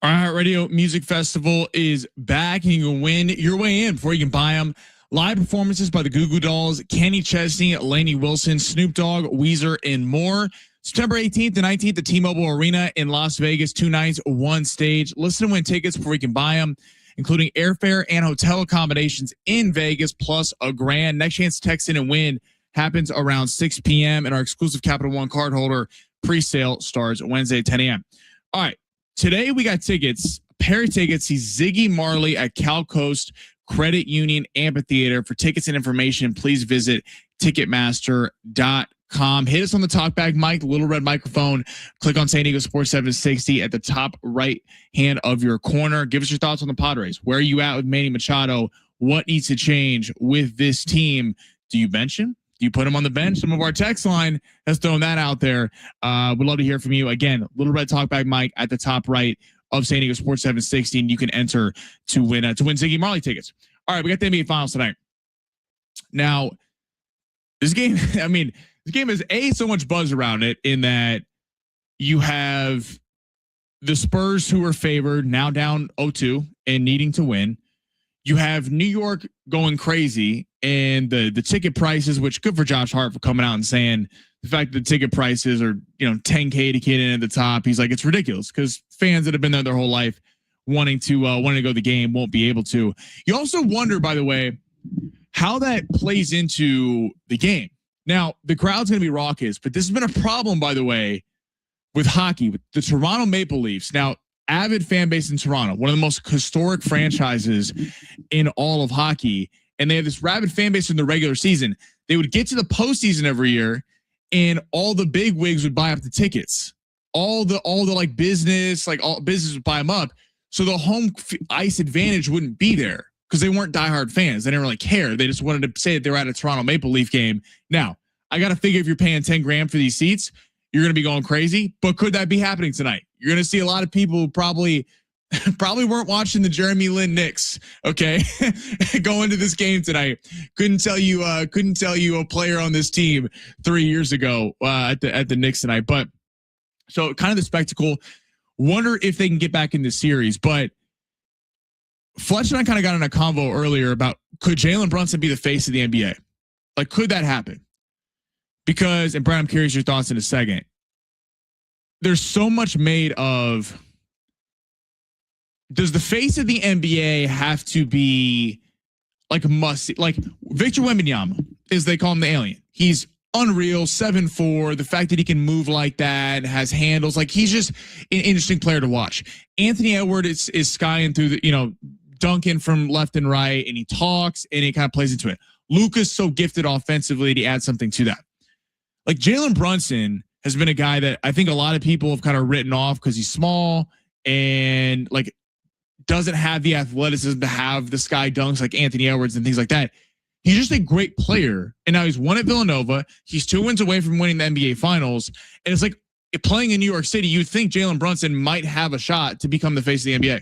All right, Radio Music Festival is back, and you can win your way in before you can buy them. Live performances by the Goo Goo Dolls, Kenny Chesney, Lainey Wilson, Snoop Dogg, Weezer, and more. September 18th and 19th at T-Mobile Arena in Las Vegas. 2 nights, 1 stage. Listen to win tickets before you can buy them, including airfare and hotel accommodations in Vegas, plus $1,000. Next chance to text in and win happens around 6 p.m. and our exclusive Capital One card holder pre-sale starts Wednesday at 10 a.m. All right. Today we got tickets, a pair of tickets. See Ziggy Marley at Cal Coast Credit Union Amphitheater. For tickets and information, please visit Ticketmaster.com. Hit us on the talkback mic, the little red microphone. Click on San Diego Sports 760 at the top right hand of your corner. Give us your thoughts on the Padres. Where are you at with Manny Machado? What needs to change with this team? Do you bench him? Do you put him on the bench? Some of our text line has thrown that out there. We'd love to hear from you. Again, little red talkback mic at the top right of San Diego Sports 760, and you can enter to win Ziggy Marley tickets. All right, we got the NBA Finals tonight. Now, this game, this game has so much buzz around it in that you have the Spurs, who are favored, now down 0-2 and needing to win. You have New York going crazy, and the ticket prices, which good for Josh Hart for coming out and saying the fact that the ticket prices are, $10K to get in at the top. He's like, it's ridiculous because fans that have been there their whole life wanting to go to the game won't be able to. You also wonder, by the way, how that plays into the game. Now, the crowd's going to be raucous, but this has been a problem, by the way, with hockey, with the Toronto Maple Leafs. Now, avid fan base in Toronto, one of the most historic franchises in all of hockey. And they have this rabid fan base in the regular season. They would get to the postseason every year and all the big wigs would buy up the tickets. All the like business, like all business would buy them up. So the home ice advantage wouldn't be there because they weren't diehard fans. They didn't really care. They just wanted to say that they were at a Toronto Maple Leaf game. Now, I got to figure if you're paying $10,000 for these seats, you're going to be going crazy, but could that be happening tonight? You're going to see a lot of people who probably weren't watching the Jeremy Lin Knicks. Okay. Go into this game tonight. Couldn't tell you a player on this team 3 years ago at the Knicks tonight, but so kind of the spectacle. Wonder if they can get back in this series, but Fletch and I kind of got in a convo earlier about could Jalen Brunson be the face of the NBA? Like, could that happen? Because, and Brad, I'm curious your thoughts in a second. There's so much made of, does the face of the NBA have to be like a must? Like Victor Wembanyama, as they call him, the alien. He's unreal, 7'4". The fact that he can move like that, has handles, like he's just an interesting player to watch. Anthony Edwards is skying through the, dunking from left and right, and he talks and he kind of plays into it. Luka's so gifted offensively to add something to that. Like Jalen Brunson has been a guy that I think a lot of people have kind of written off because he's small and like doesn't have the athleticism to have the sky dunks like Anthony Edwards and things like that. He's just a great player. And now he's won at Villanova. He's 2 wins away from winning the NBA Finals. And it's like playing in New York City, you'd think Jalen Brunson might have a shot to become the face of the NBA.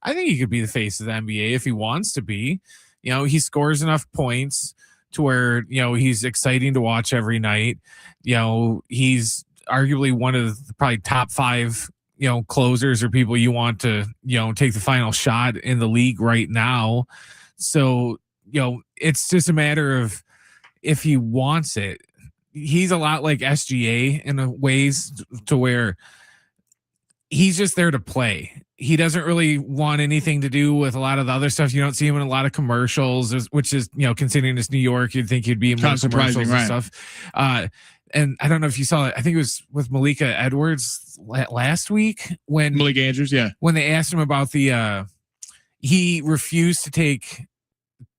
I think he could be the face of the NBA if he wants to be. He scores enough points to where, he's exciting to watch every night. He's arguably one of the probably top 5, closers or people you want to, take the final shot in the league right now. So, it's just a matter of if he wants it. He's a lot like SGA in a ways to where he's just there to play. He doesn't really want anything to do with a lot of the other stuff. You don't see him in a lot of commercials, which is, considering it's New York, you'd think he'd be in more commercials and stuff. And I don't know if you saw it. I think it was with Malika Edwards last week when Malika Andrews, when they asked him about he refused to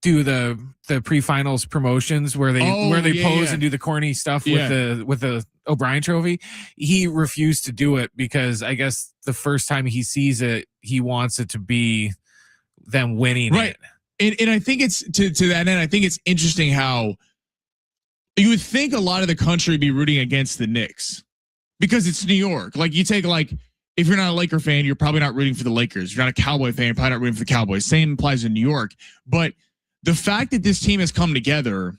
do the pre-finals promotions where they pose and do the corny stuff with the O'Brien trophy. He refused to do it because I guess the first time he sees it, he wants it to be them winning it. And I think it's to that end, I think it's interesting how you would think a lot of the country would be rooting against the Knicks because it's New York. Like you take if you're not a Laker fan, you're probably not rooting for the Lakers. If you're not a Cowboy fan, you're probably not rooting for the Cowboys. Same applies in New York. But the fact that this team has come together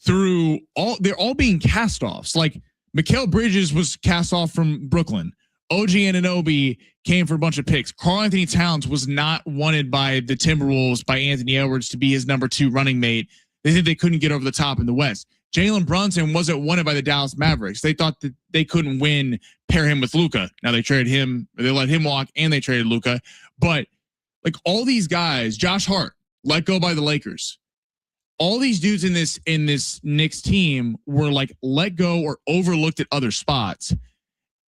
they're all being cast offs. Like Mikal Bridges was cast off from Brooklyn. OG Anunoby came for a bunch of picks. Karl Anthony Towns was not wanted by the Timberwolves, by Anthony Edwards, to be his number 2 running mate. They said they couldn't get over the top in the West. Jalen Brunson wasn't wanted by the Dallas Mavericks. They thought that they couldn't pair him with Luka. Now they traded him, they let him walk, and they traded Luka. But like all these guys, Josh Hart, let go by the Lakers. All these dudes in this Knicks team were like let go or overlooked at other spots.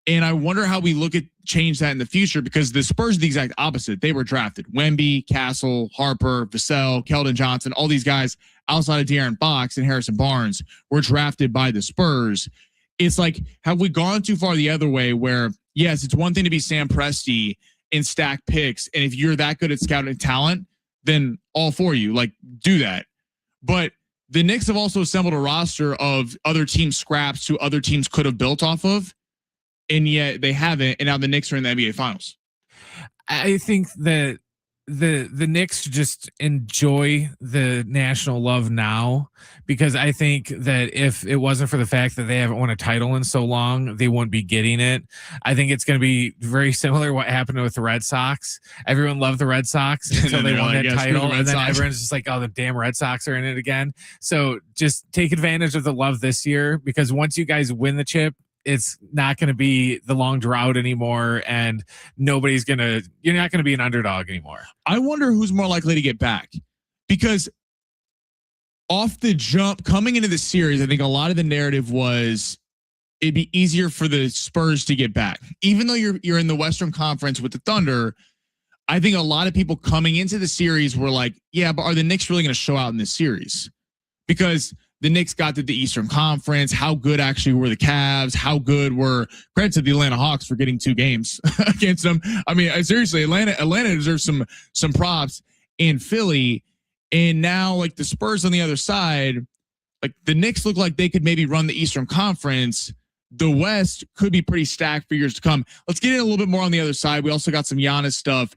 And I wonder how we change that in the future, because the Spurs are the exact opposite. They were drafted. Wemby, Castle, Harper, Vassell, Keldon Johnson, all these guys outside of De'Aaron Fox and Harrison Barnes were drafted by the Spurs. It's like, have we gone too far the other way where, yes, it's one thing to be Sam Presti and stack picks. And if you're that good at scouting talent, then all for you, like do that. But the Knicks have also assembled a roster of other team scraps who other teams could have built off of. And yet they haven't, and now the Knicks are in the NBA Finals. I think that the Knicks just enjoy the national love now, because I think that if it wasn't for the fact that they haven't won a title in so long, they wouldn't be getting it. I think it's going to be very similar to what happened with the Red Sox. Everyone loved the Red Sox until they won that title, and then everyone's just like, oh, the damn Red Sox are in it again. So just take advantage of the love this year, because once you guys win the chip, it's not going to be the long drought anymore, and you're not going to be an underdog anymore. I wonder who's more likely to get back, because off the jump coming into the series, I think a lot of the narrative was it'd be easier for the Spurs to get back, even though you're in the Western Conference with the Thunder. I think a lot of people coming into the series were like, yeah, but are the Knicks really going to show out in this series? Because the Knicks got to the Eastern Conference. How good actually were the Cavs? How good were, credit to the Atlanta Hawks for getting 2 games against them. I mean, seriously, Atlanta deserves some props, in Philly. And now like the Spurs on the other side, like the Knicks look like they could maybe run the Eastern Conference. The West could be pretty stacked for years to come. Let's get in a little bit more on the other side. We also got some Giannis stuff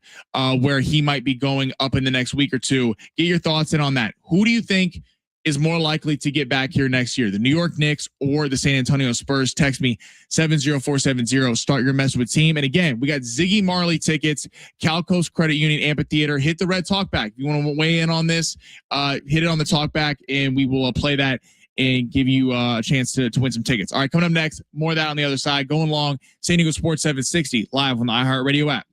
where he might be going up in the next week or two. Get your thoughts in on that. Who do you think is more likely to get back here next year, the New York Knicks or the San Antonio Spurs? Text me 70470. Start your mess with team. And again, we got Ziggy Marley tickets, Cal Coast Credit Union Amphitheater. Hit the red talkback. If you want to weigh in on this, hit it on the talkback, and we will play that and give you a chance to win some tickets. All right, coming up next, more of that on the other side. Going long, San Diego Sports 760 live on the iHeartRadio app.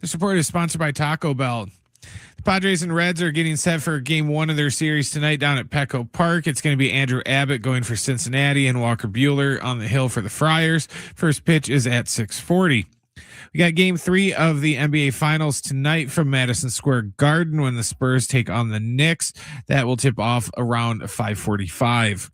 This report is sponsored by Taco Bell. The Padres and Reds are getting set for game 1 of their series tonight down at Petco Park. It's going to be Andrew Abbott going for Cincinnati and Walker Buehler on the hill for the Friars. First pitch is at 6:40. We got game 3 of the NBA Finals tonight from Madison Square Garden when the Spurs take on the Knicks. That will tip off around 5:45.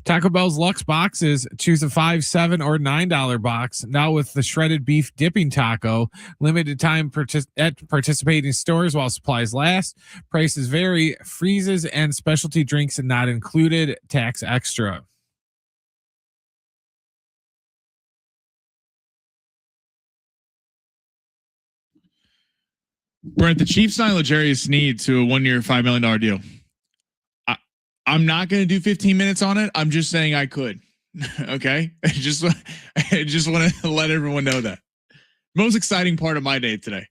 Taco Bell's Lux boxes, choose a $5, $7, or $9 box. Now with the shredded beef dipping taco, limited time at participating stores while supplies last. Prices vary. Freezes and specialty drinks not included. Tax extra. Brent, the Chiefs signed L'Jarius Sneed to a 1-year, $5 million deal. I'm not going to do 15 minutes on it. I'm just saying I could. Okay. I just want to let everyone know that. Most exciting part of my day today.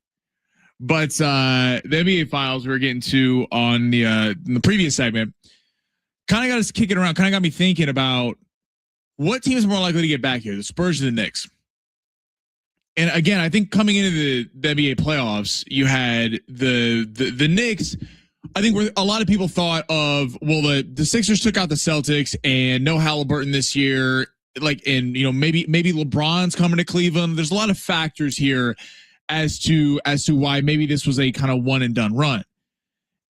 But the NBA Finals we were getting to on in the previous segment kind of got us kicking around, kind of got me thinking about what team is more likely to get back here, the Spurs or the Knicks. And again, I think coming into the NBA playoffs, you had the Knicks. I think where a lot of people thought of, well, the Sixers took out the Celtics and no Halliburton this year. Like, and maybe LeBron's coming to Cleveland. There's a lot of factors here as to why maybe this was a kind of one and done run.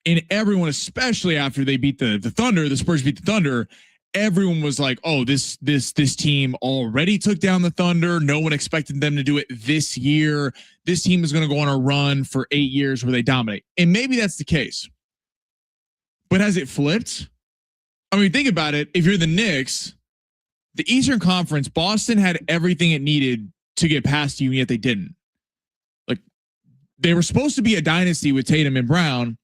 And everyone, especially after they beat the Thunder, the Spurs beat the Thunder, everyone was like, oh, this team already took down the Thunder. No one expected them to do it this year. This team is going to go on a run for 8 years where they dominate. And maybe that's the case. But has it flipped? I mean, think about it. If you're the Knicks, the Eastern Conference, Boston had everything it needed to get past you, and yet they didn't. Like, they were supposed to be a dynasty with Tatum and Brown,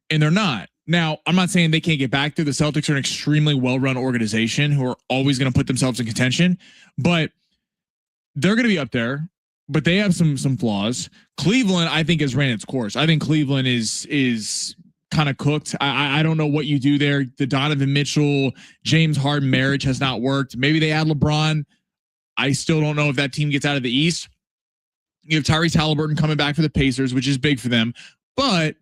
and they're not. Now, I'm not saying they can't get back there. The Celtics are an extremely well-run organization who are always going to put themselves in contention, but they're going to be up there. But they have some flaws. Cleveland, I think, has ran its course. I think Cleveland is kind of cooked. I don't know what you do there. The Donovan Mitchell, James Harden marriage has not worked. Maybe they add LeBron. I still don't know if that team gets out of the East. You have Tyrese Halliburton coming back for the Pacers, which is big for them. But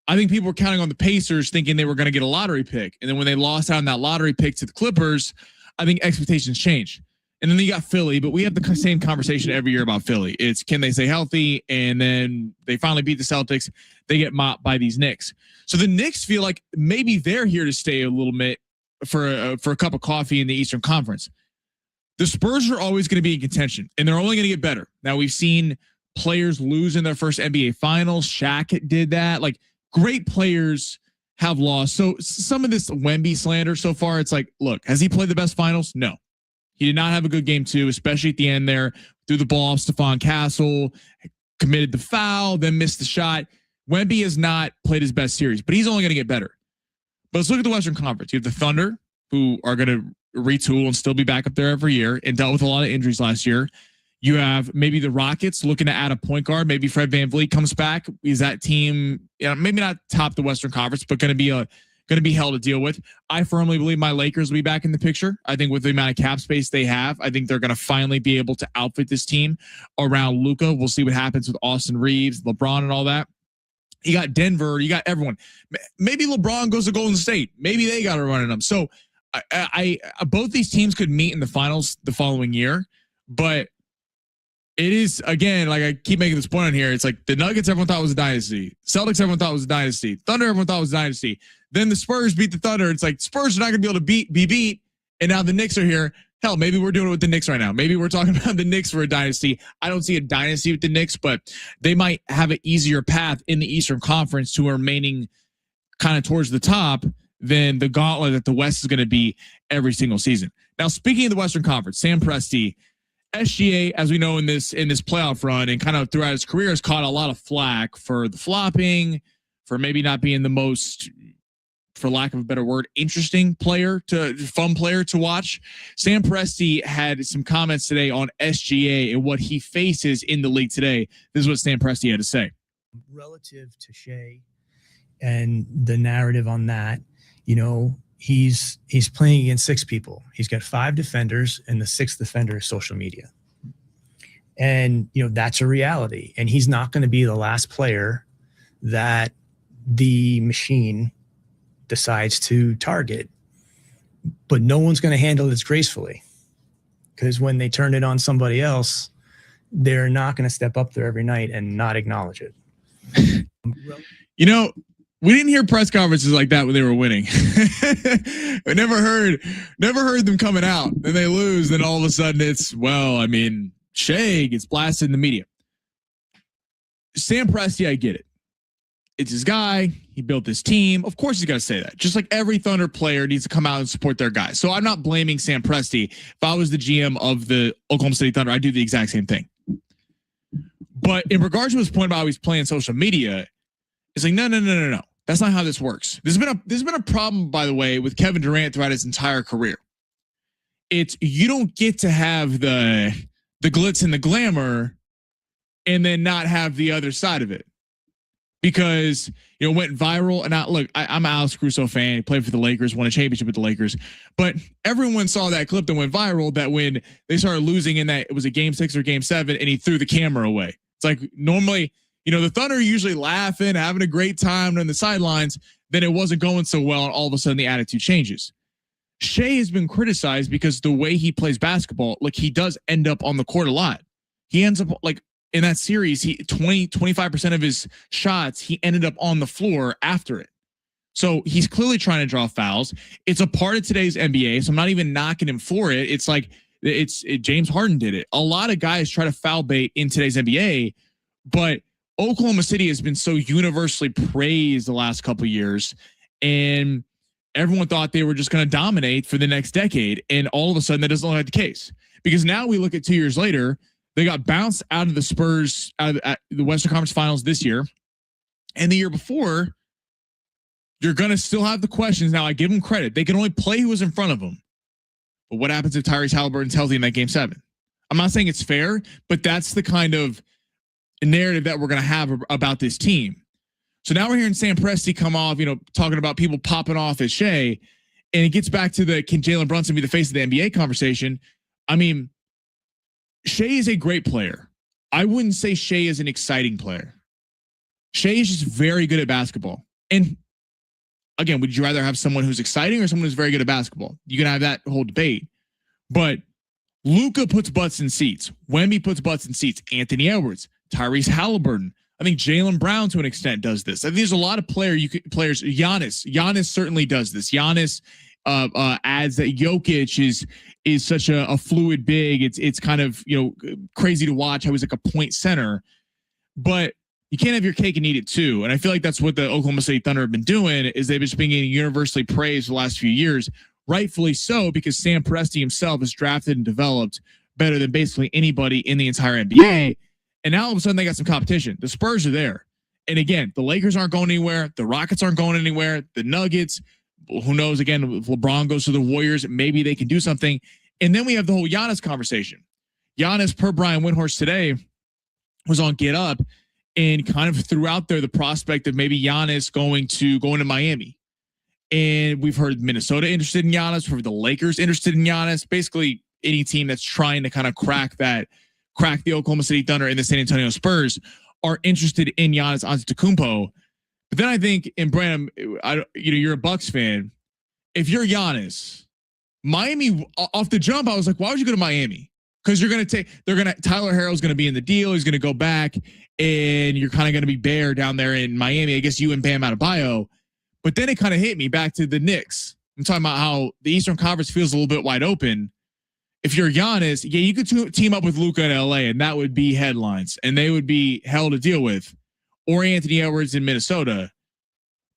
I think people were counting on the Pacers thinking they were going to get a lottery pick. And then when they lost out on that lottery pick to the Clippers, I think expectations changed. And then you got Philly, but we have the same conversation every year about Philly. It's can they stay healthy? And then they finally beat the Celtics. They get mopped by these Knicks. So the Knicks feel like maybe they're here to stay a little bit for a cup of coffee in the Eastern Conference. The Spurs are always going to be in contention, and they're only going to get better. Now, we've seen players lose in their first NBA Finals. Shaq did that. Like, great players have lost. So some of this Wemby slander so far, it's like, look, has he played the best finals? No. He did not have a good game too, especially at the end there. Threw the ball off Stephon Castle, committed the foul, then missed the shot. Wemby has not played his best series, but he's only going to get better. But let's look at the Western Conference. You have the Thunder, who are going to retool and still be back up there every year and dealt with a lot of injuries last year. You have maybe the Rockets looking to add a point guard. Maybe Fred VanVleet comes back. Is that team, maybe not top the Western Conference, but going to be hell to deal with. I firmly believe my Lakers will be back in the picture. I think with the amount of cap space they have, I think they're going to finally be able to outfit this team around Luka. We'll see what happens with Austin Reeves, LeBron, and all that. You got Denver. You got everyone. Maybe LeBron goes to Golden State. Maybe they got to run in them. So I both these teams could meet in the finals the following year, but it is, again, like I keep making this point on here. It's like the Nuggets, everyone thought was a dynasty. Celtics, everyone thought was a dynasty. Thunder, everyone thought was a dynasty. Then the Spurs beat the Thunder. It's like Spurs are not going to be able to be beat. And now the Knicks are here. Hell, maybe we're doing it with the Knicks right now. Maybe we're talking about the Knicks for a dynasty. I don't see a dynasty with the Knicks, but they might have an easier path in the Eastern Conference to remaining kind of towards the top than the gauntlet that the West is going to be every single season. Now, speaking of the Western Conference, Sam Presti, SGA, as we know in this playoff run and kind of throughout his career, has caught a lot of flack for the flopping, for maybe not being the most, for lack of a better word, interesting fun player to watch. Sam Presti had some comments today on SGA and what he faces in the league today. This is what Sam Presti had to say. Relative to Shea and the narrative on that, he's playing against 6 people. He's got 5 defenders, and the 6th defender is social media. And, that's a reality. And he's not going to be the last player that the machine decides to target. But no one's going to handle this gracefully, because when they turn it on somebody else, they're not going to step up there every night and not acknowledge it. We didn't hear press conferences like that when they were winning. I never heard them coming out. Then they lose. Then all of a sudden it's, Shea gets blasted in the media. Sam Presti, I get it. It's his guy. He built this team. Of course he's got to say that. Just like every Thunder player needs to come out and support their guy. So I'm not blaming Sam Presti. If I was the GM of the Oklahoma City Thunder, I'd do the exact same thing. But in regards to his point about how he's playing social media, it's like, no. That's not how this works. There's been a problem, by the way, with Kevin Durant throughout his entire career. It's you don't get to have the glitz and the glamour and then not have the other side of it. Because it went viral, and I'm an Alex Caruso fan. He played for the Lakers, won a championship with the Lakers. But everyone saw that clip that went viral. That when they started losing in that, it was a game 6 or game 7, and he threw the camera away. It's like normally, the Thunder are usually laughing, having a great time on the sidelines. Then it wasn't going so well, and all of a sudden the attitude changes. Shea has been criticized because the way he plays basketball, he does end up on the court a lot. He ends up in that series, 25% of his shots, he ended up on the floor after it. So he's clearly trying to draw fouls. It's a part of today's NBA, so I'm not even knocking him for it. It's James Harden did it. A lot of guys try to foul bait in today's NBA, but Oklahoma City has been so universally praised the last couple of years, and everyone thought they were just going to dominate for the next decade. And all of a sudden that doesn't look like the case, because now we look at 2 years later, they got bounced out of the Spurs, out of the Western Conference Finals this year. And the year before, you're going to still have the questions. Now, I give them credit. They can only play who was in front of them. But what happens if Tyrese Halliburton's healthy in that game 7? I'm not saying it's fair, but that's the kind of narrative that we're going to have about this team. So now we're hearing Sam Presti come off, talking about people popping off at Shea. And it gets back to can Jalen Brunson be the face of the NBA conversation? Shea is a great player. I wouldn't say Shea is an exciting player. Shea is just very good at basketball. And again, would you rather have someone who's exciting or someone who's very good at basketball? You can have that whole debate. But Luka puts butts in seats. Wemby puts butts in seats. Anthony Edwards, Tyrese Halliburton. I think Jaylen Brown to an extent does this. I think there's a lot of players. Giannis certainly does this. Giannis adds that Jokic is such a fluid big. It's kind of crazy to watch how he's like a point center, but you can't have your cake and eat it too. And I feel like that's what the Oklahoma City Thunder have been doing, is they've just been getting universally praised the last few years, rightfully so, because Sam Presti himself is drafted and developed better than basically anybody in the entire NBA. And now all of a sudden they got some competition. The Spurs are there. And again, the Lakers aren't going anywhere. The Rockets aren't going anywhere. The Nuggets, who knows, again, if LeBron goes to the Warriors, maybe they can do something. And then we have the whole Giannis conversation. Giannis, per Brian Windhorst today, was on Get Up and kind of threw out there the prospect of maybe Giannis going to Miami. And we've heard Minnesota interested in Giannis. We've heard the Lakers interested in Giannis. Basically, any team that's trying to kind of crack the Oklahoma City Thunder and the San Antonio Spurs are interested in Giannis Antetokounmpo. But then I think, and Brandon, you're a Bucks fan. If you're Giannis, Miami off the jump, I was like, why would you go to Miami? Because Tyler Harrell's going to be in the deal. He's going to go back, and you're kind of going to be bare down there in Miami. I guess you and Bam Adebayo. But then it kind of hit me back to the Knicks. I'm talking about how the Eastern Conference feels a little bit wide open. If you're Giannis, yeah, you could team up with Luka in LA, and that would be headlines, and they would be hell to deal with. Or Anthony Edwards in Minnesota.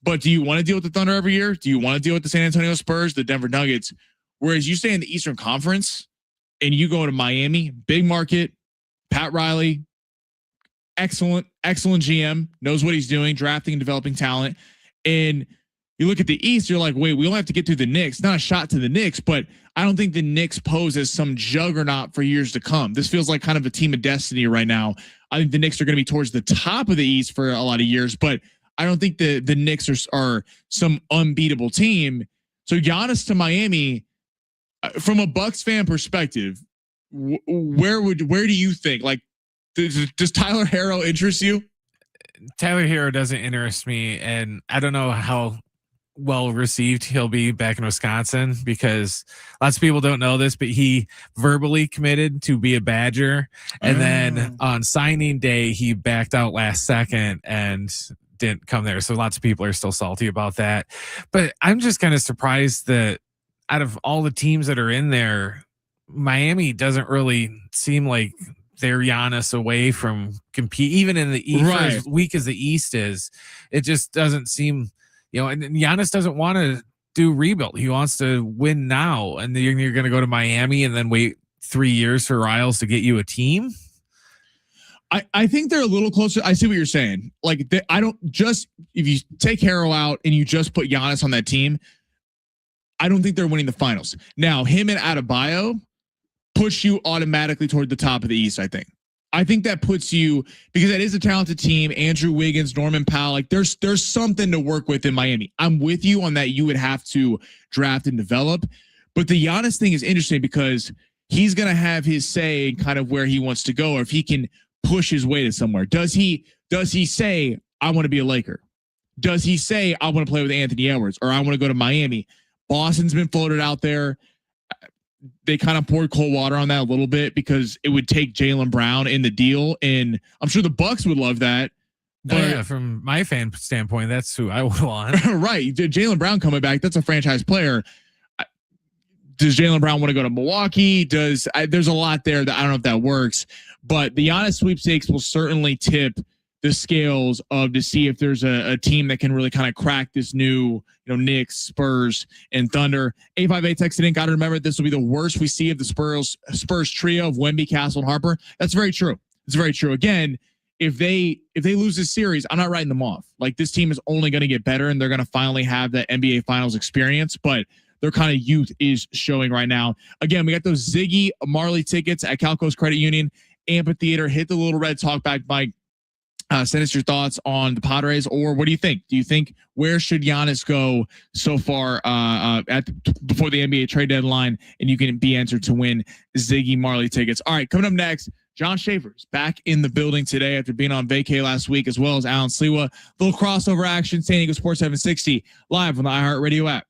But do you want to deal with the Thunder every year? Do you want to deal with the San Antonio Spurs, the Denver Nuggets? Whereas you stay in the Eastern Conference and you go to Miami, big market, Pat Riley, excellent GM, knows what he's doing, drafting and developing talent. And you look at the East, you're like, wait, we only have to get through the Knicks. Not a shot to the Knicks, but I don't think the Knicks pose as some juggernaut for years to come. This feels like kind of a team of destiny right now. I think the Knicks are going to be towards the top of the East for a lot of years, but I don't think the Knicks are some unbeatable team. So Giannis to Miami, from a Bucks fan perspective, where do you think? Like, Does Tyler Harrow interest you? Tyler Hero doesn't interest me, and I don't know how well received he'll be back in Wisconsin, because lots of people don't know this, but he verbally committed to be a Badger, and then on signing day he backed out last second and didn't come there. So lots of people are still salty about that. But I'm just kind of surprised that out of all the teams that are in there, Miami doesn't really seem like they're Giannis away from compete, even in the East, Right. as weak as the East is. It just doesn't seem, and Giannis doesn't want to do rebuild. He wants to win now. And then you're going to go to Miami and then wait 3 years for Riles to get you a team. I think they're a little closer. I see what you're saying. Like, I don't just, if you take Harrow out and you just put Giannis on that team, I don't think they're winning the finals. Now, him and Adebayo push you automatically toward the top of the East, I think that puts you, because that is a talented team. Andrew Wiggins, Norman Powell, like there's something to work with in Miami. I'm with you on that. You would have to draft and develop, but the Giannis thing is interesting because he's going to have his say in kind of where he wants to go, or if he can push his way to somewhere. Does he say, I want to be a Laker? Does he say, I want to play with Anthony Edwards, or I want to go to Miami? Boston's been floated out there. They kind of poured cold water on that a little bit because it would take Jaylen Brown in the deal, and I'm sure the Bucks would love that. But from my fan standpoint, that's who I would want. Right, Jaylen Brown coming back, that's a franchise player. Does Jaylen Brown want to go to Milwaukee? There's a lot there that I don't know if that works, but the Giannis sweepstakes will certainly tip the scales to see if there's a team that can really kind of crack this new, Knicks, Spurs, and Thunder. 858 texted in, got to remember this will be the worst we see of the Spurs trio of Wemby, Castle, and Harper. That's very true. It's very true. Again, if they lose this series, I'm not writing them off. Like, this team is only going to get better, and they're going to finally have that NBA Finals experience, but their kind of youth is showing right now. Again, we got those Ziggy Marley tickets at Calco's Credit Union Amphitheater. Hit the little red talk back mic. Send us your thoughts on the Padres, or what do you think? Do you think, where should Giannis go so far before the NBA trade deadline? And you can be entered to win Ziggy Marley tickets. All right, coming up next, John Schaefer's back in the building today after being on vacay last week, as well as Alan Sliwa. Little crossover action, San Diego Sports 760, live on the iHeartRadio app.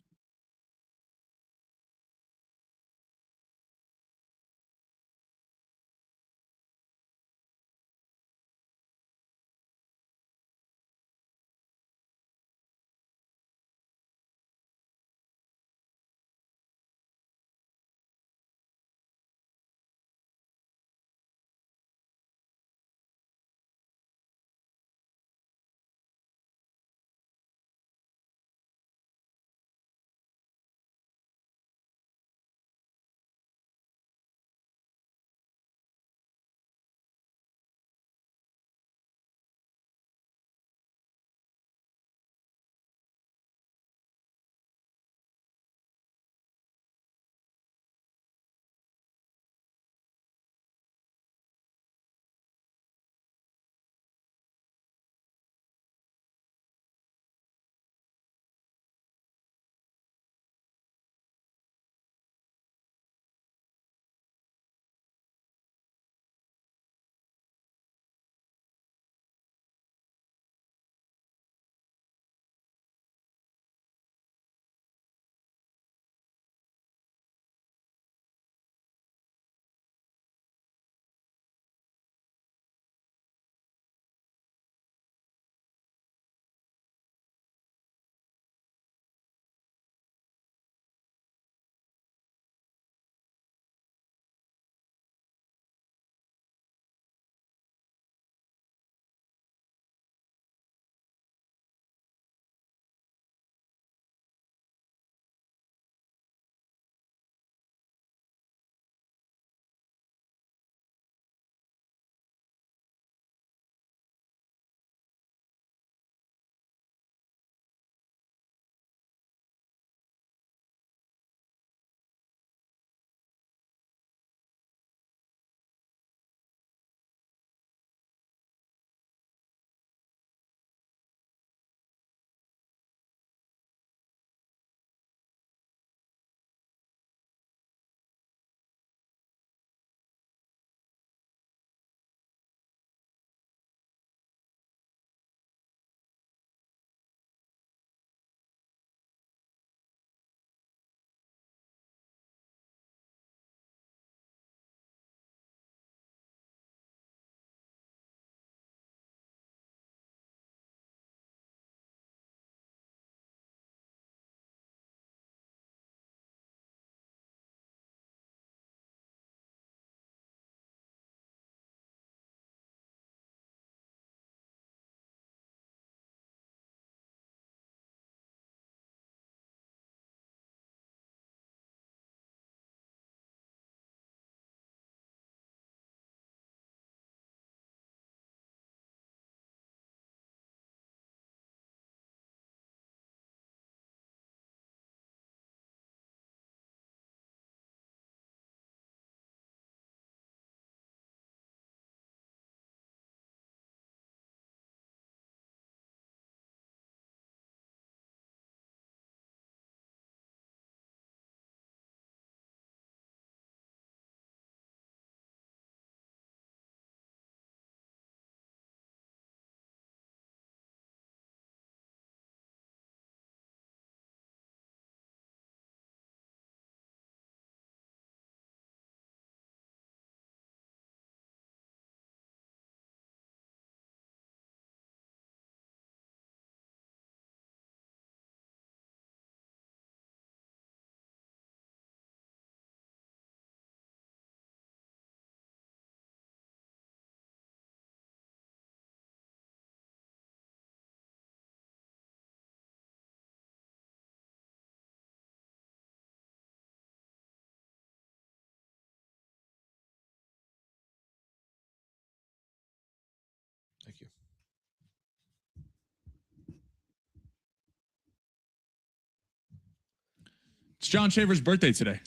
John Shaver's birthday today.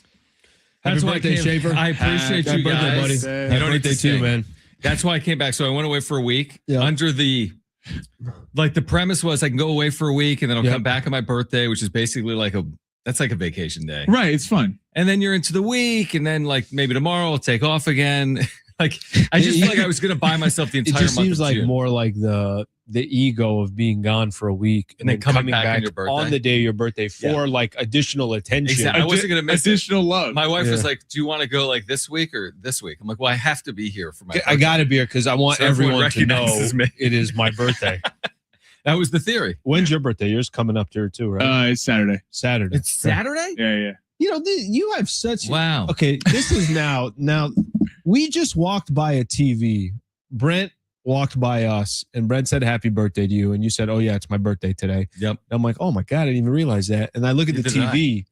That's Happy why birthday, Shaver. I appreciate you birthday, guys. buddy. You Happy don't need birthday to to you, sing. man. That's why I came back. So I went away for a week. Yeah. Under the premise was I can go away for a week and then I'll come back on my birthday, which is basically like a vacation day. Right. It's fun. And then you're into the week, and then like maybe tomorrow I'll take off again. Like I just feel like I was going to buy myself the It entire just month seems of like June. more like the ego of being gone for a week and then coming back on your birthday. on the day of your birthday for like additional attention. Exactly. I wasn't going to miss additional love. My wife was like, "Do you want to go like this week or this week?" I'm like, "Well, I have to be here for my. I got to be here because I want So everyone everyone to know recognizes me. it is my birthday. That was the theory. When's your birthday? Yours coming up there too, right? It's Saturday. Saturday. It's Saturday. Yeah. You know, you have such wow. Okay, this is now. We just walked by a TV. Brent walked by us, and Brent said happy birthday to you, and you said, "Oh yeah, it's my birthday today." Yep. And I'm like, "Oh my god, I didn't even realize that." And I look at the Neither did TV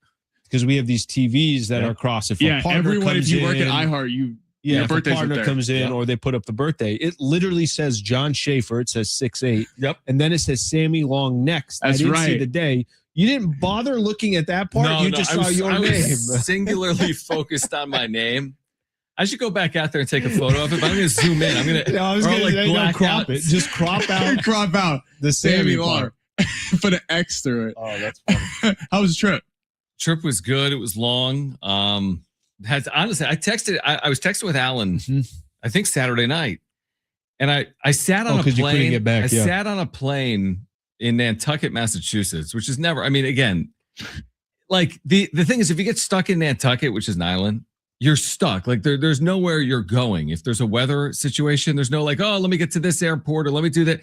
because we have these TVs that are across. If a partner everyone. If comes you work in, at iHeart, your birthday's up partner there. comes in or they put up the birthday. It literally says John Schaefer. It says 6'8". Yep. And then it says Sammy Long next. That's I didn't see right. the day. You didn't bother looking at that part. You just saw your I name. was singularly focused on my name. I should go back out there and take a photo of it, but I'm going to zoom in. I'm going to. I was going to black crop out. it. Just crop out. Crop out the Sammy Sammy Long. part. Put an X through it. Oh, that's funny. How was the trip? Trip was good. It was long. Honestly, I was texting with Alan. I think Saturday night, and I sat on a 'cause you couldn't plane. get back, I yeah. sat on a plane in Nantucket, Massachusetts, which is never. I mean, again, like the thing is, if you get stuck in Nantucket, which is an island, you're stuck. Like there's nowhere you're going. If there's a weather situation, there's no like, oh, let me get to this airport or let me do that.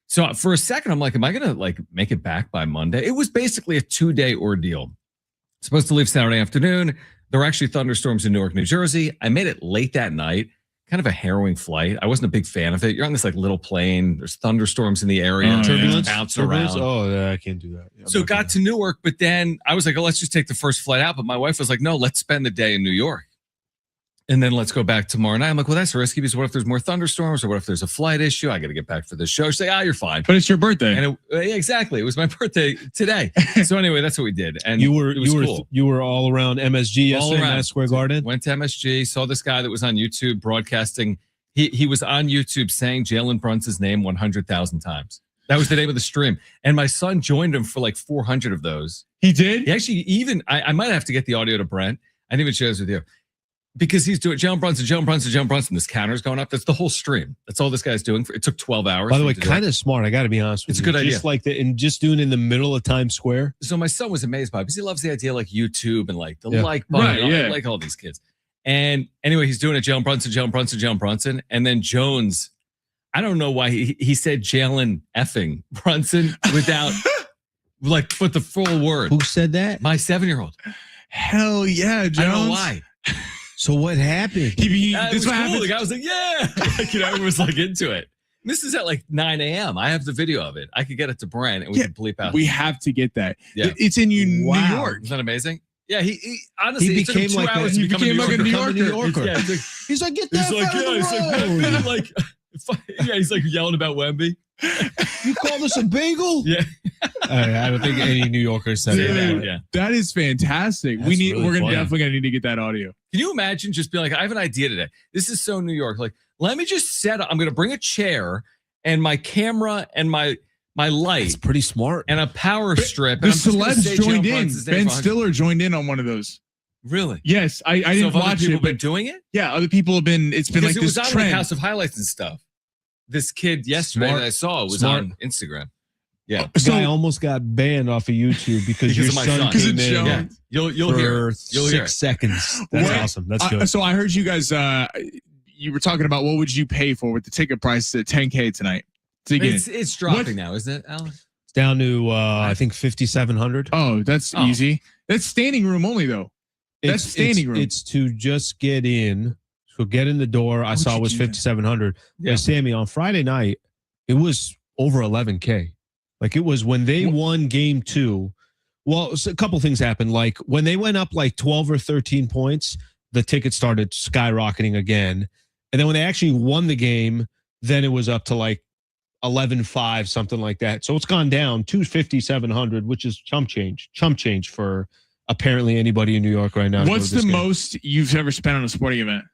So for a second, I'm like, am I gonna like make it back by Monday? It was basically a 2-day ordeal. Supposed to leave Saturday afternoon. There were actually thunderstorms in Newark, New Jersey. I made it late that night. Kind of a harrowing flight. I wasn't a big fan of it. You're on this like little plane. There's thunderstorms in the area. Turbulence? Bouncing around. Oh, yeah, I can't do that. Yeah, So got to Newark, but then I was like, oh, let's just take the first flight out. But my wife was like, no, let's spend the day in New York. And then let's go back tomorrow night. I'm like, well, that's risky because what if there's more thunderstorms or what if there's a flight issue? I got to get back for the show. She's like, you're fine. But it's your birthday. And yeah, exactly. It was my birthday today. So anyway, that's what we did. And you were it was cool. you were all around MSG All yesterday in around. Madison Square Garden. Went to MSG, saw this guy that was on YouTube broadcasting. He was on YouTube saying Jalen Brunson's name 100,000 times. That was the name of the stream. And my son joined him for like 400 of those. He did? He actually I might have to get the audio to Brent. I didn't even share this with you. Because he's doing Jalen Brunson. This counter's going up. That's the whole stream. That's all this guy's doing. It took 12 hours. By the way, kind of smart. I got to be honest with It's you. a good idea. Just like and just doing it in the middle of Times Square. So my son was amazed by it because he loves the idea like YouTube and like the Yeah. like button. Right, and all, yeah. like all these kids. And anyway, he's doing it. Jalen Brunson. And then Jones, I don't know why he said Jalen effing Brunson without like put the full word. Who said that? My 7-year-old. Hell yeah, Jones. I don't know why. So what happened? It was what cool. happened. The guy was like, yeah. Like, everyone was like into it. This is at like 9 a.m. I have the video of it. I could get it to Brent and we could bleep out. We have to get that. Yeah. It's in New York. Isn't that amazing? Yeah, he honestly He it took him became 2 like hours a- to he become a became like a New Yorker. Yeah, He's like, get he's that like, out yeah, of the road. like, he's like yelling about Wemby. You call this a bagel? Yeah. I don't think any New Yorkers said Dude, that. Yeah. That is fantastic. That's We're really funny. definitely gonna need to get that audio. Can you imagine just being like, I have an idea today. This is so New York. Like, let me just set up. I'm going to bring a chair and my camera and my light. It's pretty smart. And a power strip. The and I'm just gonna celebs say joined Jalen in. Brunson's name Ben for 100. Stiller joined in on one of those. Really? Yes, I So didn't have other watch people it, been but doing it? yeah, other people have been. It's been Because like it was this on trend. like House of Highlights and stuff. This kid yesterday Smart. that I saw was Smart. on Instagram. Yeah. The guy almost got banned off of YouTube because your of my son son. came Because in of Jones. Yeah. You'll for hear it. You'll hear 6 it. seconds. That's What? awesome. That's good. So I heard you guys. You were talking about what would you pay for with the ticket price at $10K tonight to get in. It's dropping now, isn't it, Alan? It's down to I think 5,700. Oh, that's easy. That's standing room only though. That's standing room. It's to just get in. So get in the door. I would saw you it was do that? 5,700. Yeah. Yeah, Sammy, on Friday night, it was over 11K. Like it was when they won game 2. Well, so a couple things happened. Like when they went up like 12 or 13 points, the tickets started skyrocketing again. And then when they actually won the game, then it was up to like 11.5, something like that. So it's gone down to 5,700, which is chump change for apparently anybody in New York right now. What's the most you've ever spent on a sporting event?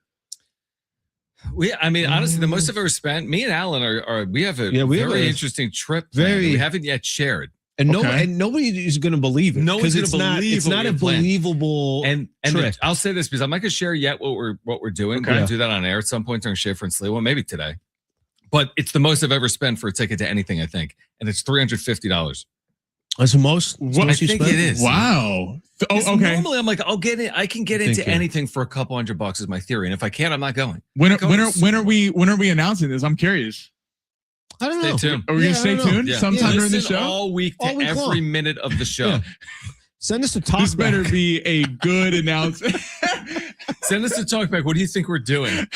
Honestly, the most I've ever spent. Me and Alan we have a very interesting trip planned that we haven't yet shared. And nobody is going to believe it. No one's going to believe it's not a believable trip. I'll say this because I'm not going to share yet what we're doing. We're going to do that on air at some point during Schaefer and Slee. Well, maybe today. But it's the most I've ever spent for a ticket to anything, I think. And it's $350. That's the most? I think it is. Wow. Okay. Normally, I'm like, I'll get it. I can get into anything for a couple $100 is my theory. And if I can't, I'm not going. When are we announcing this? I'm curious. I don't know. Stay tuned. Are we going to stay tuned sometime during the show? All week to every long. minute of the show. Send us a talk. This better be a good announcement. Send us a talk back. What do you think we're doing?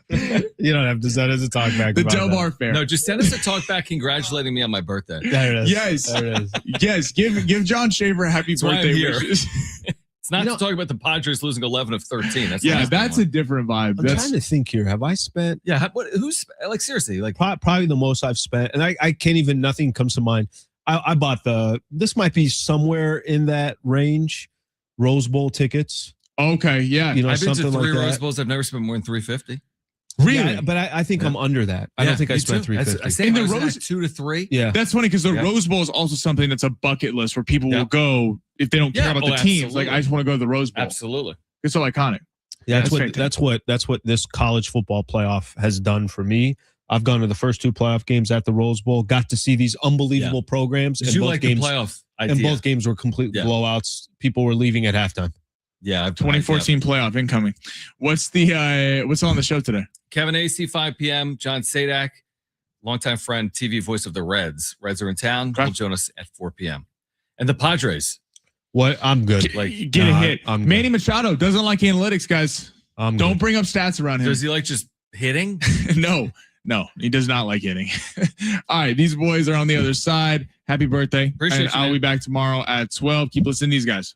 You don't have to send us a talk back. The Del Bar Fair. No, just send us a talk back congratulating me on my birthday. There it is. Yes. There it is. Yes. Give John Schaefer a happy birthday wishes. It's not to talk about the Padres losing 11 of 13. That's a different vibe. I'm trying to think here. Have I spent? Yeah. Who's like seriously? Like probably the most I've spent, and I can't even. Nothing comes to mind. I bought this might be somewhere in that range. Rose Bowl tickets. Okay. Yeah. I've been to 3 Rose Bowls. I've never spent more than $350. Really? Yeah, but I think I'm under that. I don't think I spent $350. I say in the Rose 2 to 3. Yeah, that's funny because the Rose Bowl is also something that's a bucket list where people will go if they don't care about the teams. Like I just want to go to the Rose Bowl. Absolutely, it's so iconic. Yeah, that's what this college football playoff has done for me. I've gone to the first 2 playoff games at the Rose Bowl. Got to see these unbelievable programs. Did you like the playoff idea? And both games were complete blowouts. People were leaving at halftime. Yeah, 2014 playoff incoming. What's on the show today? Kevin AC, 5 p.m. John Sadak, longtime friend, TV voice of the Reds. Reds are in town. Will Jonas at 4 p.m. And the Padres. What? I'm good. Get a hit. Manny Machado doesn't like analytics, guys. Don't bring up stats around him. Does he like just hitting? No, he does not like hitting. All right, these boys are on the other side. Happy birthday. Appreciate you, I'll be back tomorrow at 12. Keep listening to these guys.